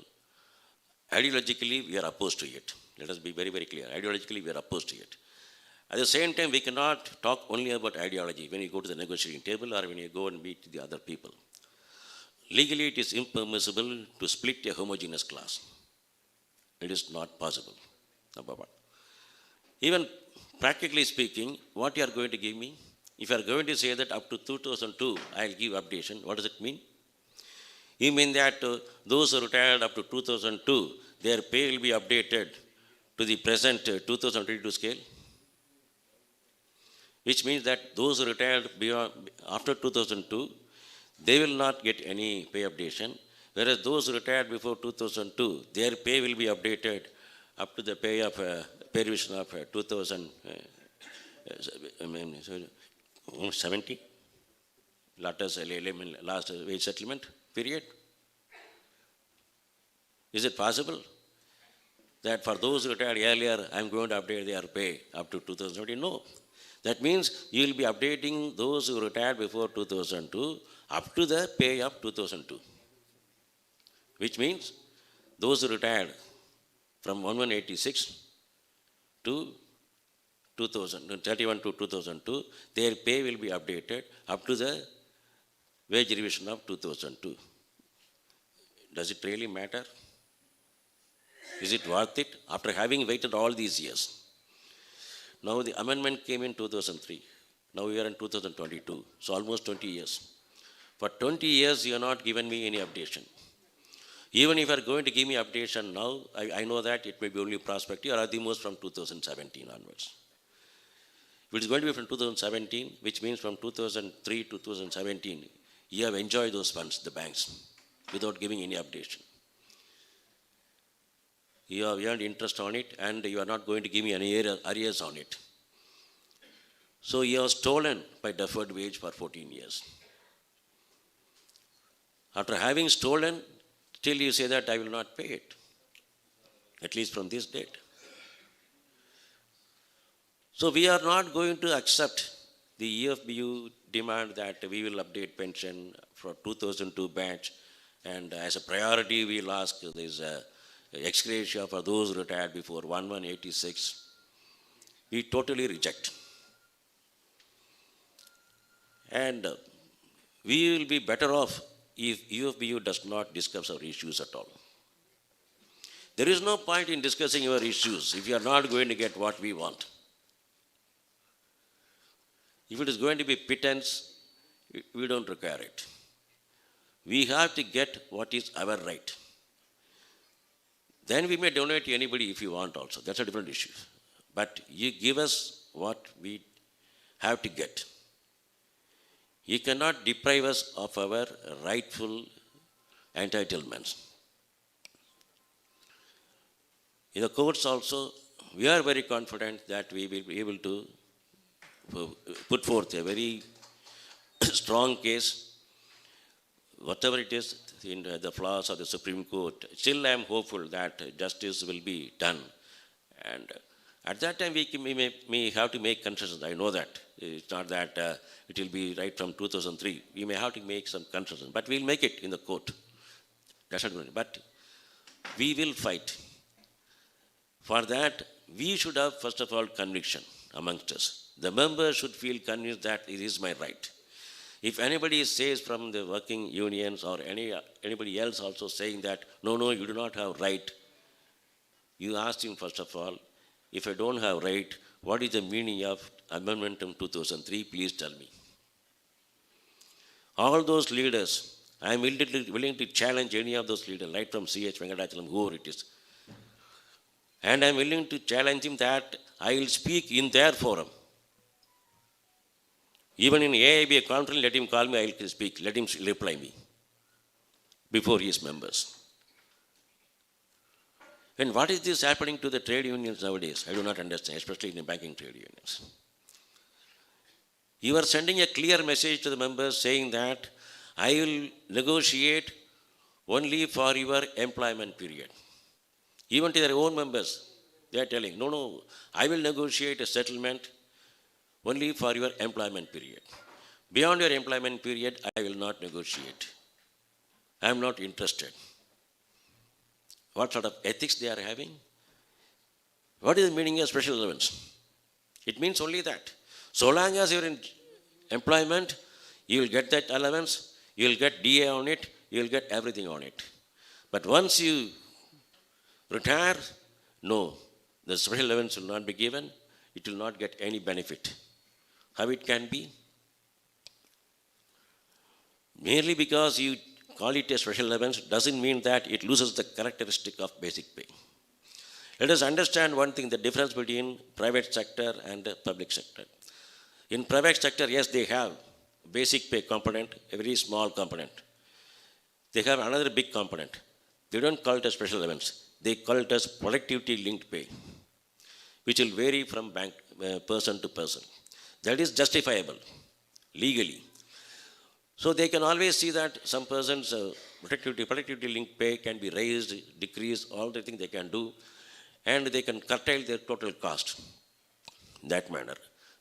Ideologically, we are opposed to it. Let us be very, very clear. Ideologically, we are opposed to it. At the same time, we cannot talk only about ideology when you go to the negotiating table or when you go and meet the other people. Legally, it is impermissible to split a homogeneous class. It is not possible. Number one. Even practically speaking, what you are going to give me, if you are going to say that up to 2002, I'll give updation, what does it mean? You mean that those who retired up to 2002, their pay will be updated to the present 2022 scale? Which means that those who retired after 2002, they will not get any pay updation, whereas those who retired before 2002, their pay will be updated up to the pay revision of 2070, last wage settlement period. Is it possible that for those who retired earlier, I'm going to update their pay up to 2020? No. That means you will be updating those who retired before 2002 up to the pay of 2002. Which means those who retired from 1186 to 31 to 2002, their pay will be updated up to the wage revision of 2002. Does it really matter? Is it worth it after having waited all these years? Now the amendment came in 2003. Now we are in 2022, so almost 20 years. For 20 years, you have not given me any updation. Even if you are going to give me updation now, I know that it may be only prospective or at the most from 2017 onwards. If it is going to be from 2017, which means from 2003 to 2017, you have enjoyed those funds, the banks, without giving any updation. You have earned interest on it and you are not going to give me any arrears on it. So you have stolen by deferred wage for 14 years. After having stolen, still you say that I will not pay it, at least from this date. So we are not going to accept the EFBU demand that we will update pension for 2002 batch, and as a priority we will ask this ex gratia for those retired before 1186. We totally reject. And we will be better off if UFBU does not discuss our issues at all. There is no point in discussing your issues if you are not going to get what we want. If it is going to be pittance, we don't require it. We have to get what is our right. Then we may donate to anybody if you want also. That's a different issue. But you give us what we have to get. You cannot deprive us of our rightful entitlements. In the courts also, we are very confident that we will be able to put forth a very strong case, whatever it is in the flaws of the Supreme Court. Still, I am hopeful that justice will be done. And at that time, we may have to make concessions. I know that. It's not that it will be right from 2003. We may have to make some concessions, but we'll make it in the court. That's not good. But we will fight. For that, we should have, first of all, conviction amongst us. The members should feel convinced that it is my right. If anybody says from the working unions or anybody else also saying that, no, you do not have right, you ask him, first of all, if I don't have right, what is the meaning of Amendment 2003? Please tell me. All those leaders, I am willing to challenge any of those leaders, right from C.H. Venkatachalam, whoever it is. And I am willing to challenge him that I will speak in their forum. Even in AIB conference, let him call me, I will speak. Let him reply me before his members. And what is this happening to the trade unions nowadays? I do not understand, especially in the banking trade unions. You are sending a clear message to the members saying that I will negotiate only for your employment period. Even to their own members, they are telling, no, I will negotiate a settlement only for your employment period. Beyond your employment period, I will not negotiate. I am not interested. What sort of ethics they are having? What is the meaning of special allowance? It means only that. So long as you are in employment, you will get that allowance, you will get DA on it, you will get everything on it. But once you retire, no, the special allowance will not be given, it will not get any benefit. How it can be? Merely because you call it a special allowance doesn't mean that it loses the characteristic of basic pay. Let us understand one thing, the difference between private sector and the public sector. In private sector, yes, they have basic pay component, a very small component. They have another big component. They don't call it a special allowance. They call it as productivity linked pay, which will vary from person to person. That is justifiable legally. So they can always see that some person's productivity linked pay can be raised, decreased, all the things they can do, and they can curtail their total cost in that manner,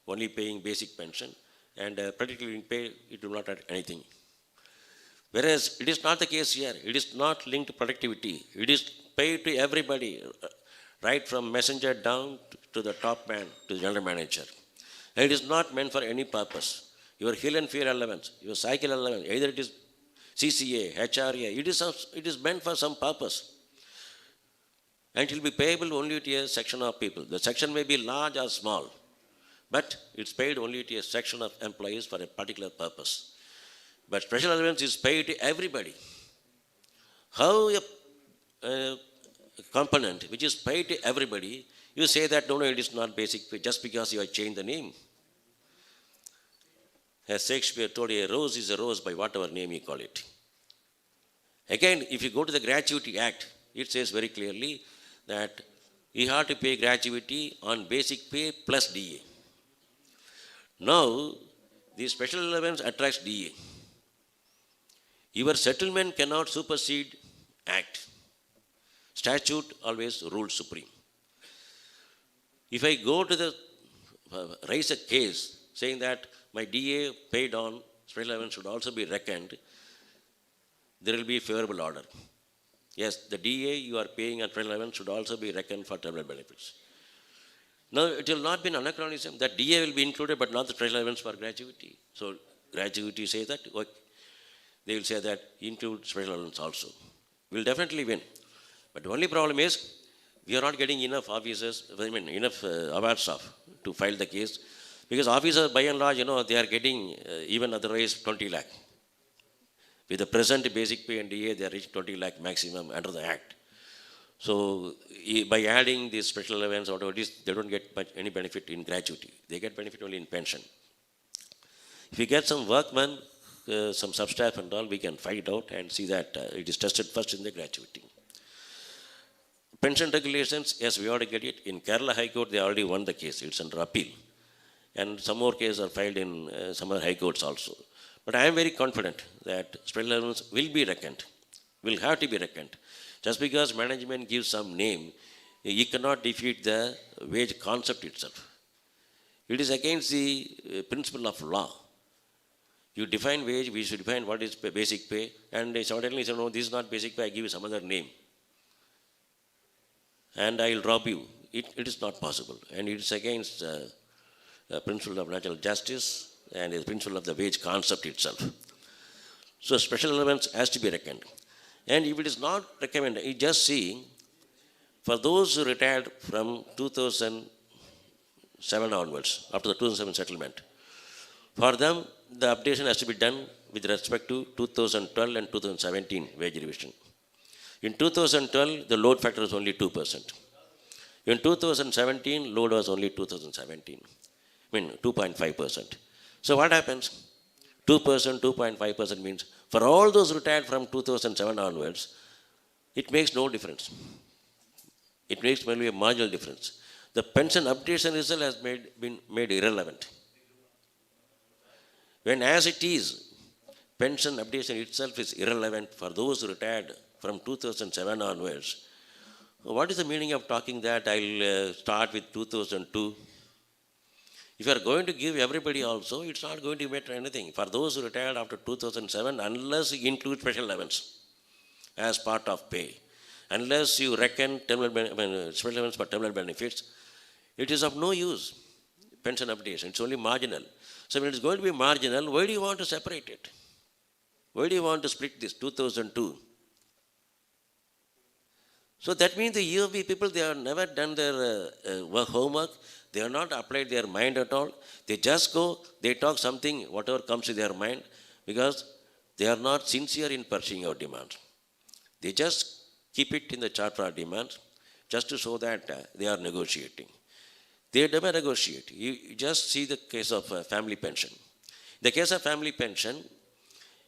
only paying basic pension, and productivity linked pay, it will not add anything. Whereas it is not the case here. It is not linked to productivity. It is paid to everybody, right from messenger down to the top man, to the general manager. And it is not meant for any purpose. Your hill and fare allowance, your cycle allowance, either it is CCA, HRA, it is meant for some purpose. And it will be payable only to a section of people. The section may be large or small, but it's paid only to a section of employees for a particular purpose. But special allowance is paid to everybody. How a component which is paid to everybody, you say that no, it is not basic pay just because you have changed the name. As Shakespeare told, a rose is a rose by whatever name you call it. Again, if you go to the Gratuity Act, it says very clearly that you have to pay gratuity on basic pay plus DA. Now, the special allowance attracts DA. Your settlement cannot supersede Act. Statute always rules supreme. If I go to the raise a case saying that my DA paid on special allowance should also be reckoned, there will be a favorable order. Yes, the DA you are paying on special allowance should also be reckoned for terminal benefits. Now, it will not be an anachronism that DA will be included but not the special allowance for gratuity. So, gratuity says that, okay, they will say that include special allowance also. We will definitely win. But the only problem is, we are not getting enough officers, enough awards of to file the case, because officers by and large, they are getting even otherwise 20 lakh. With the present basic pay and DA, they are reaching 20 lakh maximum under the Act. So by adding these special events, whatever it is, they don't get any benefit in gratuity. They get benefit only in pension. If we get some workmen, some substaff and all, we can find out and see that it is tested first in the gratuity. Pension regulations, yes, we ought to get it. In Kerala High Court, they already won the case. It's under appeal. And some more cases are filed in some other high courts also. But I am very confident that special allowance will be reckoned, will have to be reckoned. Just because management gives some name, you cannot defeat the wage concept itself. It is against the principle of law. You define wage, we should define what is basic pay, and suddenly say, no, this is not basic pay, I give you some other name. And I will rob you. It is not possible. And it is against the principle of natural justice and the principle of the wage concept itself. So special allowance has to be reckoned. And if it is not recommended, you just see, for those who retired from 2007 onwards, after the 2007 settlement, for them, the updation has to be done with respect to 2012 and 2017 wage revision. In 2012, the load factor was only 2%. In 2017, load was only 2.5%. So what happens? 2%, 2.5% means for all those retired from 2007 onwards, it makes no difference. It makes merely a marginal difference. The pension updation result has been made irrelevant. When as it is, pension updation itself is irrelevant for those retired from 2007 onwards. What is the meaning of talking that I'll start with 2002? If you are going to give everybody also, it's not going to matter anything. For those who retired after 2007, unless you include special allowance as part of pay, unless you reckon special allowance for terminal benefits, it is of no use, pension updation. It's only marginal. So when it's going to be marginal, why do you want to separate it? Why do you want to split this 2002? So that means the EOB people, they have never done their homework. They have not applied their mind at all. They just go, they talk something, whatever comes to their mind, because they are not sincere in pursuing our demands. They just keep it in the chart for our demands, just to show that they are negotiating. They never negotiate. You just see the case of family pension. In the case of family pension,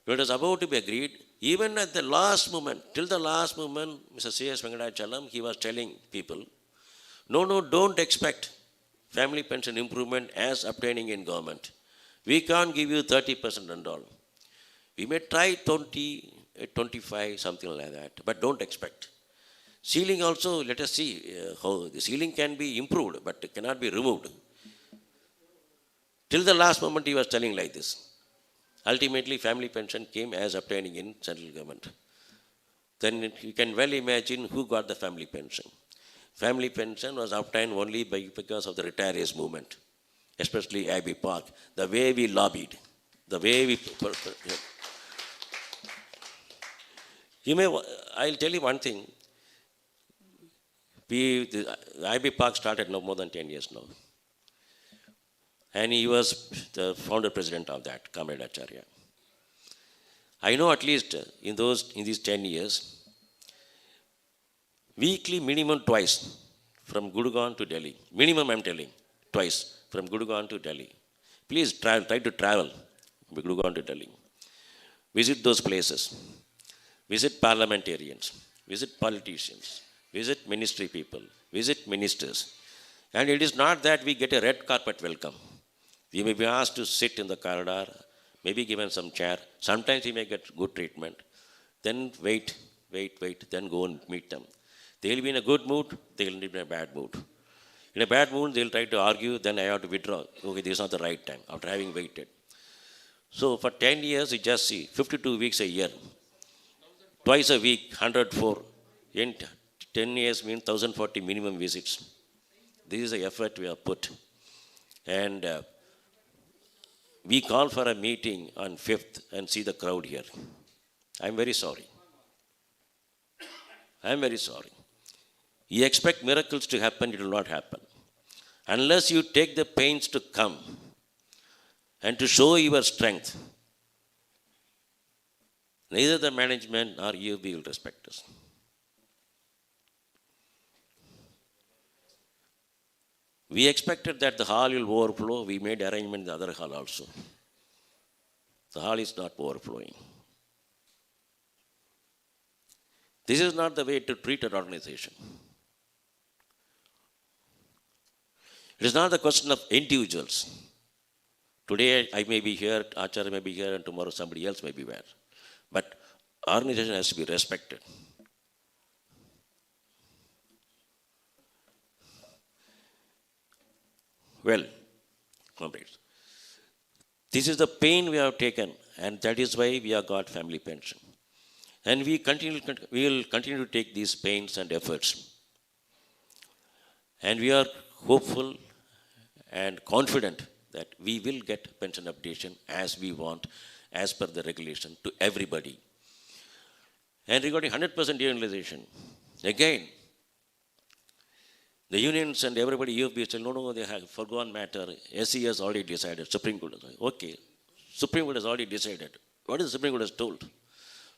it was about to be agreed. Even at the last moment, till the last moment, Mr. C.S. Venkatachalam, he was telling people, no, don't expect family pension improvement as obtaining in government. We can't give you 30% and all. We may try 20, 25, something like that, but don't expect. Ceiling also, let us see how the ceiling can be improved, but it cannot be removed. Till the last moment, he was telling like this. Ultimately, family pension came as obtaining in central government. Then you can well imagine who got the family pension. Family pension was obtained only because of the retirees movement, especially Abbey Park. The way we lobbied, the way we... I'll tell you one thing. Abbey Park started no more than 10 years now. And he was the founder president of that, Comrade Acharya. I know at least in these 10 years, weekly minimum twice from Gurgaon to Delhi. Minimum I'm telling, twice from Gurgaon to Delhi. Please try to travel from Gurgaon to Delhi. Visit those places. Visit parliamentarians. Visit politicians. Visit ministry people. Visit ministers. And it is not that we get a red carpet welcome. We may be asked to sit in the corridor, maybe given some chair. Sometimes we may get good treatment. Then wait, then go and meet them. They will be in a good mood, they will be in a bad mood. In a bad mood, they will try to argue, then I have to withdraw. Okay, this is not the right time, after having waited. So for 10 years, you just see, 52 weeks a year. Twice a week, 104. In 10 years means 1,040 minimum visits. This is the effort we have put. And we call for a meeting on 5th and see the crowd here. I'm very sorry. I'm very sorry. You expect miracles to happen, it will not happen. Unless you take the pains to come and to show your strength, neither the management nor you will respect us. We expected that the hall will overflow. We made arrangement in the other hall also. The hall is not overflowing. This is not the way to treat an organization. It is not the question of individuals. Today I may be here, Acharya may be here, and tomorrow somebody else may be there. But organization has to be respected. Well, comrades, this is the pain we have taken, and that is why we have got family pension. And we will continue to take these pains and efforts. And we are hopeful and confident that we will get pension updation as we want, as per the regulation, to everybody. And regarding 100% utilization, again, the unions and everybody, UFB said, no, they have forgone matter. SC has already decided. Supreme Court has already. Okay, Supreme Court has already decided. What is the Supreme Court has told?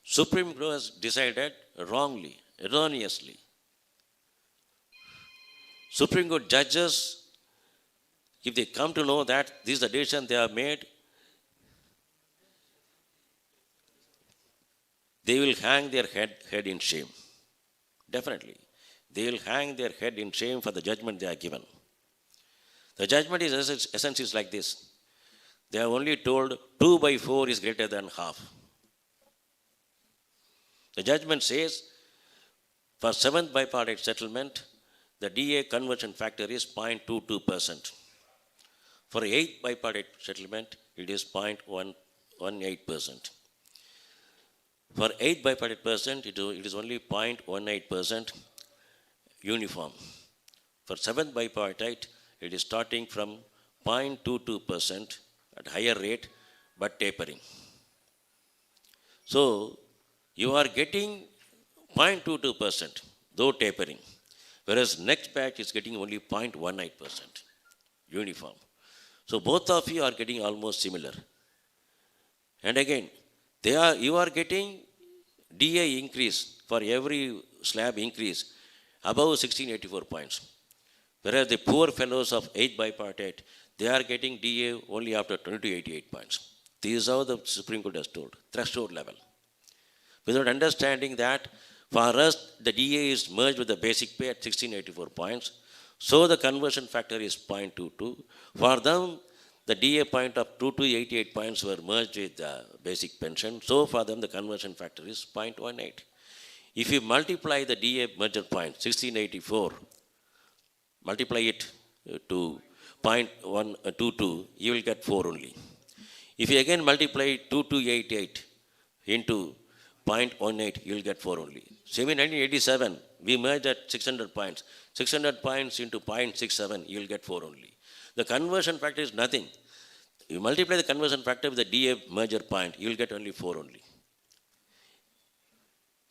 Supreme Court has decided wrongly, erroneously. Supreme Court judges, if they come to know that this is the decision they have made, they will hang their head in shame. Definitely. They will hang their head in shame for the judgment they are given. The judgment is essentially like this. They are only told 2 by 4 is greater than half. The judgment says for 7th bipartite settlement, the DA conversion factor is 0.22%. For 8th bipartite settlement, it is 0.18%. For 8th bipartite percent, it is only 0.18% uniform. For 7th bipartite, it is starting from 0.22% at higher rate, but tapering. So, you are getting 0.22%, though tapering, whereas next batch is getting only 0.18% uniform. So both of you are getting almost similar. And again, you are getting DA increase for every slab increase above 1684 points. Whereas the poor fellows of 8th bipartite, they are getting DA only after 2288 points. This is how the Supreme Court has told, threshold level. Without understanding that, for us, the DA is merged with the basic pay at 1684 points. So the conversion factor is 0.22. For them, the DA point of 2288 points were merged with the basic pension. So for them, the conversion factor is 0.18. If you multiply the DA merger point, 1684, multiply it to 0.122, you will get 4 only. If you again multiply 2288 into 0.18, you will get 4 only. Same in 1987, we merged at 600 points. 600 points into 0.67, you will get 4 only. The conversion factor is nothing. You multiply the conversion factor with the DA merger point, you will get only 4 only.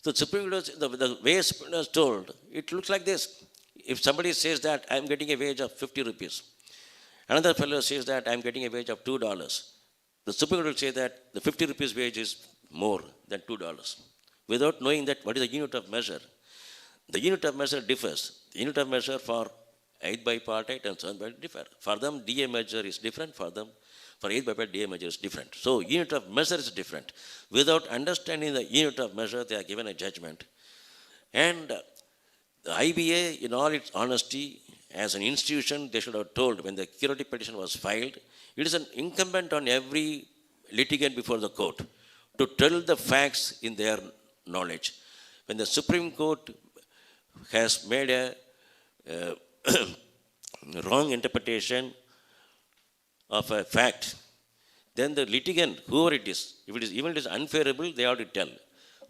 So Supreme Court, the way Supreme Court is told, it looks like this. If somebody says that I am getting a wage of 50 rupees, another fellow says that I am getting a wage of $2, the Supreme Court will say that the 50 rupees wage is more than $2, without knowing that what is the unit of measure. The unit of measure differs. The unit of measure for 8th bipartite and 7th bipartite differ. For them, DA measure is different. For them, for 8th bipartite, DA measure is different. So, unit of measure is different. Without understanding the unit of measure, they are given a judgment. And the IBA, in all its honesty, as an institution, they should have told when the curative petition was filed, it is an incumbent on every litigant before the court to tell the facts in their knowledge. When the Supreme Court has made a wrong interpretation of a fact, then the litigant, whoever it is, even if it is unfavorable, they have to tell.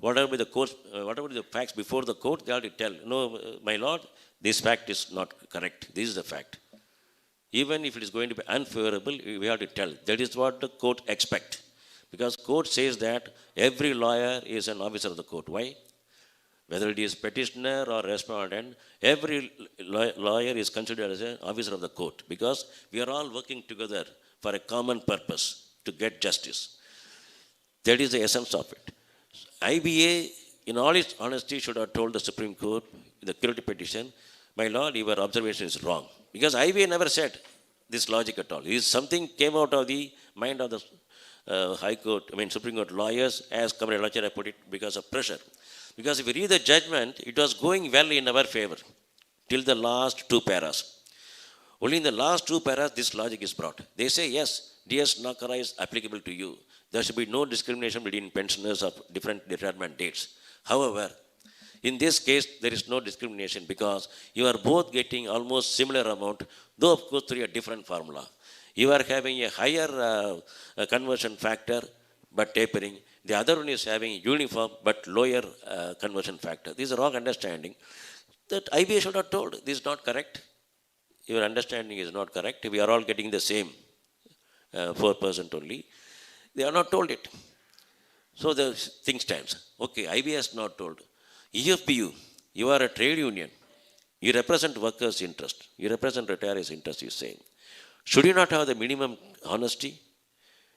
Whatever the facts before the court, they have to tell. No, my lord, this fact is not correct. This is the fact. Even if it is going to be unfavorable, we have to tell. That is what the court expects. Because court says that every lawyer is an officer of the court. Why? whether it is petitioner or respondent, every lawyer is considered as an officer of the court because we are all working together for a common purpose to get justice. That is the essence of it. IBA, in all its honesty, should have told the Supreme Court in the curative petition, my lord, your observation is wrong. Because IBA never said this logic at all. It is something came out of the mind of the High Court, Supreme Court lawyers, as Comrade Lachara put it, because of pressure. Because if you read the judgment, it was going well in our favor till the last two paras. Only in the last two paras, this logic is brought. They say, yes, DS Nakara is applicable to you. There should be no discrimination between pensioners of different retirement dates. However, in this case, there is no discrimination because you are both getting almost similar amount, though of course through a different formula. You are having a higher conversion factor, but tapering. The other one is having uniform but lower conversion factor. This is a wrong understanding. That IBA should have told, this is not correct. Your understanding is not correct. We are all getting the same 4% only. They are not told it. So the thing stands. Okay, IBA has not told. EFBU, you are a trade union. You represent workers' interest. You represent retirees' interest, you say. Should you not have the minimum honesty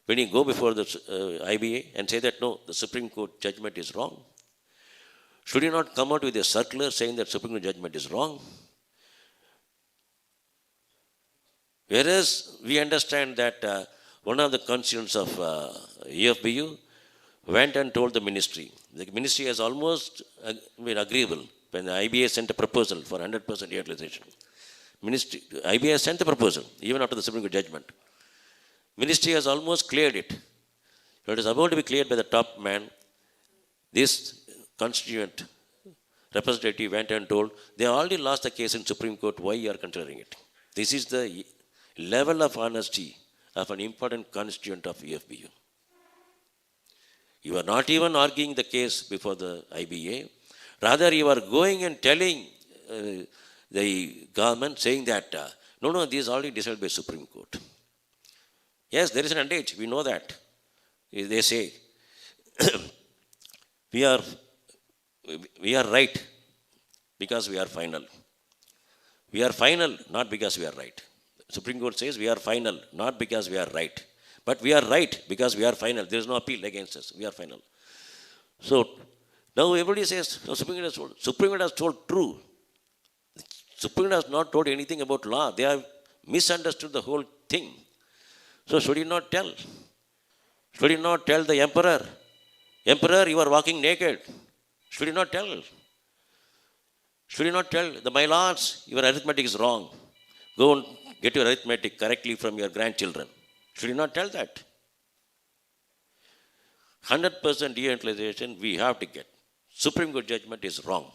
when you go before the IBA and say that no, the Supreme Court judgment is wrong? Should you not come out with a circular saying that Supreme Court judgment is wrong? Whereas we understand that one of the constituents of EFBU went and told the ministry. The ministry has almost been agreeable when the IBA sent a proposal for 100% utilization. IBA sent the proposal even after the Supreme Court judgment. Ministry has almost cleared it. It is about to be cleared by the top man. This constituent representative went and told, they already lost the case in Supreme Court, why you are considering it? This is the level of honesty of an important constituent of EFBU. You are not even arguing the case before the IBA. Rather, you are going and telling the government, saying that, no, this is already decided by Supreme Court. Yes, there is an adage, we know that. They say, we are right because we are final. We are final not because we are right. Supreme Court says we are final not because we are right. But we are right because we are final. There is no appeal against us. We are final. So now everybody says, no, Supreme Court has told. Supreme Court has told true. Supreme Court has not told anything about law. They have misunderstood the whole thing. So should you not tell? Should you not tell the emperor? Emperor, you are walking naked. Should you not tell? Should you not tell my lords, your arithmetic is wrong. Go and get your arithmetic correctly from your grandchildren. Should you not tell that? 100% de-utilization we have to get. Supreme Court judgment is wrong.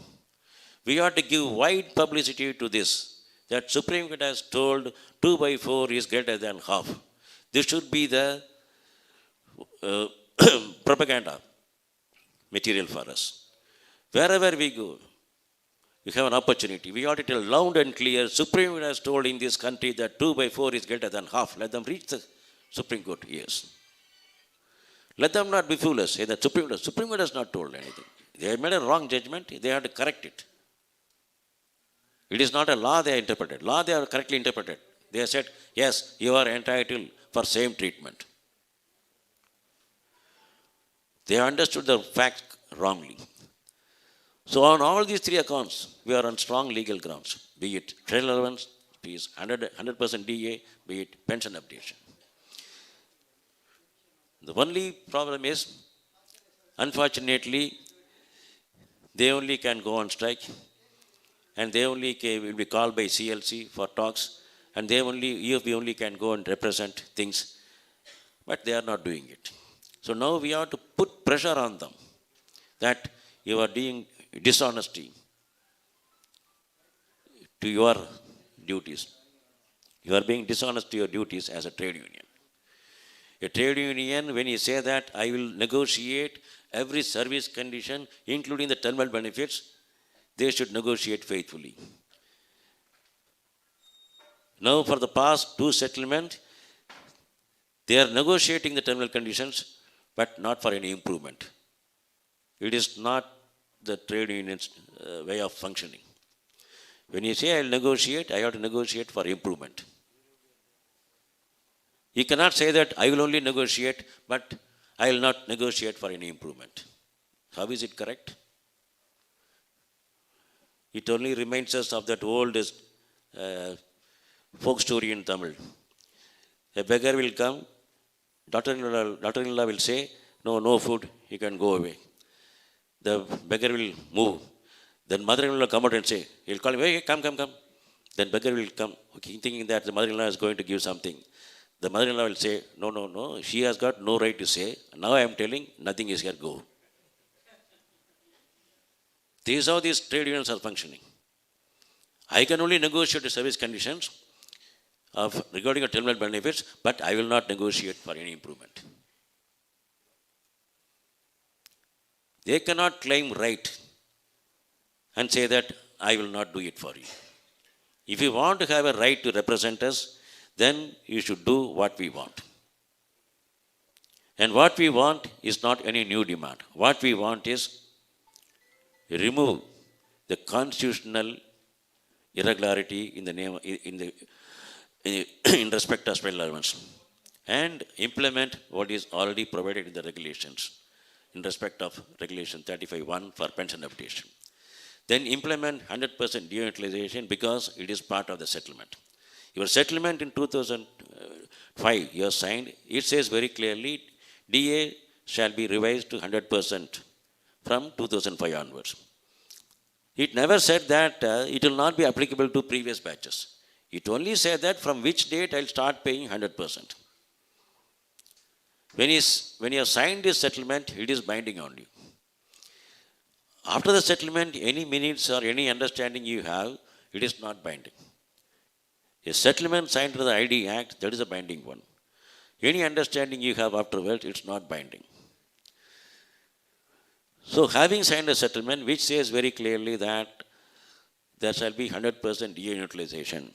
We have to give wide publicity to this. That Supreme Court has told 2/4 is greater than half. This should be the propaganda material for us. Wherever we go, we have an opportunity. We ought to tell loud and clear, Supreme Court has told in this country that 2/4 is greater than half. Let them reach the Supreme Court ears. Let them not be foolish. Say that Supreme Court has not told anything. They have made a wrong judgment. They have to correct it. It is not a law they have interpreted. Law they have correctly interpreted. They have said, yes, you are entitled for same treatment. They have understood the facts wrongly. So on all these three accounts, we are on strong legal grounds, be it trade allowance, be it 100% DA, be it pension updation. The only problem is, unfortunately, they only can go on strike, and they only will be called by CLC for talks, and EFB only can go and represent things, but they are not doing it. So now we have to put pressure on them that you are doing dishonesty to your duties. You are being dishonest to your duties as a trade union. A trade union, when you say that I will negotiate every service condition, including the terminal benefits, they should negotiate faithfully. Now, for the past two settlements, they are negotiating the terminal conditions, but not for any improvement. It is not the trade union's way of functioning. When you say I'll negotiate, I have to negotiate for improvement. You cannot say that I will only negotiate, but I will not negotiate for any improvement. How is it correct? It only reminds us of that old folk story in Tamil. A beggar will come, daughter-in-law will say, no, no food, you can go away. The beggar will move. Then mother-in-law will come out and say, he'll call him, hey, come. Then beggar will come, thinking that the mother-in-law is going to give something. The mother-in-law will say, no, she has got no right to say. Now I am telling, nothing is here, go. This is how these trade unions are functioning. I can only negotiate the service conditions regarding the terminal benefits, but I will not negotiate for any improvement. They cannot claim right and say that I will not do it for you. If you want to have a right to represent us, then you should do what we want. And what we want is not any new demand. What we want is remove the constitutional irregularity in the name in respect of special allowance and implement what is already provided in the regulations in respect of regulation 35(1) for pension updation. Then implement 100% de-utilization because it is part of the settlement. Your settlement in 2005 you have signed, it says very clearly DA shall be revised to 100% from 2005 onwards. It never said that it will not be applicable to previous batches. It only said that from which date I will start paying 100%. When you have signed this settlement, it is binding on you. After the settlement, any minutes or any understanding you have, it is not binding. A settlement signed to the ID Act, that is a binding one. Any understanding you have afterwards, it's not binding. So having signed a settlement which says very clearly that there shall be 100% de-utilization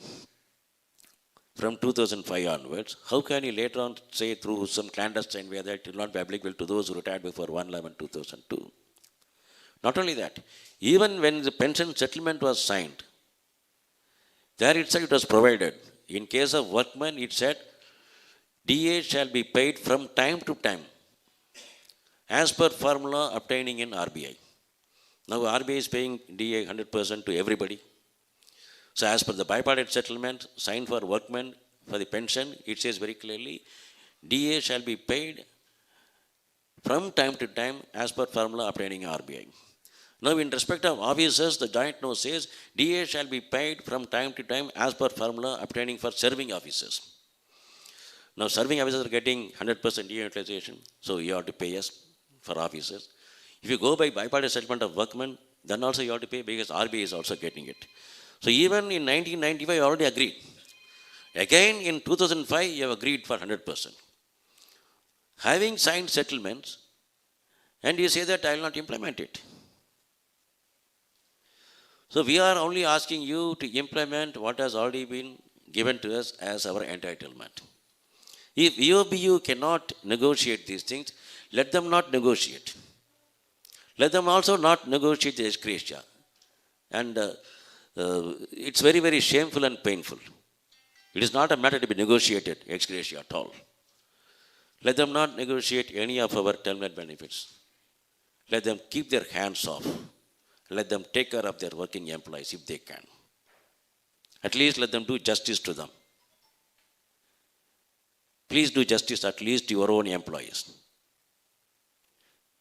from 2005 onwards, how can you later on say through some clandestine way that it will not be applicable to those who retired before 1/11/2002? Not only that, even when the pension settlement was signed, there itself it was provided. In case of workmen, it said, DA shall be paid from time to time as per formula obtaining in RBI. Now RBI is paying DA 100% to everybody. So as per the bipartite settlement signed for workmen for the pension, it says very clearly, DA shall be paid from time to time as per formula obtaining RBI. Now in respect of officers, the joint note says, DA shall be paid from time to time as per formula obtaining for serving officers. Now serving officers are getting 100% de-utilization, so you have to pay us for officers. If you go by bipartite settlement of workmen, then also you have to pay because RBI is also getting it. So even in 1995, you already agreed. Again in 2005, you have agreed for 100%. Having signed settlements, and you say that I will not implement it. So we are only asking you to implement what has already been given to us as our entitlement. If EOBU cannot negotiate these things, let them not negotiate. Let them also not negotiate the ex gratia. And it's very, very shameful and painful. It is not a matter to be negotiated, ex gratia at all. Let them not negotiate any of our terminal benefits. Let them keep their hands off. Let them take care of their working employees if they can. At least let them do justice to them. Please do justice at least to your own employees.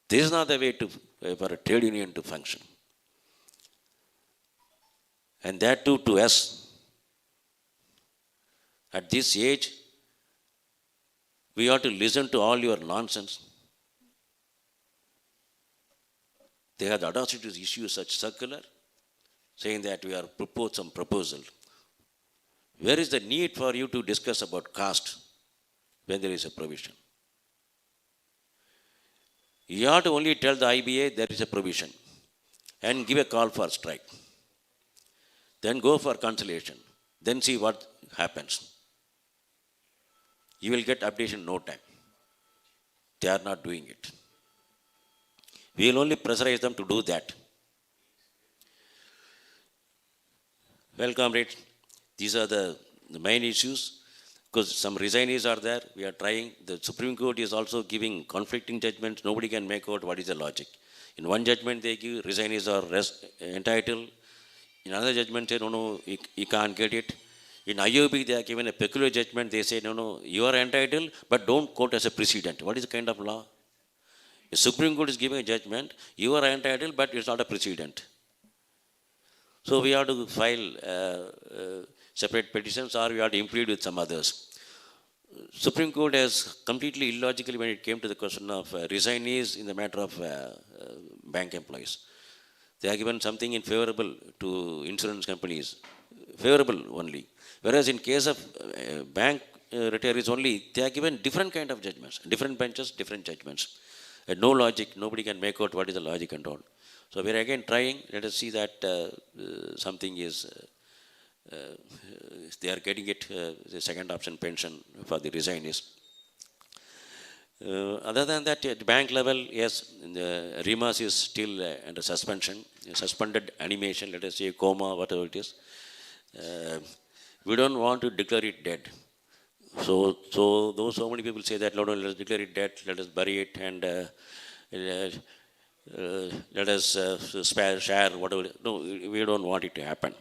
This is not the way for a trade union to function. And that too to us. At this age, we ought to listen to all your nonsense. They have the audacity to issue such circular saying that we are proposed some proposal. Where is the need for you to discuss about caste when there is a provision? You ought to only tell the IBA there is a provision and give a call for strike. Then go for conciliation. Then see what happens. You will get updation in no time. They are not doing it. We will only pressurize them to do that. Well, comrades, these are the main issues. Because some resignees are there, we are trying. The Supreme Court is also giving conflicting judgments. Nobody can make out what is the logic. In one judgment, they give resignees are entitled. In another judgment, say, no, you can't get it. In IOB, they are given a peculiar judgment. They say, no, you are entitled, but don't quote as a precedent. What is the kind of law? The Supreme Court is giving a judgment, you are entitled, but it's not a precedent. So we have to file separate petitions, or we have to implead with some others. Supreme Court has completely illogically, when it came to the question of resignees in the matter of bank employees, they are given something in favorable to insurance companies, favorable only. Whereas in case of bank retirees only, they are given different kind of judgments, different benches, different judgments. No logic, nobody can make out what is the logic and all. So we are again trying, let us see that something is, they are getting it, the second option pension for the resignees. Other than that, at bank level, yes, the REMAS is still under suspension, suspended animation, let us say coma, whatever it is. We don't want to declare it dead. So though so many people say that, no, let us declare it dead, let us bury it, and let us share whatever. No, we don't want it to happen.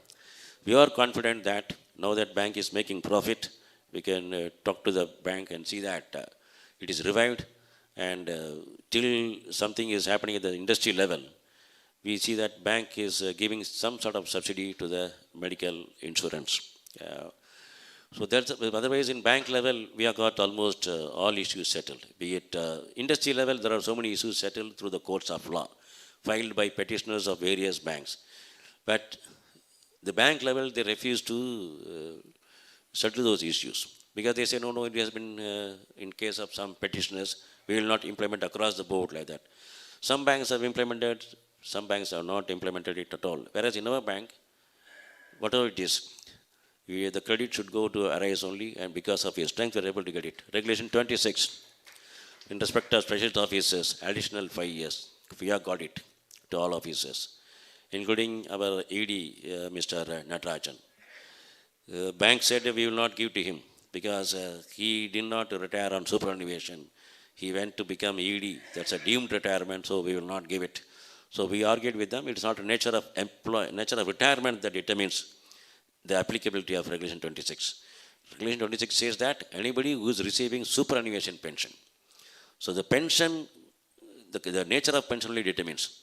We are confident that now that bank is making profit, we can talk to the bank and see that it is revived, and till something is happening at the industry level, we see that bank is giving some sort of subsidy to the medical insurance. So that's, otherwise in bank level, we have got almost all issues settled. Be it industry level, there are so many issues settled through the courts of law, filed by petitioners of various banks. But the bank level, they refuse to settle those issues, because they say, no, it has been, in case of some petitioners, we will not implement across the board like that. Some banks have implemented, some banks have not implemented it at all. Whereas in our bank, whatever it is, the credit should go to Arise only, and because of his strength, we are able to get it. Regulation 26, in respect of specialist officers, additional 5 years, we have got it to all officers, including our ED, Mr. Natarajan. Bank said we will not give to him because he did not retire on superannuation. He went to become ED. That's a deemed retirement, so we will not give it. So we argued with them. It's not a nature of retirement that determines the applicability of Regulation 26. Regulation 26 says that anybody who is receiving superannuation pension. So the pension, the nature of pension only determines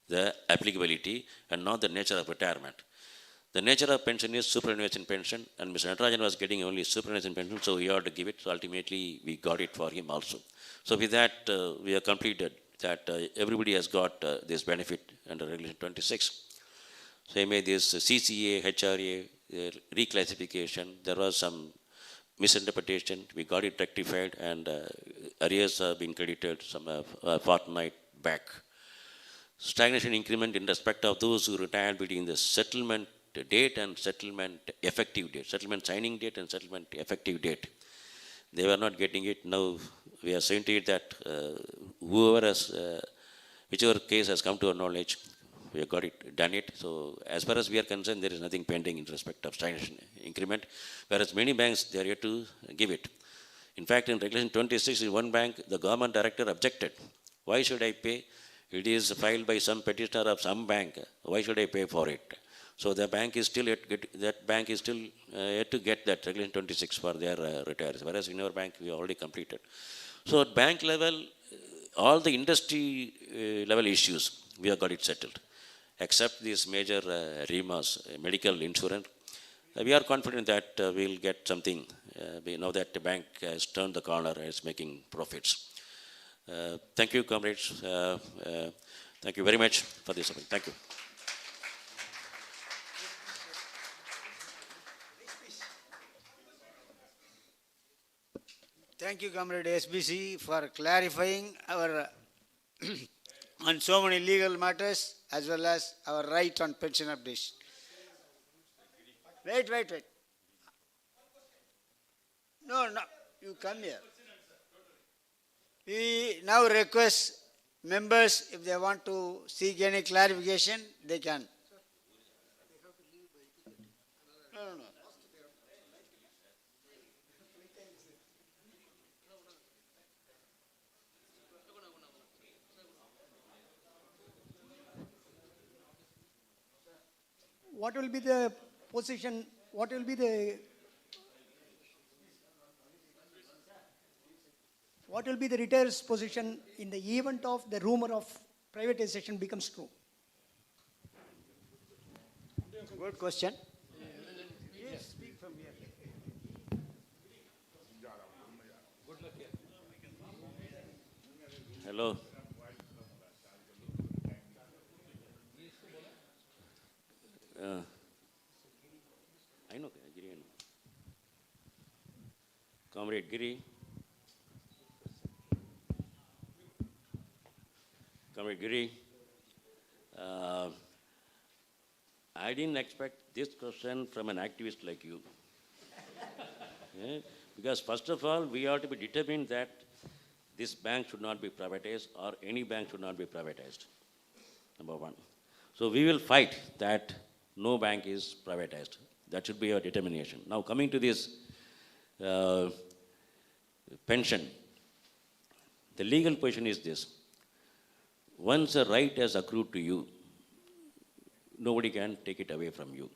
the applicability and not the nature of retirement. The nature of pension is superannuation pension, and Mr. Natarajan was getting only superannuation pension, so we had to give it. So ultimately, we got it for him also. So with that, we have completed that everybody has got this benefit under Regulation 26. So I made this CCA, HRA, reclassification. There was some misinterpretation. We got it rectified, and arrears have been credited some fortnight back. Stagnation increment in respect of those who retired between the settlement date and settlement effective date, settlement signing date and settlement effective date. They were not getting it. Now we are saying to it that whoever has, whichever case has come to our knowledge, we have got it, done it. So as far as we are concerned, there is nothing pending in respect of stagnation increment, whereas many banks, they are yet to give it. In fact, in Regulation 26, in one bank, the government director objected. Why should I pay? It is filed by some petitioner of some bank. Why should I pay for it? So the bank is still yet to get that Regulation 26 for their retirees, whereas in our bank, we already completed. So at bank level, all the industry level issues, we have got it settled, except this major REMAS, medical insurance. We are confident that we will get something. We know that the bank has turned the corner and is making profits. Thank you, comrades. Thank you very much for this. Thank you. Thank you, Comrade SBC, for clarifying our on so many legal matters as well as our right on pension updation. Wait. No, you come here. We now request members, if they want to seek any clarification, they can. no. What will be the position, what will be the retailers' position in the event of the rumor of privatization becomes true? Good question. Please speak from here. Hello. I know, Giri, I know. Comrade Giri. Comrade Giri, I didn't expect this question from an activist like you. Yeah? Because first of all, we ought to be determined that this bank should not be privatized or any bank should not be privatized, number one. So we will fight that no bank is privatized. That should be our determination. Now coming to this pension, the legal position is this. Once a right has accrued to you, nobody can take it away from you.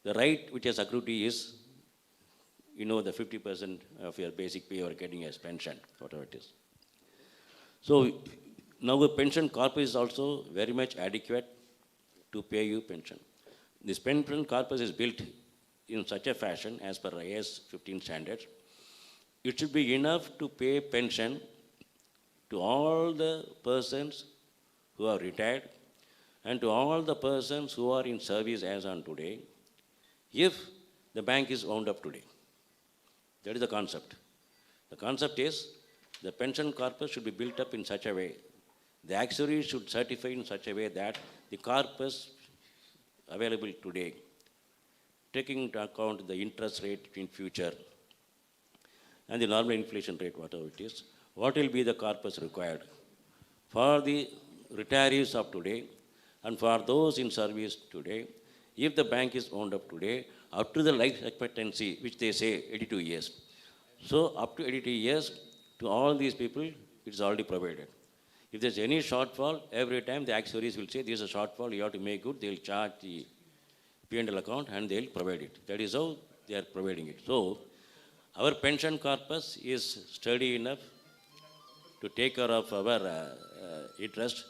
The right which has accrued to you is, the 50% of your basic pay you are getting as pension, whatever it is. So now the pension corpus is also very much adequate to pay you pension. This pension corpus is built in such a fashion as per IAS 15 standards. It should be enough to pay pension to all the persons who are retired and to all the persons who are in service as on today, if the bank is wound up today. That is the concept. The concept is the pension corpus should be built up in such a way, the actuaries should certify in such a way that the corpus available today, taking into account the interest rate in future and the normal inflation rate, whatever it is, what will be the corpus required for the retirees of today and for those in service today, if the bank is wound up today, up to the life expectancy, which they say 82 years. So up to 82 years, to all these people, it is already provided. If there's any shortfall, every time the actuaries will say, there is a shortfall, you have to make good, they will charge the P&L account and they will provide it. That is how they are providing it. So our pension corpus is sturdy enough to take care of our interest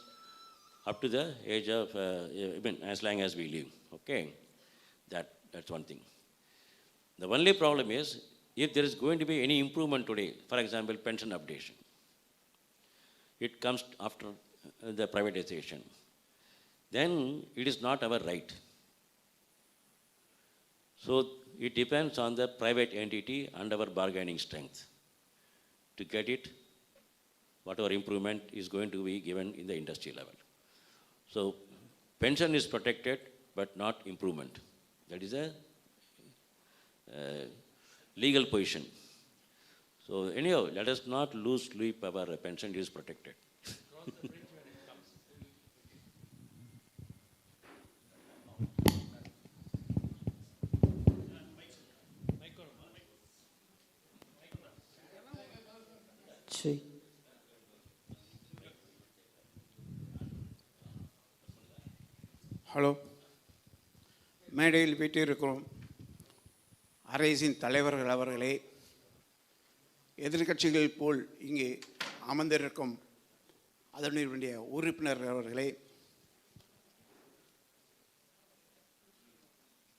up to the age of, as long as we live. Okay, that's one thing. The only problem is, if there is going to be any improvement today, for example, pension updation, it comes after the privatization, then it is not our right. So it depends on the private entity and our bargaining strength to get it, whatever improvement is going to be given in the industry level. So pension is protected, but not improvement. That is a legal position. So anyhow, let us not lose sleep, our pension is protected. Hello, மேடையில் வீட்டிருக்கிறோம் அரசின் தலைவர்கள் அவர்களே, எதிர்க்கட்சிகள் போல் இங்கே அமர்ந்திருக்கும் அதனுடைய உறுப்பினர்கள் அவர்களே,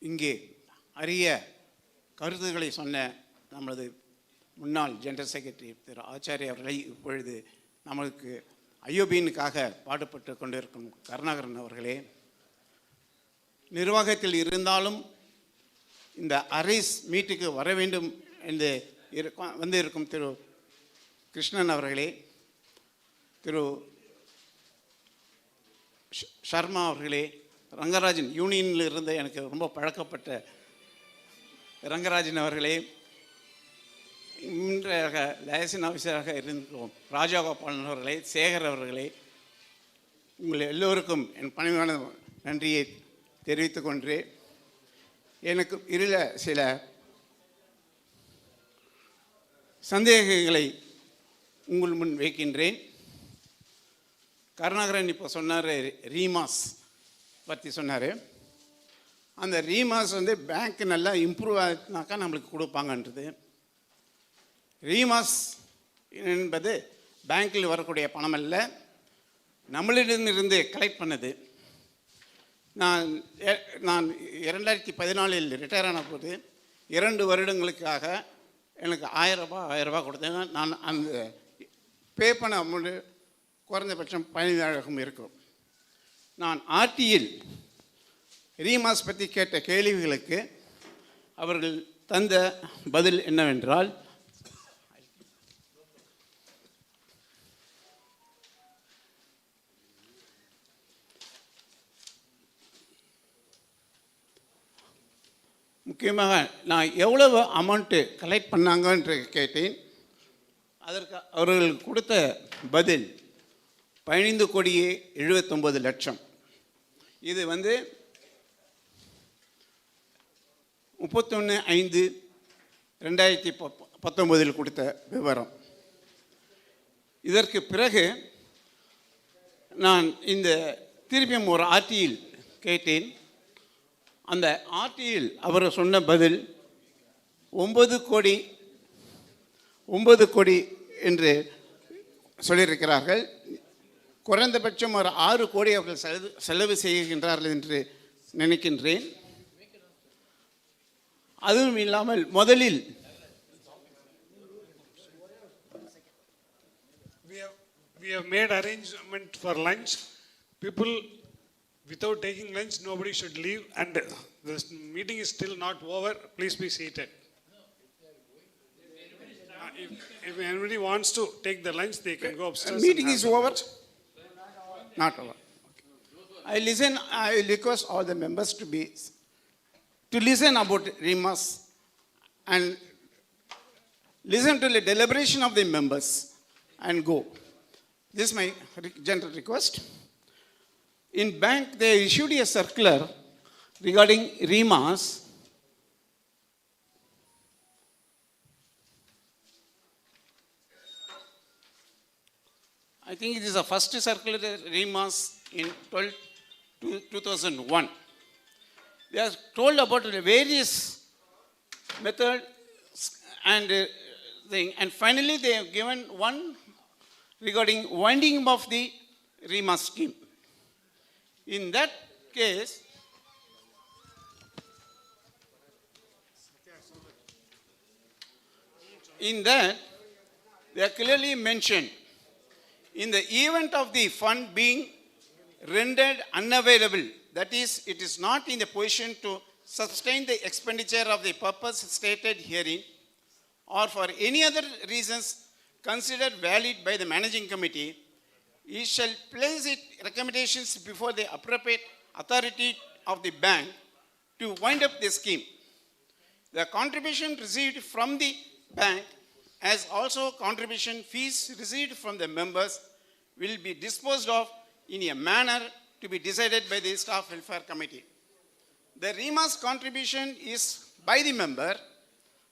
இங்கே அரிய கருத்துக்களை சொன்ன நமது முன்னாள் ஜெனரல் செக்ரட்டரி திரு ஆச்சாரிய அவர்களை, இப்பொழுது நமக்கு ஐயோபியனுக்காக பாடுபட்டு கொண்டிருக்கும் கருணாகரன் அவர்களே, நிர்வாகத்தில் இருந்தாலும் இந்த அரைஸ் மீட்டுக்கு வர வேண்டும் என்று வந்து இருக்கும் திரு கிருஷ்ணன் அவர்களே, திரு சர்மா அவர்களே, ரங்கராஜன் யூனியனில் இருந்த எனக்கு ரொம்ப பழக்கப்பட்ட ரங்கராஜன் அவர்களே, இன்றைய லைசன் ஆஃபீஸராக இருந்தோம் ராஜாகோபாலன் அவர்களே, சேகர் அவர்களே, உங்கள் எல்லோருக்கும் என் பணிவான நன்றியை தெரிவித்துக் கொண்டு, எனக்கு இருள சில சந்தேகங்களை உங்கள் முன் வைக்கின்றேன். கருணாகரன் இப்போ சொன்னார், ரீமாஸ் பற்றி சொன்னார். அந்த ரீமாஸ் வந்து பேங்க் நல்லா இம்ப்ரூவ் ஆகினாக்கா நம்மளுக்கு கொடுப்பாங்கன்றது. ரீமாஸ் என்பது பேங்க்கில் வரக்கூடிய பணம் அல்ல, நம்மளிடமிருந்து கலெக்ட் பண்ணது. நான் 2014 ரிட்டையர் ஆன போது 2 வருடங்களுக்காக எனக்கு 1000 ரூபா கொடுத்தேங்க. நான் அந்த பே பண்ண அமௌண்ட்டு குறைந்தபட்சம் 15,000 இருக்கும். நான் ஆர்டியில் ரீமாஸ் பற்றி கேட்ட கேள்விகளுக்கு அவர்கள் தந்த பதில் என்னவென்றால், முக்கியமாக நான் எவ்வளவு அமௌண்ட்டு கலெக்ட் பண்ணாங்கன்று கேட்டேன். அதற்கு அவர்கள் கொடுத்த பதில் 15,79,00,000. இது வந்து 31/5/2019 கொடுத்த விவரம். இதற்கு பிறகு நான் இந்த திருப்பியும் ஒரு ஆர்டியில் கேட்டேன். அந்த ஆர்டியில் அவர் சொன்ன பதில் 9 கோடி என்று சொல்லியிருக்கிறார்கள். குறைந்தபட்சம் ஒரு 6 கோடி அவர்கள் செலவு செய்கின்றார்கள் என்று நினைக்கின்றேன். அதுவும் இல்லாமல் முதலில் we have made arrangement for lunch. People without taking lunch, nobody should leave, and the meeting is still not over. Please be seated. If anybody wants to take the lunch, they can go upstairs. The meeting is over? Not over. Okay. I request all the members to listen about Remas and listen to the deliberation of the members and go. This is my gentle request. In bank, they issued a circular regarding Remas. I think it is the first circular Remas in 2001. They are told about the various methods and thing, and finally they have given one regarding winding of the Remas scheme. In that case, they are clearly mentioned, in the event of the fund being rendered unavailable, that is, it is not in the position to sustain the expenditure of the purpose stated herein, or for any other reasons considered valid by the managing committee, he shall place its recommendations before the appropriate authority of the bank to wind up the scheme. The contribution received from the bank, as also contribution fees received from the members, will be disposed of in a manner to be decided by the Staff Welfare Committee. The Remas contribution is by the member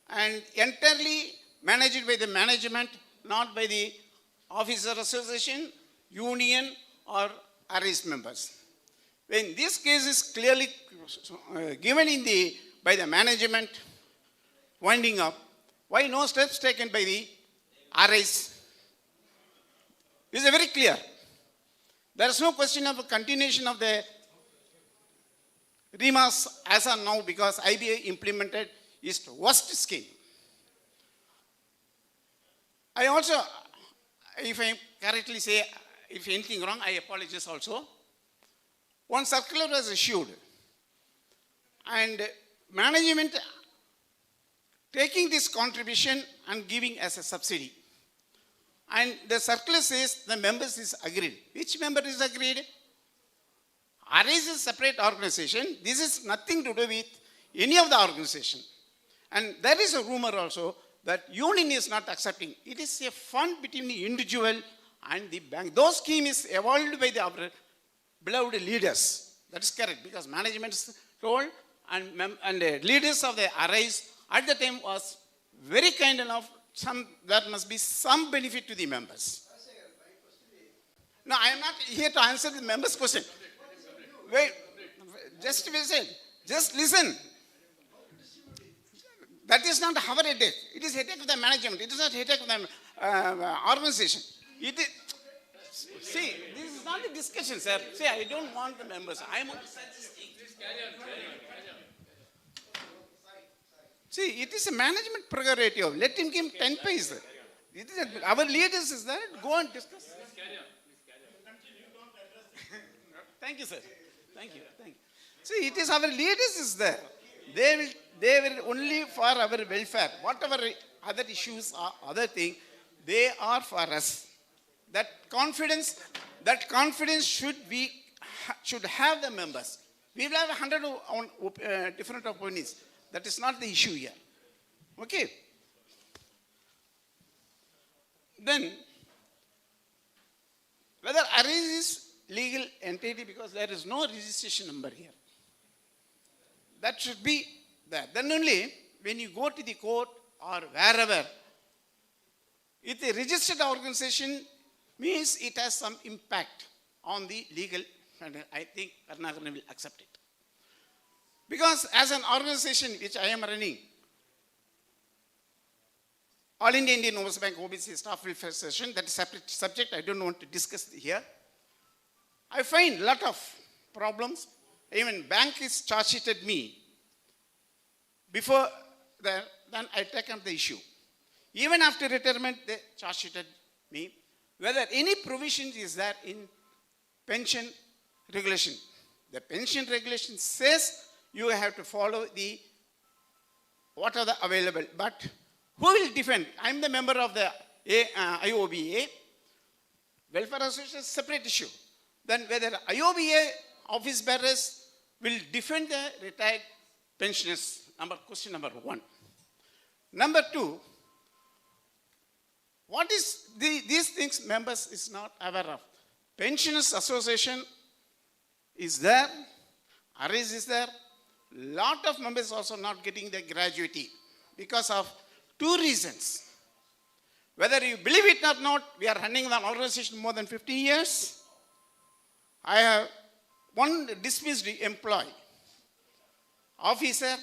and entirely managed by the management, not by the officer association, union, or RS members. When this case is clearly given by the management winding up, why no steps taken by the RS? This is very clear. There is no question of a continuation of the Remas as of now, because IBA implemented its worst scheme. I also, if I correctly say, if anything wrong, I apologize also. One circular was issued, and management taking this contribution and giving as a subsidy. And the circular says the members is agreed. Which member is agreed? RIS is a separate organization. This is nothing to do with any of the organization. And there is a rumor also that union is not accepting. It is a fund between the individual and the bank. Those scheme is evolved by the beloved leaders. That is correct, because management is told and leaders of the RIs at the time was very kind enough. There must be some benefit to the members. No, I am not here to answer the members' question. Wait, just listen. Just listen. That is not our headache. It is headache of the management. It is not headache of the organization. It is, see, this is not a discussion, sir. See, I don't want the members. I am only suggesting. See, it is a management prerogative. Let him give 10 paise. It is our leaders is there. Go and discuss. Thank you, sir. Thank you. Thank you. See, it is our leaders is there. They will only for our welfare. Whatever other issues or other thing, they are for us. That confidence should have the members. We will have 100 different opinions. That is not the issue here. Okay. Then, whether arrays is legal entity because there is no registration number here. That should be there. Then only when you go to the court or wherever, if a registered organization means it has some impact on the legal, and I think Karnataka will accept it. Because as an organization which I am running, All India Indian Overseas Bank OBC Staff Welfare Session, that is a separate subject, I don't want to discuss here. I find a lot of problems. Even bank is charge sheeted me. Before that, then I take up the issue. Even after retirement, they charge sheeted me. Whether any provision is there in pension regulation. The pension regulation says you have to follow what are the available. But who will defend? I am the member of the IOBA. Welfare Association is a separate issue. Then whether IOBA office bearers will defend the retired pensioners. Question number 1. Number 2, what is these things members is not aware of. Pensioners Association is there. Arrays is there. Lot of members also not getting the gratuity because of 2 reasons. Whether you believe it or not, we are running an organization more than 15 years. I have one dismissed employee, officer.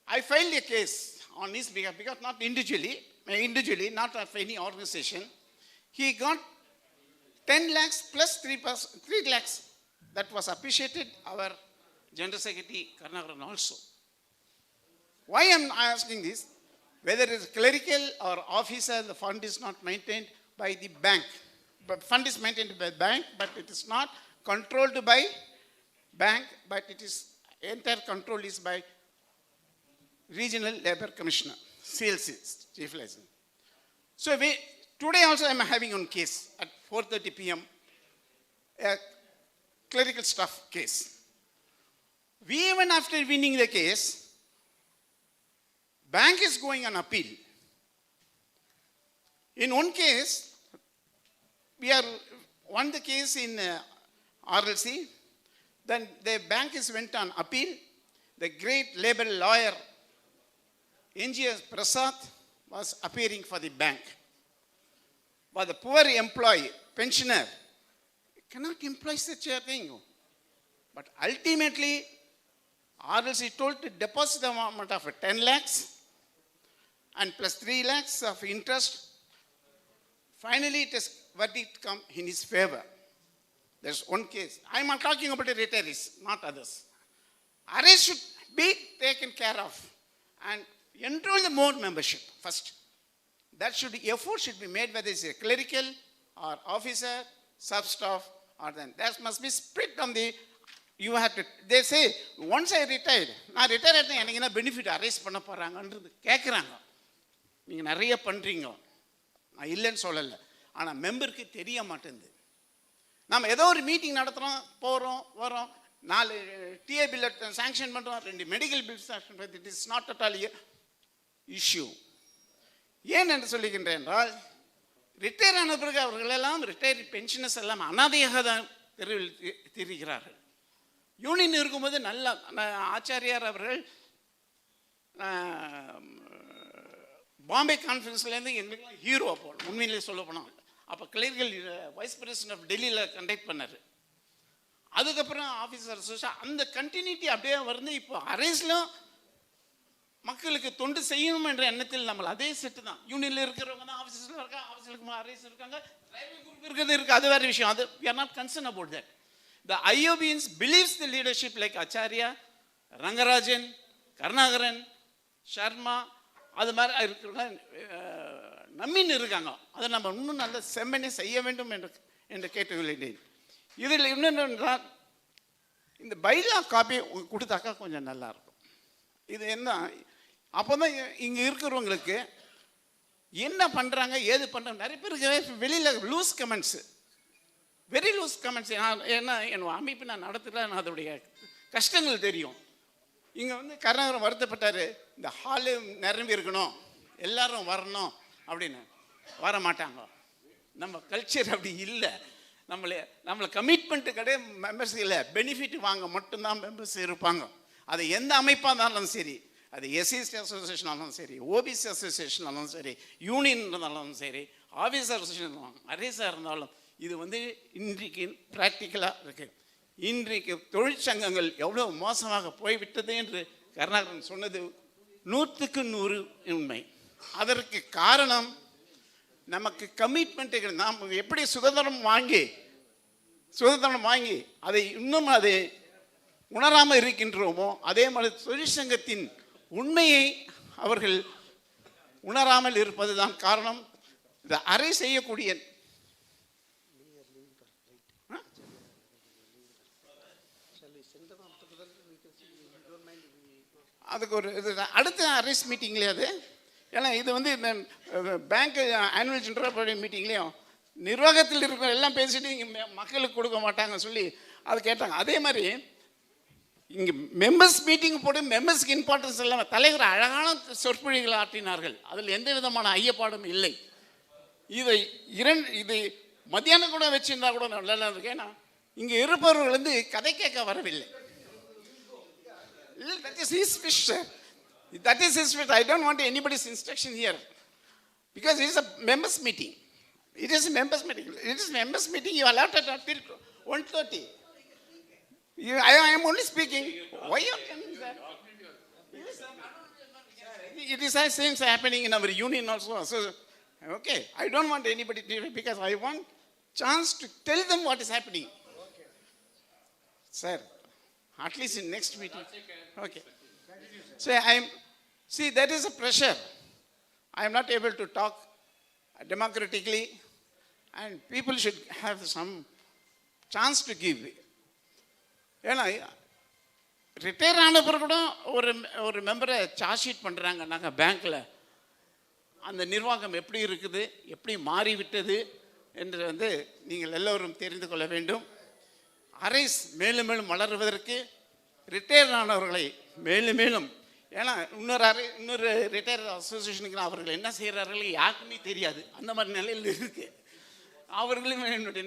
I filed a case on his behalf because not individually, not of any organization. He got 10 lakhs plus 3 lakhs. That was appreciated our General Secretary Karnataka also. Why I am asking this? Whether it is clerical or officer, the fund is not maintained by the bank. But fund is maintained by the bank, but it is not controlled by bank, but it is entire control is by Regional Labour Commissioner, CLC, Chief License. So today also I am having one case at 4:30 p.m. A clerical staff case. We even after winning the case, bank is going on appeal. In one case, we are won the case in RLC. Then the bank is went on appeal. The great labor lawyer, NGS Prasad, was appearing for the bank. But the poor employee, pensioner, cannot employ such a thing. But ultimately, RLC told to deposit the amount of 10 lakhs and plus 3 lakhs of interest. Finally, it is verdict come in his favor. There's one case. I am not talking about the retirees, not others. Arrays should be taken care of and enroll the more membership first. That effort should be made whether it's a clerical or officer, sub-staff, or then there must be split on the. You have to. They say once I retired, நான் retire ஆகிட்டேன் எனக்கு என்ன benefit arise பண்ண போறாங்கன்றது கேட்குறாங்க. நீங்கள் நிறைய பண்ணுறீங்க, நான் இல்லைன்னு சொல்லலை. ஆனால் மெம்பருக்கு தெரிய மாட்டேங்குது. நம்ம ஏதோ ஒரு மீட்டிங் நடத்துகிறோம், போகிறோம், வரோம், 4 டிஏ பில்லை சாங்ஷன் பண்ணுறோம், 2 மெடிக்கல் பில் சாங்ஷன் பண்ணுறோம். It is not at all issue. ஏன் என்று சொல்லுகின்றேன் என்றால், ரிட்டையர் ஆன பிறகு அவர்களெல்லாம் ரிட்டையர் பென்ஷனர்ஸ் எல்லாம் அனாதையாக தான் தெருவில் திரிகிறார்கள். யூனியன் இருக்கும்போது நல்லா ஆச்சாரியார் அவர்கள் பாம்பே கான்ஃபரன்ஸ்லேருந்து எங்களுக்குலாம் ஹீரோ அப்போ உண்மையிலே சொல்ல போனோம். அப்போ கிளர்கள் வைஸ் பிரசிடென்ட் ஆஃப் டெல்லியில் கண்டக்ட் பண்ணார். அதுக்கப்புறம் ஆஃபீஸர் அசோசியேஷன் அந்த கண்டினியூட்டி அப்படியே வந்து இப்போ அரேஸ்லும் மக்களுக்கு தொண்டு செய்யணும் என்ற எண்ணத்தில் நம்ம அதே செட்டு தான். யூனியனில் இருக்கிறவங்க தான் ஆஃபீஸில் இருக்காங்க, ஆஃபீஸருக்கு அரேஸ் இருக்காங்க, டிரைவிங் குரூப் இருக்கிறது இருக்குது, அது வேறு விஷயம். அது we are not concerned about that. The IOBians believes the leadership like Acharya, Rangarajan, Karnagaran, Sharma, அது மாதிரி இருக்கிறவங்க நம்பின்னு இருக்காங்க. அதை நம்ம இன்னும் நல்ல செம்மனே செய்ய வேண்டும் என்று கேட்டுக்கொள்கிறேன். இதில் இன்னொன்று, இந்த பைலா காப்பி கொடுத்தாக்கா கொஞ்சம் நல்லாயிருக்கும். இது என்ன, அப்போ தான் இங்கே இருக்கிறவங்களுக்கு என்ன பண்ணுறாங்க ஏது பண்ணுறாங்க. நிறைய பேருக்கு வெளியில் loose comments, very loose comments. ஏன்னா என் அமைப்பு நான் நடத்துகிறேன், அதோடைய கஷ்டங்கள் தெரியும். இங்கே வந்து கருணாகரன் வருத்தப்பட்டார், இந்த ஹாலு நிரம்பி இருக்கணும், எல்லாரும் வரணும் அப்படின்னு. வர மாட்டாங்க. நம்ம கல்ச்சர் அப்படி இல்லை. நம்மளை கமிட்மெண்ட்டு கிடையாது மெம்பர்ஸ் இல்லை, பெனிஃபிட் வாங்க மட்டும்தான் மெம்பர்ஸ் இருப்பாங்க. அது எந்த அமைப்பாக இருந்தாலும் சரி, அது எஸ்சிஎஸ்டி அசோசியேஷனாலும் சரி, ஓபிசி அசோசியேஷனாலும் சரி, யூனியன் இருந்தாலும் சரி, ஆஃபீஸர் அசோசியேஷன் அரேஸாக இருந்தாலும், இது வந்து இன்றைக்கு ப்ராக்டிக்கலாக இருக்குது. இன்றைக்கு தொழிற்சங்கங்கள் எவ்வளோ மோசமாக போய்விட்டது என்று கருணாகரன் சொன்னது 100க்கு 100 உண்மை. அதற்கு காரணம் நமக்கு கமிட்மெண்ட்டுகள். நாம் எப்படி சுதந்திரம் வாங்கி அதை இன்னும் அதை உணராமல் இருக்கின்றோமோ, அதே மாதிரி தொழிற்சங்கத்தின் உண்மையை அவர்கள் உணராமல் இருப்பது தான் காரணம். இந்த அறை செய்யக்கூடிய அதுக்கு ஒரு இது அடுத்த அரெஸ்ட் மீட்டிங்லேயே அது. ஏன்னா இது வந்து இந்த பேங்க் ஆனுவல் ஜெனரல் மீட்டிங்லேயும் நிர்வாகத்தில் இருக்கிற எல்லாம் பேசிட்டு இங்கே மக்களுக்கு கொடுக்க மாட்டாங்கன்னு சொல்லி அது கேட்டாங்க. அதே மாதிரி இங்கே மெம்பர்ஸ் மீட்டிங் போட்டு மெம்பர்ஸ்க்கு இம்பார்ட்டன்ஸ் இல்லாமல் தலைவர் அழகான சொற்பொழிகளை ஆற்றினார்கள். அதில் எந்த விதமான ஐயப்பாடும் இல்லை. இது மத்தியானம் கூட வச்சுருந்தா கூட நல்லா இருக்கு. ஏன்னா இங்கே இருப்பவர்கள் வந்து கதை கேட்க வரவில்லை. That is his wish, sir. That is his wish. I don't want anybody's instruction here. Because it is a members meeting. It is a members meeting. It is a members meeting. You are allowed to till 1:30. I am only speaking. Why are you coming, sir? It is the same happening in our union also. So, okay. I don't want anybody to, because I want chance to tell them what is happening. Sir. At least in next meeting. Okay. So that is a pressure. I am not able to talk democratically, and people should have some chance to give. ஏன்னா retire ஆன பிறகு கூட ஒரு மெம்பரை charge sheet பண்ணுறாங்க நாங்கள் பேங்க்கில். அந்த நிர்வாகம் எப்படி இருக்குது, எப்படி மாறிவிட்டது என்று வந்து நீங்கள் எல்லோரும் தெரிந்து கொள்ள வேண்டும். அரேஸ் மேலும் மேலும் வளருவதற்கு ரிட்டையர் ஆனவர்களை மேலும் மேலும், ஏன்னா இன்னொரு ரிட்டையர் அசோசியேஷனுக்கு அவர்கள் என்ன செய்கிறார்கள் யாருக்குமே தெரியாது. அந்த மாதிரி நிலையில் இருக்குது. அவர்களும் என்னுடைய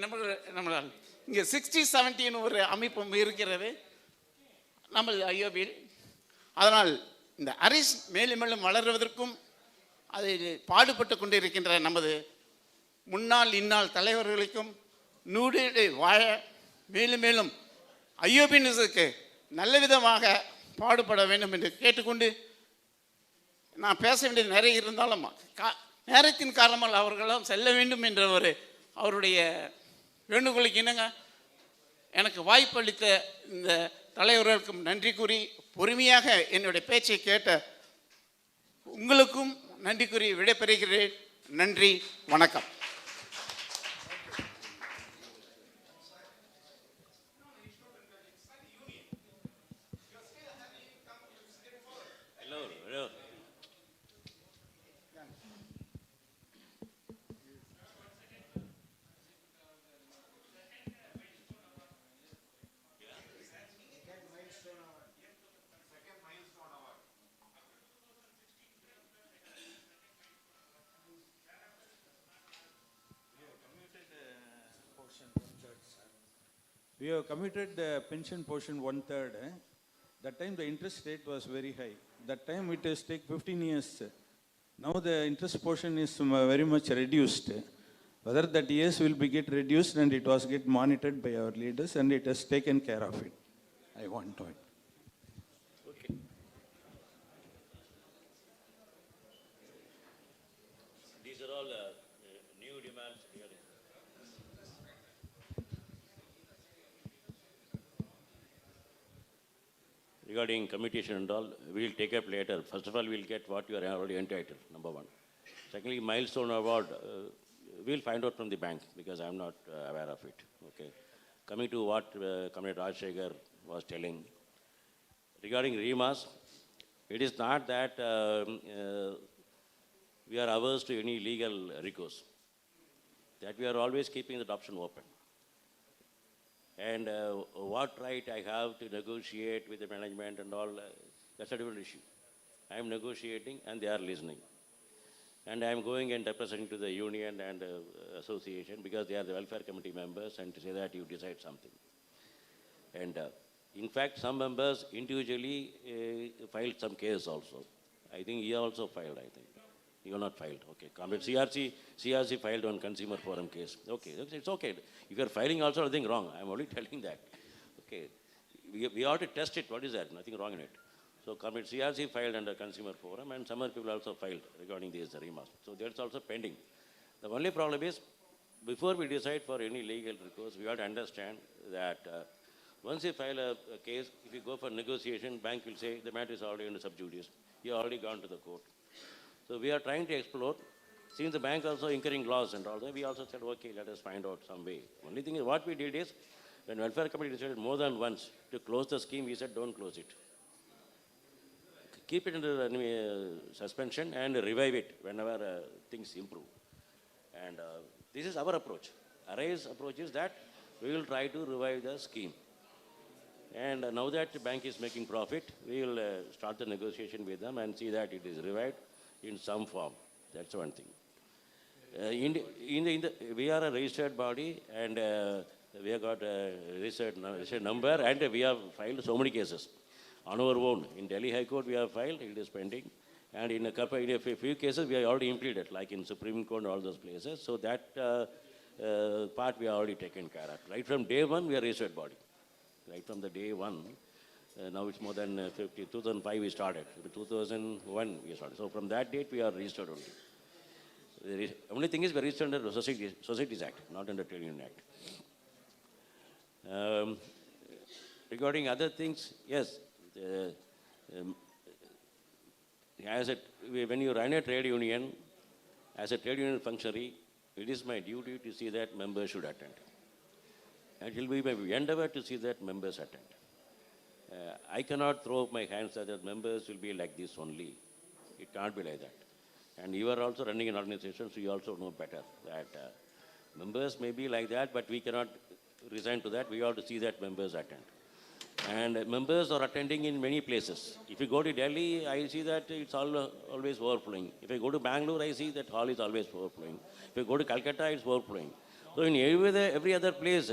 நம்மளால் இங்கே 60-70 ஒரு அமைப்பும் இருக்கிறது நம்ம ஐயோபியில். அதனால் இந்த அரேஸ் மேலும் மேலும் வளருவதற்கும் அதை பாடுபட்டு கொண்டு இருக்கின்ற நமது முன்னாள் இந்நாள் தலைவர்களுக்கும் நூறு வாழ மேலும் மேலும் ஐயோபினுக்கு நல்ல விதமாக பாடுபட வேண்டும் என்று கேட்டுக்கொண்டு, நான் பேச வேண்டியது நிறைய இருந்தாலும் நேரத்தின் காரணமாக அவர்களெல்லாம் செல்ல வேண்டும் என்ற அவருடைய வேண்டுகோளுக்கு இணங்க எனக்கு வாய்ப்பளித்த இந்த தலைவர்களுக்கும் நன்றி கூறி, பொறுமையாக என்னுடைய பேச்சை கேட்ட உங்களுக்கும் நன்றி கூறி விடைபெறுகிறேன். நன்றி, வணக்கம். We have committed the pension portion 1/3. That time the interest rate was very high. That time it has take 15 years. Now the interest portion is very much reduced. Whether that years will be get reduced, and it was get monitored by our leaders, and it has taken care of it. I want to. Okay. These are all new demands here. Regarding commutation and all, we will take up later. First of all, we will get what you are already entitled, number one. Secondly, milestone award, we will find out from the bank because I am not aware of it. Okay. Coming to what Comrade Rajshekhar was telling, regarding REMAs, it is not that we are averse to any legal recourse, that we are always keeping that option open. And what right I have to negotiate with the management and all, that's a different issue. I am negotiating and they are listening. And I am going and representing to the union and association because they are the welfare committee members and to say that you decide something. And in fact, some members individually filed some case also. I think he also filed, I think. You are not filed. Okay. Comrade CRC filed on consumer forum case. Okay. It's okay. If you are filing also, nothing wrong. I am only telling that. Okay. We ought to test it. What is that? Nothing wrong in it. So Comrade CRC filed under consumer forum and some other people also filed regarding these REMAs. So that's also pending. The only problem is, before we decide for any legal recourse, we have to understand that once you file a case, if you go for negotiation, bank will say the matter is already under sub judice. You have already gone to the court. So we are trying to explore. Since the bank also incurring loss and all that, we also said, okay, let us find out some way. Only thing is, what we did is, when welfare committee decided more than once to close the scheme, we said, don't close it. Keep it under suspension and revive it whenever things improve. And this is our approach. Arise approach is that we will try to revive the scheme. And now that the bank is making profit, we will start the negotiation with them and see that it is revived in some form. That's one thing. We are a registered body and we have got a registered number and we have filed so many cases on our own. In Delhi High Court we have filed, it is pending. And in a few cases we have already implemented, like in Supreme Court and all those places. So that part we have already taken care of. Right from day one we are a registered body. Right from the day one. Now it's more than 50. 2005 we started. 2001 we started. So from that date we are registered only. The only thing is we are registered under Societies Act, not under Trade Union Act. Regarding other things, yes. When you run a trade union, as a trade union functionary, it is my duty to see that members should attend. And it will be my endeavor to see that members attend. I cannot throw up my hands that members will be like this only. It can't be like that. And you are also running an organization, so you also know better that members may be like that, but we cannot resign to that. We have to see that members attend. And members are attending in many places. If you go to Delhi, I see that it's always overflowing. If I go to Bangalore, I see that hall is always overflowing. If I go to Calcutta, it's overflowing. So in every other place,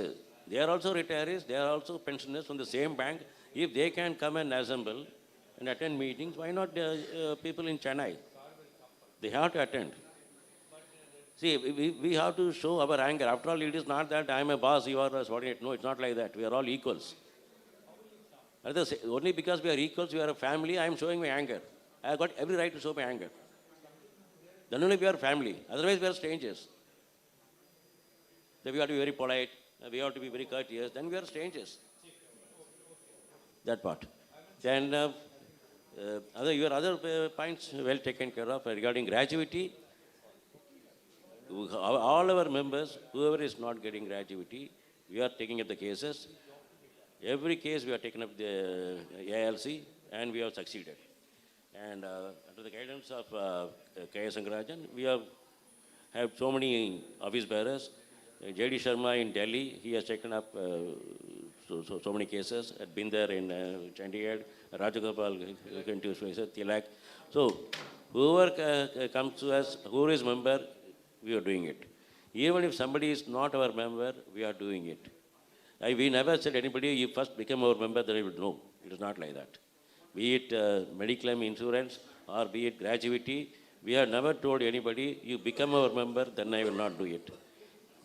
they are also retirees, they are also pensioners from the same bank. If they can come and assemble and attend meetings, why not people in Chennai? They have to attend. See, we have to show our anger. After all, it is not that I am a boss, you are a subordinate. No, it's not like that. We are all equals. Only because we are equals, we are a family, I am showing my anger. I have got every right to show my anger. Then only we are family. Otherwise, we are strangers. Then we have to be very polite. We have to be very courteous. Then we are strangers. That part. Then your other points well taken care of regarding gratuity. All our members, whoever is not getting gratuity, we are taking up the cases. Every case we have taken up the ALC and we have succeeded. And under the guidance of K.S. Sangarajan, we have so many office bearers. J.D. Sharma in Delhi, he has taken up so many cases. Had been there in Chandigarh, Rajagopal in two places, Tilak. So whoever comes to us, whoever is member, we are doing it. Even if somebody is not our member, we are doing it. We never said anybody, you first become our member, then you will know. It is not like that. Be it medical insurance or be it gratuity, we have never told anybody, you become our member, then I will not do it.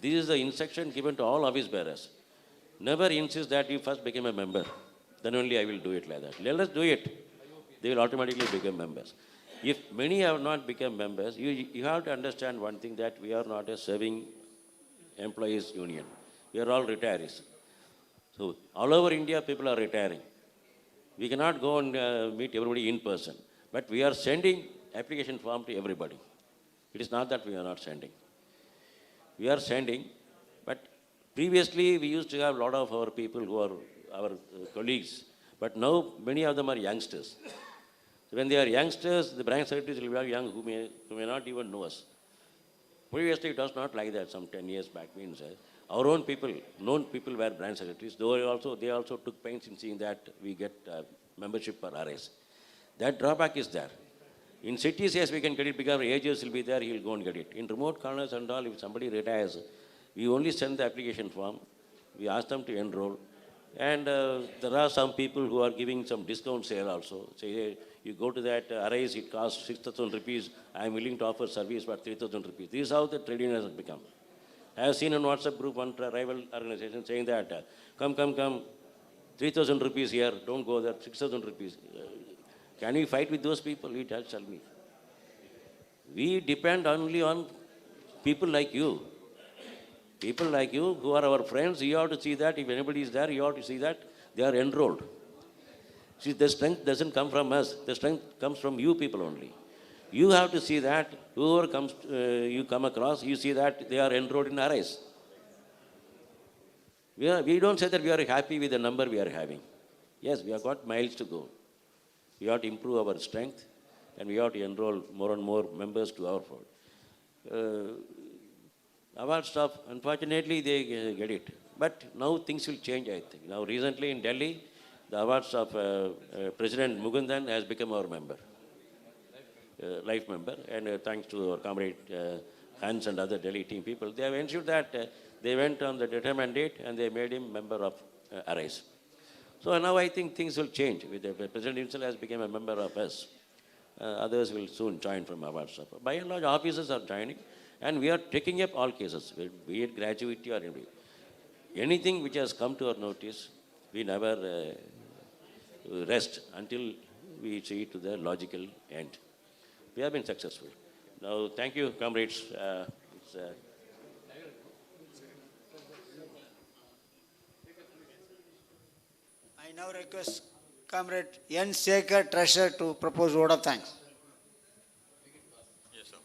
This is the instruction given to all office bearers. Never insist that you first become a member, then only I will do it like that. Let us do it. They will automatically become members. If many have not become members, you have to understand one thing, that we are not a serving employees union. We are all retirees. So all over India, people are retiring. We cannot go and meet everybody in person. But we are sending application form to everybody. It is not that we are not sending. We are sending, but previously we used to have a lot of our people who are our colleagues, but now many of them are youngsters. So when they are youngsters, the branch secretaries will be very young who may not even know us. Previously it was not like that some 10 years back. Means our own people, known people were branch secretaries. They also took pains in seeing that we get membership for RS. That drawback is there. In cities, yes, we can get it because agents will be there, he will go and get it. In remote corners and all, if somebody retires, we only send the application form, we ask them to enroll, and there are some people who are giving some discount sale also. Say, hey, you go to that Arise, it costs 6,000 rupees, I am willing to offer service for 3,000 rupees. This is how the trade union has become. I have seen in WhatsApp group one rival organization saying that, come, 3,000 rupees here, don't go there, 6,000 rupees. Can we fight with those people? You tell me. We depend only on people like you. People like you who are our friends, you have to see that if anybody is there, you have to see that they are enrolled. See, the strength doesn't come from us. The strength comes from you people only. You have to see that whoever comes, you come across, you see that they are enrolled in RIS. We don't say that we are happy with the number we are having. Yes, we have got miles to go. We have to improve our strength, and we have to enroll more and more members to our fold. Award staff, unfortunately, they get it. But now things will change, I think. Now, recently in Delhi, the award staff President Mugundan has become our member, life member, and thanks to our comrade Hans and other Delhi team people, they have ensured that they went on the determined date and they made him member of RISE. So now I think things will change. With the President himself has become a member of us. Others will soon join from award staff. By and large, officers are joining, and we are taking up all cases, be it gratuity or anything which has come to our notice. We never rest until we see it to the logical end. We have been successful. Now, thank you, comrades. I now request Comrade N. Sekhar, Treasurer, to propose vote of thanks. Yes, sir.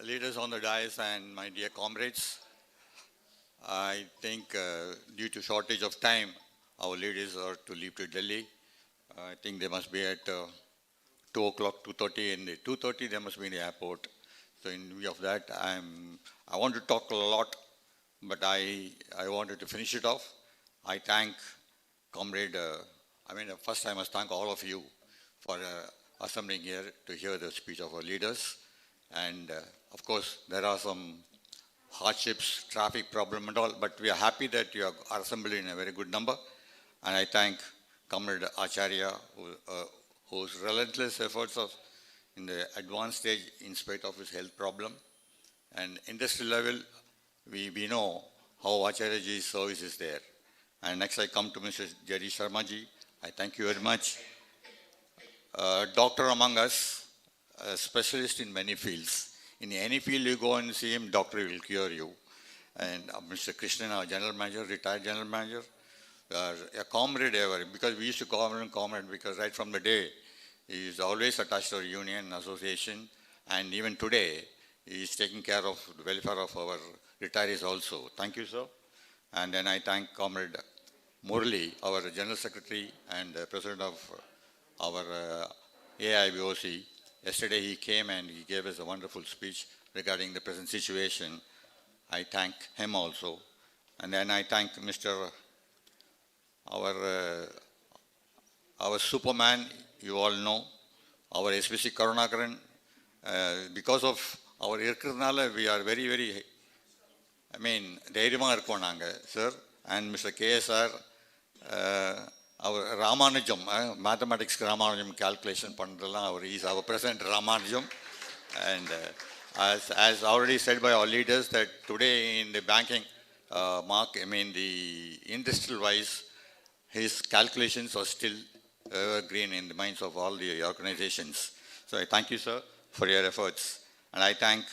Leaders on the dais and my dear comrades, I think due to shortage of time, our leaders are to leave to Delhi. I think they must be at 2 o'clock, 2:30, and 2:30 they must be in the airport. So in view of that, I want to talk a lot, but I wanted to finish it off. I thank Comrade, first I must thank all of you for assembling here to hear the speech of our leaders. And of course, there are some hardships, traffic problem and all, but we are happy that you are assembled in a very good number. And I thank Comrade Acharya, whose relentless efforts in the advanced stage in spite of his health problem. And industry level, we know how Acharyaji's service is there. And next I come to Mr. Jerry Sharmaji. I thank you very much. Doctor among us, a specialist in many fields. In any field you go and see him, doctor will cure you. And Mr. Krishnan, our general manager, retired general manager, a comrade ever, because we used to call him comrade because right from the day, he is always attached to our union, association, and even today, he is taking care of the welfare of our retirees also. Thank you, sir. And then I thank Comrade Murli, our General Secretary and President of our AIBOC. Yesterday he came and he gave us a wonderful speech regarding the present situation. I thank him also. And then I thank Mr. Our Superman, you all know, our SPC Karunakaran. Because of our Irkirnala, we are very, very I mean, தைரியமாக இருக்கோம் நாங்கள் sir and mister KSR அவர் ராமானுஜம் மேத்தமெட்டிக்ஸ்க்கு Ramanujam calculation பண்ணுறதுலாம் அவர் is அவர் present Ramanujam and as already said by our leaders that today in the banking the industrial wise his calculations are still green in the minds of all the organizations. So I thank you, sir, for your efforts. And I thank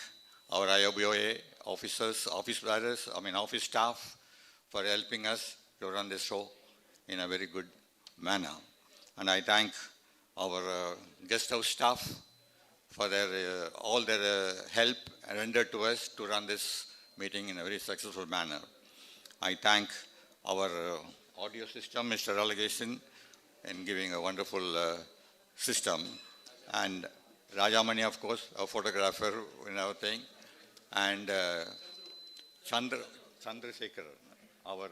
our IOBOA officers, office bearers, office staff for helping us to run this show in a very good manner. And I thank our guest house staff for their all their help rendered to us to run this meeting in a very successful manner. I thank our audio system, Mr. Relegation, in giving a wonderful system. And Rajamani, of course, a photographer in our thing. And Chandrasekhar, our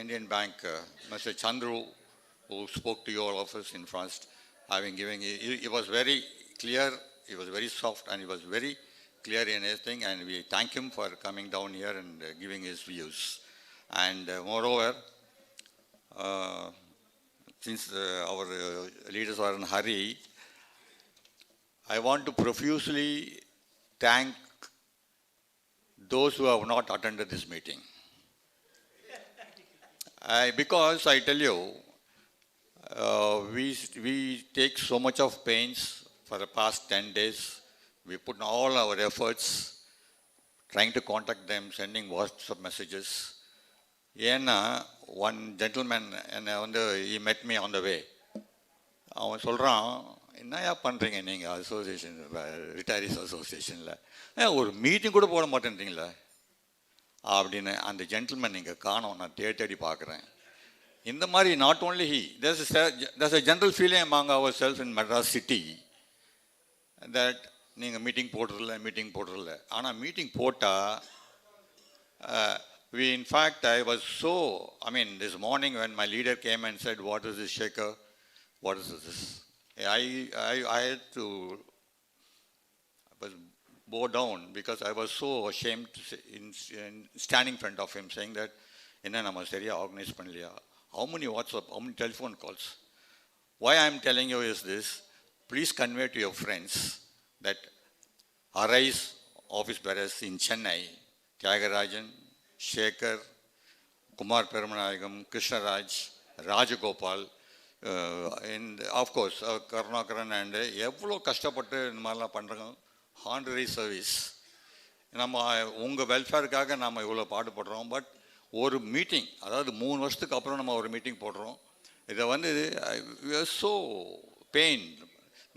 Indian Bank, Mr. Chandru, who spoke to you all of us in France, he was very clear, he was very soft, and he was very clear in his thing, and we thank him for coming down here and giving his views. And moreover, since our leaders are in a hurry, I want to profusely thank those who have not attended this meeting. Because I tell you, we take so much of pains for the past 10 days. We put in all our efforts trying to contact them, sending WhatsApp messages. ஏன்னா one gentleman he met me on the way. அவன் சொல்கிறான், என்னையா பண்ணுறீங்க நீங்கள் association ரிட்டையரிஸ் அசோசியேஷனில் ஒரு meeting கூட போட மாட்டேன்றீங்களா அப்படின்னு அந்த ஜென்டில்மேன் நீங்கள் காணோம். நான் தேடி பார்க்குறேன். இந்த மாதிரி not only he, there's a general feeling among ourselves in Madras city that நீங்கள் மீட்டிங் போடுறதில்ல. ஆனால் மீட்டிங் போட்டால் in fact, I was this morning when my leader came and said, what is this shaker? What is this? I had to bow down because I was so ashamed in standing in front of him saying that, enna nama seriya organize pannaliya. How many WhatsApp, how many telephone calls? Why I am telling you is this, please convey to your friends that Arise office bearers in Chennai, Tyagarajan, Shekhar, Kumar Paramanayagam, Krishna Raj, Rajagopal, and of course Karunakaran and எவ்வளோ கஷ்டப்பட்டு இந்த மாதிரிலாம் பண்ணுறாங்க. Honorary service நம்ம உங்கள் வெல்ஃபேருக்காக நம்ம இவ்வளோ பாடுபடுறோம். But ஒரு மீட்டிங், அதாவது 3 வருஷத்துக்கு அப்புறம் நம்ம ஒரு மீட்டிங் போடுறோம். இதை we are so pained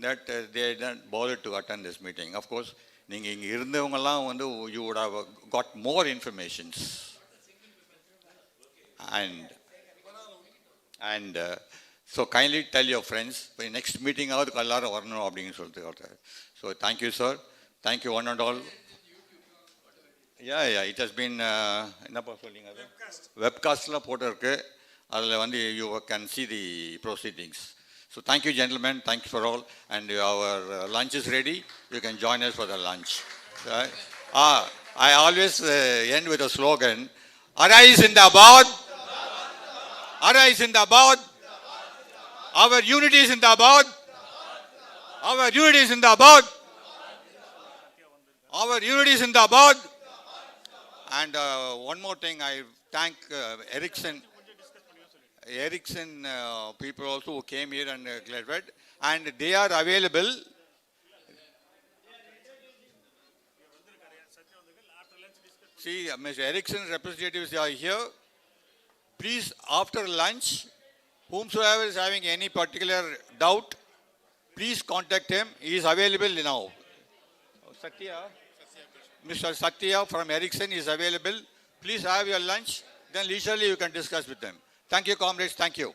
that they didn't bother to attend this meeting. Of course, நீங்கள் இங்கே இருந்தவங்கெல்லாம் you would have got more informations. And so kindly tell your friends, next meeting ஆவது எல்லாரும் வரணும் அப்படின்னு சொல்லிட்டு. So thank you, sir. Thank you one and all. Yeah, it has been என்னப்பா சொல்லிங்க அது வெப்காஸ்ட்ல போட்டிருக்கு. அதில் you can see the proceedings. So thank you, gentlemen. Thank you for all. And our lunch is ready. You can join us for the lunch. I always end with a slogan. Arise in the abode. Arise in the abode. Our unity is in the abode. Our unity is in the abode. Our unity is in the abode. And one more thing, I thank Ericsson people also who came here and clarified, and they are available. See, Mr. Ericsson representatives are here. Please, after lunch, whomsoever is having any particular doubt, please contact him. He is available now. Mr. Satya from Ericsson is available. Please have your lunch. Then leisurely you can discuss with them. Thank you, comrades. Thank you.